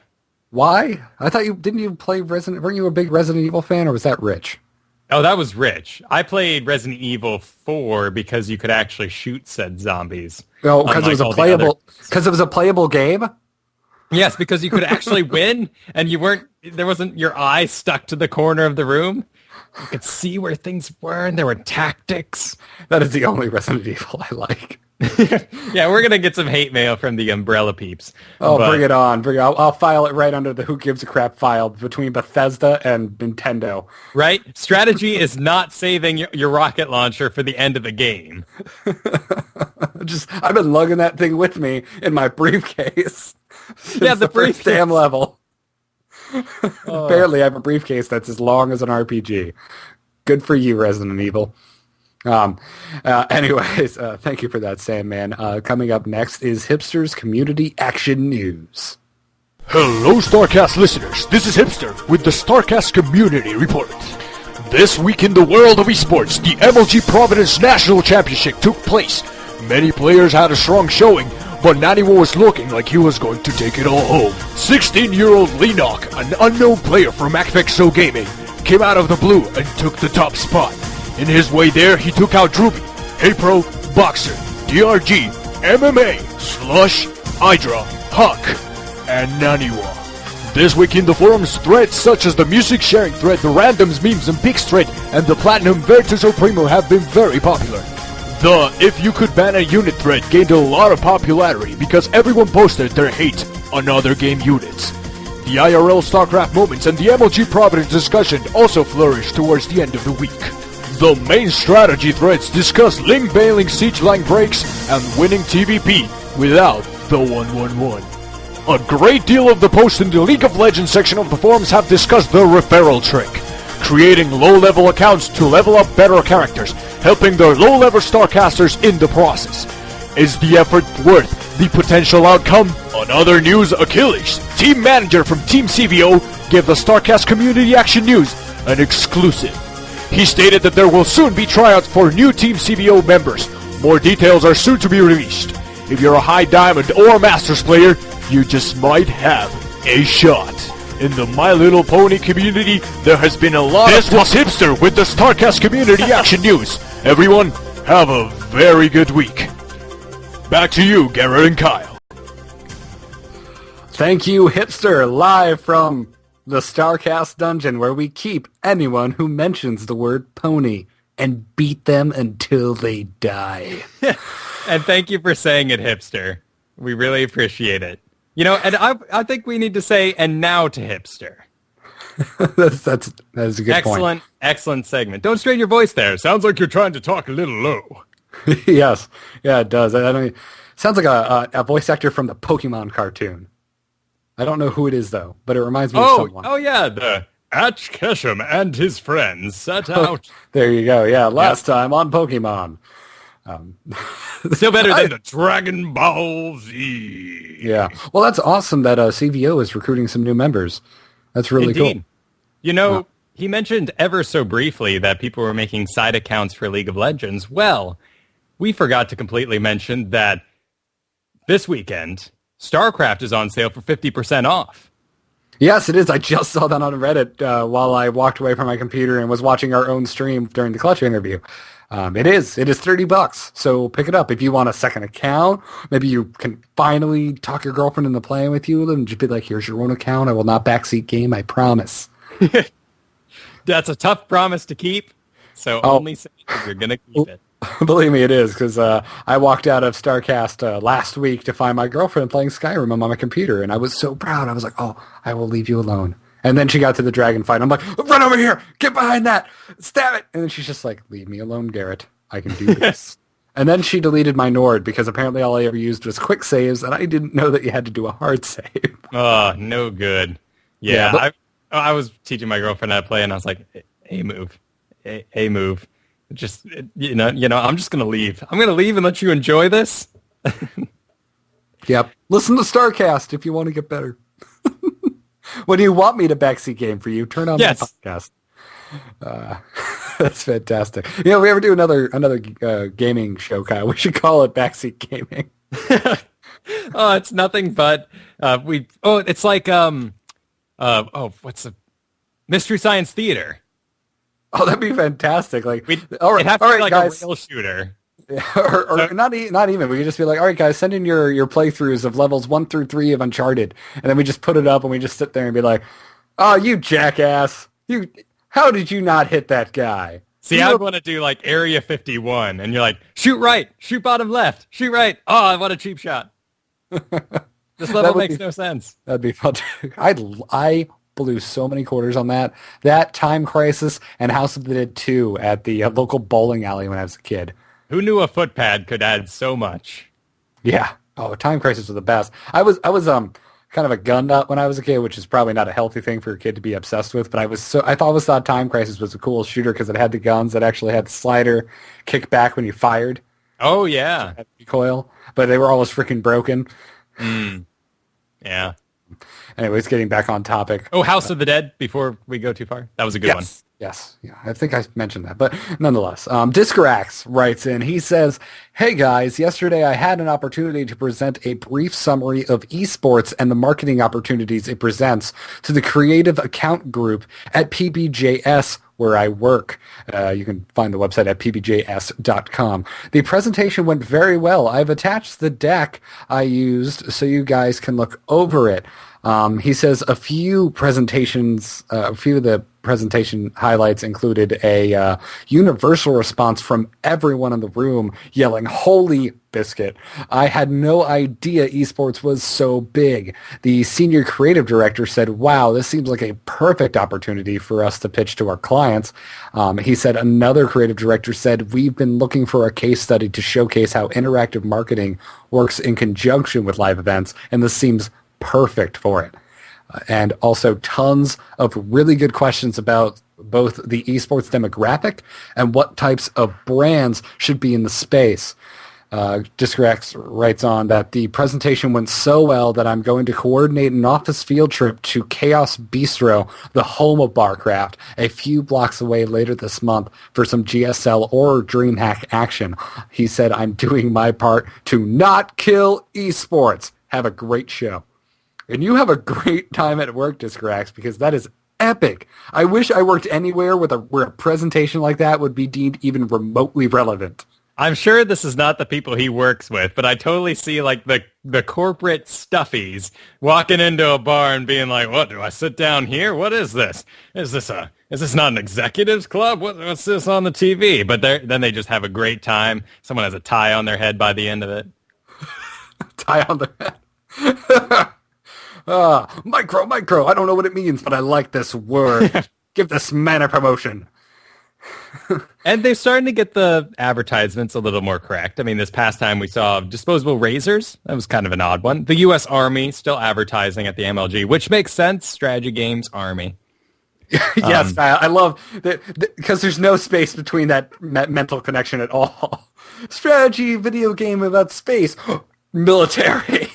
Why? I thought didn't you play Resident? Weren't you a big Resident Evil fan, or was that Rich? Oh, that was Rich. I played Resident Evil 4 because you could actually shoot said zombies. Oh, because it was a playable game. Yes, because you could actually win, and there wasn't your eye stuck to the corner of the room. You could see where things were, and there were tactics. That is the only Resident Evil I like. Yeah, we're going to get some hate mail from the Umbrella peeps. Oh, bring it on. Bring it on. I'll file it right under the Who Gives a Crap file between Bethesda and Nintendo. Right? Strategy is not saving your rocket launcher for the end of the game. I've been lugging that thing with me in my briefcase. Yeah, the briefcase. First damn level. Apparently, I have a briefcase that's as long as an RPG. Good for you, Resident Evil. Anyways, thank you for that, Sandman. Coming up next is Hipster's Community Action News. Hello, StarCast listeners. This is Hipster with the StarCast Community Report. This week in the world of esports, the MLG Providence National Championship took place. Many players had a strong showing, but Naniwa was looking like he was going to take it all home. 16-year-old LEENOCK, an unknown player from FXO Gaming, came out of the blue and took the top spot. In his way there, he took out Druby, Haypro, Boxer, DRG, MMA, Slush, IdrA, HuK, and Naniwa. This week in the forums, threads such as the music sharing thread, the randoms, memes, and pics thread, and the Platinum Vertus Primo have been very popular. The If You Could Ban a Unit thread gained a lot of popularity because everyone posted their hate on other game units. The IRL StarCraft moments and the MLG Providence discussion also flourished towards the end of the week. The main strategy threads discuss link bailing siege line breaks and winning TVP without the 111. A great deal of the posts in the League of Legends section of the forums have discussed the referral trick, creating low-level accounts to level up better characters, helping their low-level StarCasters in the process. Is the effort worth the potential outcome? On other news, Achilles, team manager from Team CVO, gave the StarCast Community Action News an exclusive. He stated that there will soon be tryouts for new Team CVO members. More details are soon to be released. If you're a high diamond or a masters player, you just might have a shot. In the My Little Pony community, there has been a lot This was Hipster with the StarCast Community Action News. Everyone, have a very good week. Back to you, Garrett and Kyle. Thank you, Hipster, live from the StarCast dungeon where we keep anyone who mentions the word pony and beat them until they die. And thank you for saying it, Hipster. We really appreciate it. You know, and I think we need to say, and now to Hipster. That's a good point. Excellent segment. Don't strain your voice there. Sounds like you're trying to talk a little low. Yes. Yeah, it does. I don't. Sounds like a voice actor from the Pokemon cartoon. I don't know who it is, though, but it reminds me of someone. Oh, yeah, the Ash Ketchum and his friends set out. There you go. Yeah, last time on Pokemon. Still better than the Dragon Ball Z. Yeah. Well, that's awesome that CVO is recruiting some new members. That's really cool. You know, he mentioned ever so briefly that people were making side accounts for League of Legends. Well, we forgot to completely mention that this weekend, StarCraft is on sale for 50% off. Yes, it is. I just saw that on Reddit while I walked away from my computer and was watching our own stream during the Clutch interview. It is $30, so pick it up. If you want a second account, maybe you can finally talk your girlfriend into playing with you and just be like, here's your own account. I will not backseat game, I promise. That's a tough promise to keep, so only say you're going to keep it. Believe me, it is, because I walked out of StarCast last week to find my girlfriend playing Skyrim on my computer, and I was so proud. I was like, oh, I will leave you alone. And then she got to the dragon fight. I'm like, run over here! Get behind that! Stab it! And then she's just like, leave me alone, Garrett. I can do this. And then she deleted my Nord, because apparently all I ever used was quick saves, and I didn't know that you had to do a hard save. Oh, no good. Yeah, I was teaching my girlfriend how to play, and I was like, A move. A move. Just, you know, I'm just going to leave. I'm going to leave and let you enjoy this. Yep. Listen to StarCast if you want to get better. When you want me to backseat game for you, turn on my podcast. That's fantastic. You know, if we ever do another gaming show, Kyle, we should call it Backseat Gaming. Oh, it's nothing but it's like what's the Mystery Science Theater. Oh, that'd be fantastic. Like, all right, like guys. A real shooter. Yeah, or not even. We could just be like, all right, guys, send in your playthroughs of levels 1 through 3 of Uncharted, and then we just put it up and we just sit there and be like, oh, you jackass! How did you not hit that guy? See, I want to do like Area 51, and you're like, shoot right, shoot bottom left, shoot right. Oh, what a cheap shot! This level makes no sense. That'd be fun. I blew so many quarters on that. That Time Crisis and House of the Dead 2 at the local bowling alley when I was a kid. Who knew a footpad could add so much? Yeah. Oh, Time Crisis was the best. I was kind of a gun nut when I was a kid, which is probably not a healthy thing for a kid to be obsessed with. But I always thought Time Crisis was a cool shooter because it had the guns that actually had the slider kick back when you fired. Oh yeah, recoil. But they were always freaking broken. Yeah. Anyways, getting back on topic. Oh, House of the Dead. Before we go too far, that was a good one. Yes, yeah, I think I mentioned that, but nonetheless, Discarax writes in. He says, "Hey guys, yesterday I had an opportunity to present a brief summary of esports and the marketing opportunities it presents to the creative account group at PBJS, where I work. You can find the website at pbjs.com. The presentation went very well. I've attached the deck I used so you guys can look over it." He says a few of the presentation highlights included a universal response from everyone in the room yelling, "Holy biscuit. I had no idea esports was so big." The senior creative director said, "Wow, this seems like a perfect opportunity for us to pitch to our clients." He said another creative director said, "We've been looking for a case study to showcase how interactive marketing works in conjunction with live events, and this seems perfect for it." And also tons of really good questions about both the esports demographic and what types of brands should be in the space. Discarax writes on that the presentation went so well that I'm going to coordinate an office field trip to Chaos Bistro, the home of Barcraft, a few blocks away later this month for some GSL or DreamHack action. He said, "I'm doing my part to not kill esports. Have a great show." And you have a great time at work, Discarax, because that is epic. I wish I worked anywhere where a presentation like that would be deemed even remotely relevant. I'm sure this is not the people he works with, but I totally see like the corporate stuffies walking into a bar and being like, "What, do I sit down here? What is this? Is this not an executives club? What's this on the TV?" But then they just have a great time. Someone has a tie on their head by the end of it. Tie on their head. Micro. I don't know what it means, but I like this word. Give this man a promotion. And they're starting to get the advertisements a little more correct. I mean, this past time we saw disposable razors. That was kind of an odd one. The U.S. Army still advertising at the MLG, which makes sense. Strategy games, Army. Yes, I love that because there's no space between that mental connection at all. Strategy, video game about space, military.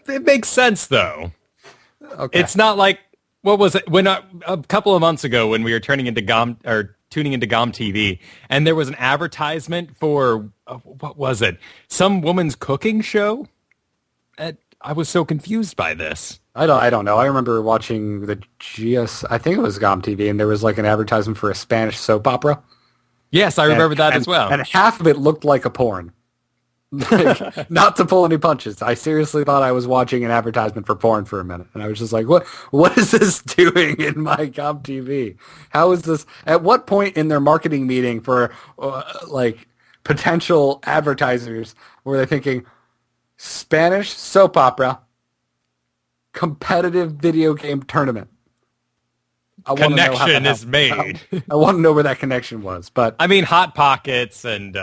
It makes sense, though. Okay. It's not like, what was it, when a couple of months ago when we were tuning into GOM TV, and there was an advertisement for, what was it, some woman's cooking show? I was so confused by this. I don't know. I remember watching the I think it was GOM TV, and there was like an advertisement for a Spanish soap opera. Yes, I remember that as well. And half of it looked like a porn. Like, not to pull any punches. I seriously thought I was watching an advertisement for porn for a minute, and I was just like, what is this doing in my GOM TV? How is this? At what point in their marketing meeting for like potential advertisers were they thinking Spanish soap opera, competitive video game tournament? Connection is made. I want to know where that connection was, but I mean, Hot Pockets and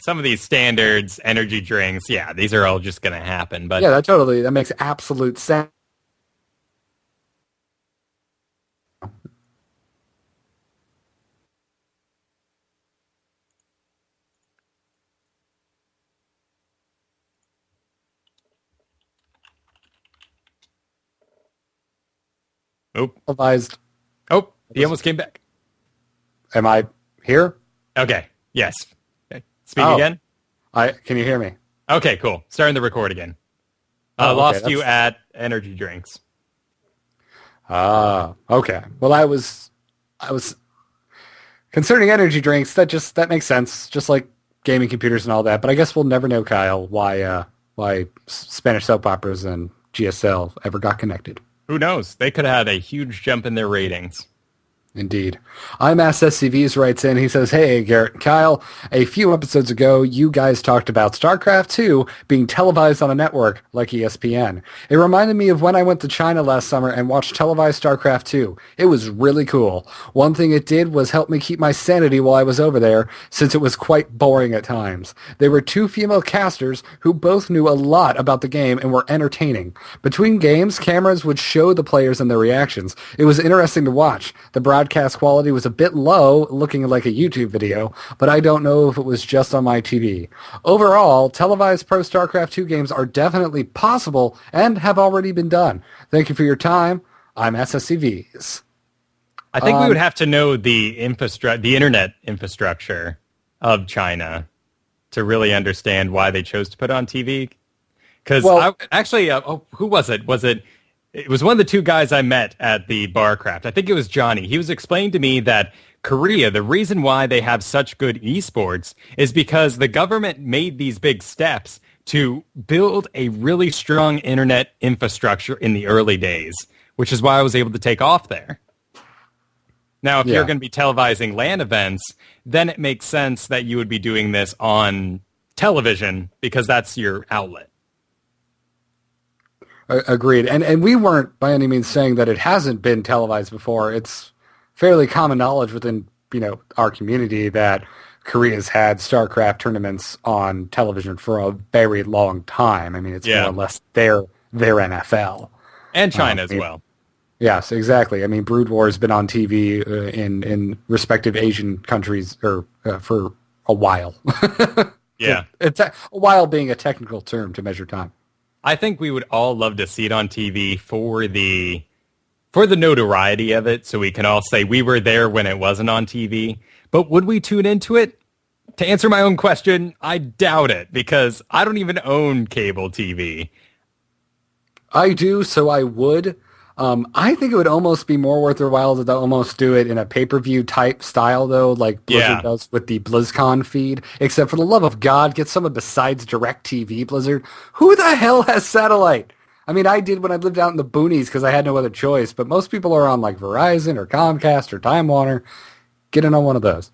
some of these standards, energy drinks. Yeah, these are all just going to happen. But yeah, that makes absolute sense. Televised. Oh, he almost came back. Am I here? Okay. Yes. Okay. Speak again. Can you hear me? Okay, cool. Starting the record again. Lost you at energy drinks. Okay. Well, I was concerning energy drinks. That makes sense. Just like gaming computers and all that. But I guess we'll never know, Kyle, why Spanish soap operas and GSL ever got connected. Who knows? They could have had a huge jump in their ratings. Indeed. SCVs writes in. He says, "Hey, Garrett and Kyle, a few episodes ago, you guys talked about StarCraft 2 being televised on a network like ESPN. It reminded me of when I went to China last summer and watched televised StarCraft 2. It was really cool. One thing it did was help me keep my sanity while I was over there, since it was quite boring at times. There were two female casters who both knew a lot about the game and were entertaining. Between games, cameras would show the players and their reactions. It was interesting to watch. The broadcast quality was a bit low, looking like a YouTube video, but I don't know if it was just on my TV. Overall, televised Pro StarCraft 2 games are definitely possible and have already been done. Thank you for your time. I'm SSCVs." I think we would have to know the internet infrastructure of China to really understand why they chose to put it on TV. Because who was it? It was one of the two guys I met at the Barcraft. I think it was Johnny. He was explaining to me that Korea, the reason why they have such good esports is because the government made these big steps to build a really strong internet infrastructure in the early days, which is why I was able to take off there. Now, if you're going to be televising LAN events, then it makes sense that you would be doing this on television because that's your outlet. Agreed. And we weren't by any means saying that it hasn't been televised before. It's fairly common knowledge within, our community that Korea's had StarCraft tournaments on television for a very long time. I mean, it's more or less their NFL. And China as well. Yes, exactly. I mean, Brood War has been on TV in respective Asian countries for a while. Yeah. It's a while being a technical term to measure time. I think we would all love to see it on TV for the notoriety of it, so we can all say we were there when it wasn't on TV. But would we tune into it? To answer my own question, I doubt it, because I don't even own cable TV. I do, so I would. I think it would almost be more worth their while to almost do it in a pay-per-view type style, though, like Blizzard does with the BlizzCon feed. Except for the love of God, get someone besides DirecTV, Blizzard. Who the hell has satellite? I mean, I did when I lived out in the boonies because I had no other choice, but most people are on like Verizon or Comcast or Time Warner. Get in on one of those.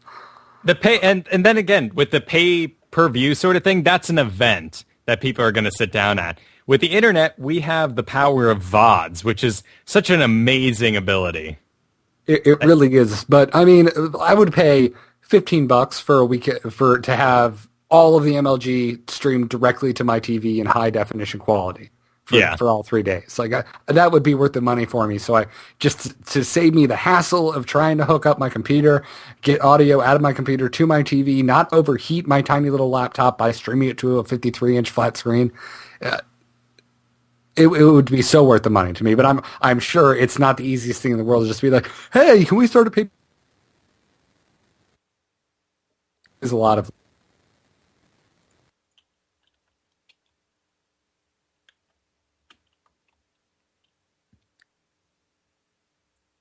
The pay and then again, with the pay-per-view sort of thing, that's an event that people are going to sit down at. With the internet, we have the power of VODs, which is such an amazing ability. It really is. But I mean, I would pay $15 for a week to have all of the MLG streamed directly to my TV in high definition quality for all 3 days. Like that would be worth the money for me. So I just to save me the hassle of trying to hook up my computer, get audio out of my computer to my TV, not overheat my tiny little laptop by streaming it to a 53-inch flat screen. It would be so worth the money to me, but I'm sure it's not the easiest thing in the world to just be like, hey, can we start a pay? There's a lot of.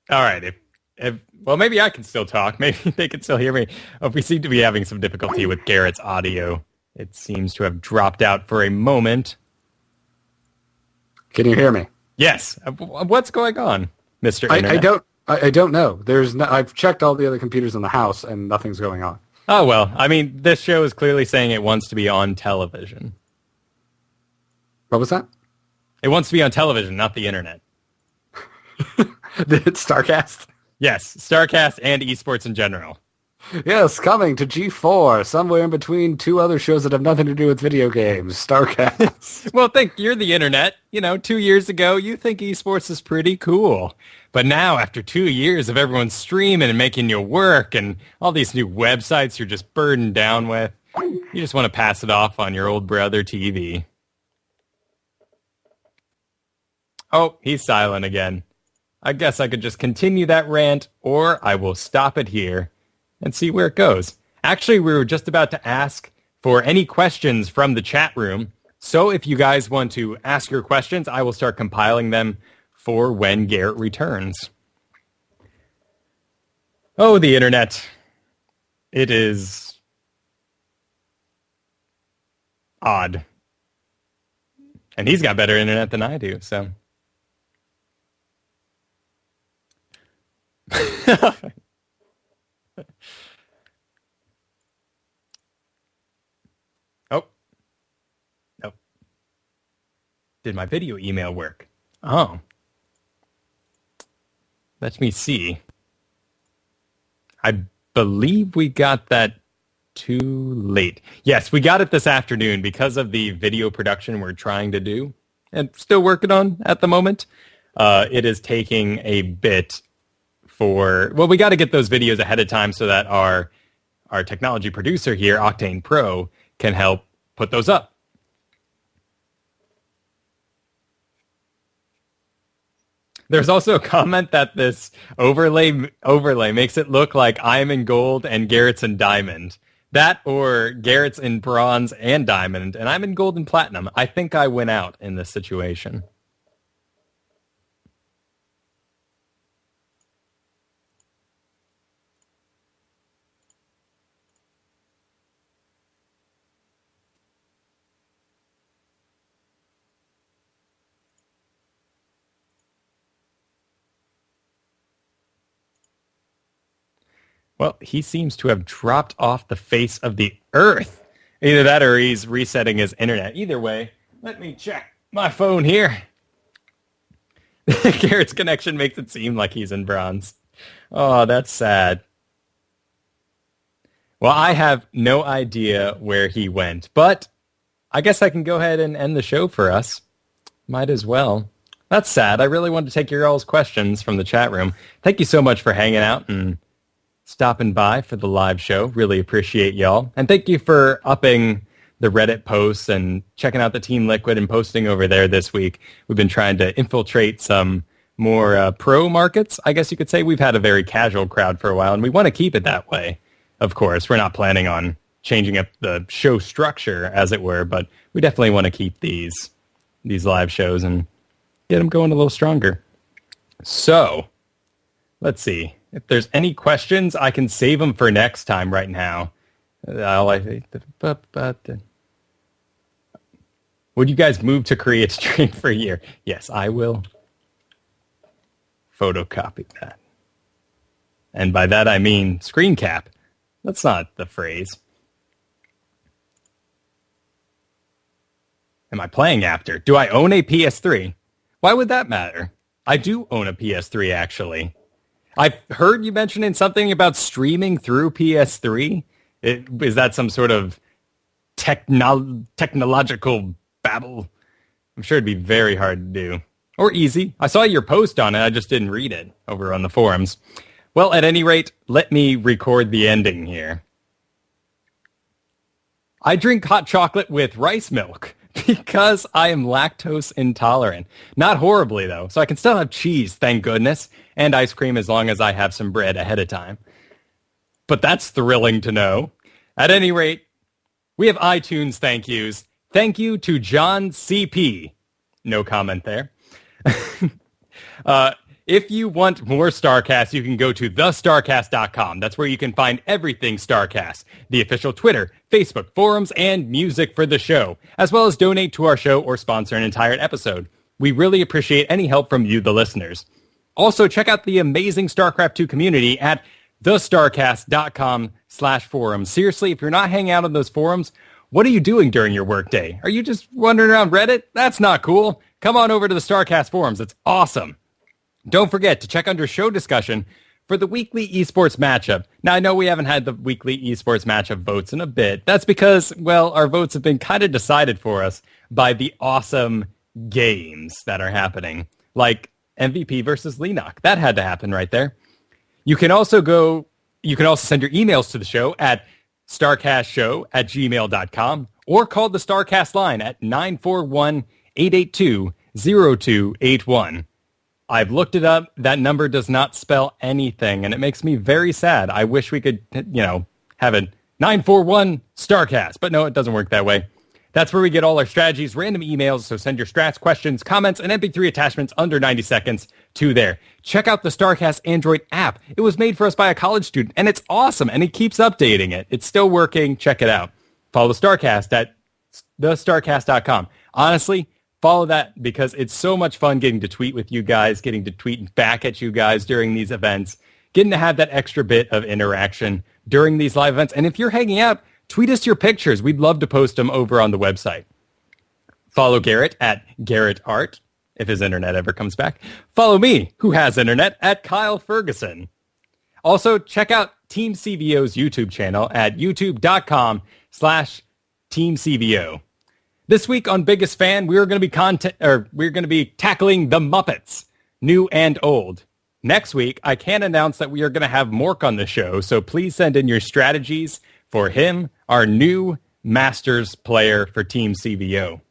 All right. Well, maybe I can still talk. Maybe they can still hear me. Oh, we seem to be having some difficulty with Garrett's audio. It seems to have dropped out for a moment. Can you hear me? Yes. What's going on, Mr. Internet? I don't know. I've checked all the other computers in the house and nothing's going on. Oh, well, I mean, this show is clearly saying it wants to be on television. What was that? It wants to be on television, not the internet. StarCast? Yes, StarCast and esports in general. Yes, coming to G4, somewhere in between two other shows that have nothing to do with video games. StarCast. Well, you're the internet. 2 years ago, you think esports is pretty cool. But now, after 2 years of everyone streaming and making you work and all these new websites you're just burdened down with, you just want to pass it off on your old brother TV. Oh, he's silent again. I guess I could just continue that rant, or I will stop it here and see where it goes. Actually, we were just about to ask for any questions from the chat room. So if you guys want to ask your questions, I will start compiling them for when Garrett returns. Oh, the internet. It is odd. And he's got better internet than I do, so. Oh. Nope. Did my video email work? Oh. Let me see. I believe we got that too late. Yes, we got it this afternoon because of the video production we're trying to do and still working on at the moment. It is taking a bit we got to get those videos ahead of time so that our technology producer here, Octane Pro, can help put those up. There's also a comment that this overlay makes it look like I'm in gold and Garrett's in diamond. That or Garrett's in bronze and diamond, and I'm in gold and platinum. I think I win out in this situation. Well, he seems to have dropped off the face of the earth. Either that or he's resetting his internet. Either way, let me check my phone here. Garrett's connection makes it seem like he's in bronze. Oh, that's sad. Well, I have no idea where he went, but I guess I can go ahead and end the show for us. Might as well. That's sad. I really wanted to take your all's questions from the chat room. Thank you so much for hanging out and stopping by for the live show. Really appreciate y'all. And thank you for upping the Reddit posts and checking out the Team Liquid and posting over there this week. We've been trying to infiltrate some more pro markets, I guess you could say. We've had a very casual crowd for a while, and we want to keep it that way. Of course, we're not planning on changing up the show structure, as it were, but we definitely want to keep these live shows and get them going a little stronger. So, let's see. If there's any questions, I can save them for next time right now. Would you guys move to Korea to train for a year? Yes, I will. Photocopy that. And by that I mean screen cap. That's not the phrase. Am I playing after? Do I own a PS3? Why would that matter? I do own a PS3, actually. I've heard you mentioning something about streaming through PS3. Is that some sort of technological babble? I'm sure it'd be very hard to do. Or easy. I saw your post on it. I just didn't read it over on the forums. Well, at any rate, let me record the ending here. I drink hot chocolate with rice milk because I am lactose intolerant. Not horribly, though, so I can still have cheese, thank goodness, and ice cream as long as I have some bread ahead of time. But that's thrilling to know. At any rate, we have iTunes thank yous. Thank you to John CP. No comment there. If you want more StarCast, you can go to thestarcast.com. That's where you can find everything StarCast, the official Twitter, Facebook, forums, and music for the show, as well as donate to our show or sponsor an entire episode. We really appreciate any help from you, the listeners. Also, check out the amazing StarCraft 2 community at thestarcast.com/forums. Seriously, if you're not hanging out on those forums, what are you doing during your workday? Are you just wandering around Reddit? That's not cool. Come on over to the StarCast forums. It's awesome. Don't forget to check under show discussion for the weekly esports matchup. Now, I know we haven't had the weekly esports matchup votes in a bit. That's because, well, our votes have been kind of decided for us by the awesome games that are happening, like MVP versus LEENOCK. That had to happen right there. You can also send your emails to the show at starcastshow@gmail.com or call the StarCast line at 941-882-0281. I've looked it up. That number does not spell anything, and it makes me very sad. I wish we could, have a 941 StarCast, but no, it doesn't work that way. That's where we get all our strategies, random emails, so send your strats, questions, comments, and MP3 attachments under 90 seconds to there. Check out the StarCast Android app. It was made for us by a college student, and it's awesome, and he keeps updating it. It's still working. Check it out. Follow StarCast at thestarcast.com. Honestly, follow that because it's so much fun getting to tweet with you guys, getting to tweet back at you guys during these events, getting to have that extra bit of interaction during these live events. And if you're hanging out, tweet us your pictures. We'd love to post them over on the website. Follow Garrett at Garrett Art, if his internet ever comes back. Follow me, who has internet, at Kyle Ferguson. Also, check out Team CVO's YouTube channel at youtube.com/TeamCVO. This week on Biggest Fan, we're going to be tackling the Muppets, new and old. Next week, I can announce that we are going to have Mork on the show, so please send in your strategies for him, our new Masters player for Team CVO.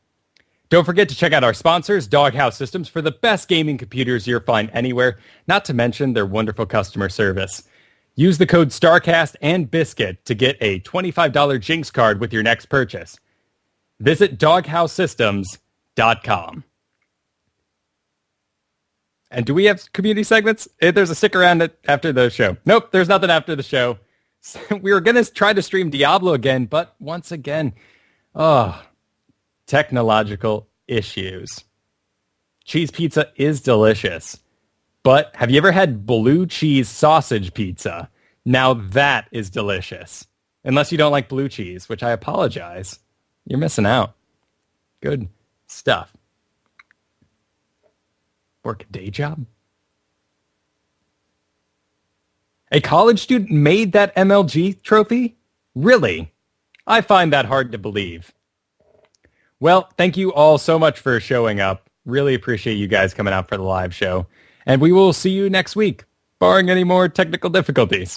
Don't forget to check out our sponsors, Doghouse Systems, for the best gaming computers you'll find anywhere, not to mention their wonderful customer service. Use the code StarCast and Biscuit to get a $25 Jinx card with your next purchase. Visit doghousesystems.com. And do we have community segments? There's a stick around after the show. Nope, there's nothing after the show. We were going to try to stream Diablo again, but once again, technological issues. Cheese pizza is delicious, but have you ever had blue cheese sausage pizza? Now that is delicious. Unless you don't like blue cheese, which I apologize. You're missing out. Good stuff. Work a day job? A college student made that MLG trophy? Really? I find that hard to believe. Well, thank you all so much for showing up. Really appreciate you guys coming out for the live show. And we will see you next week, barring any more technical difficulties.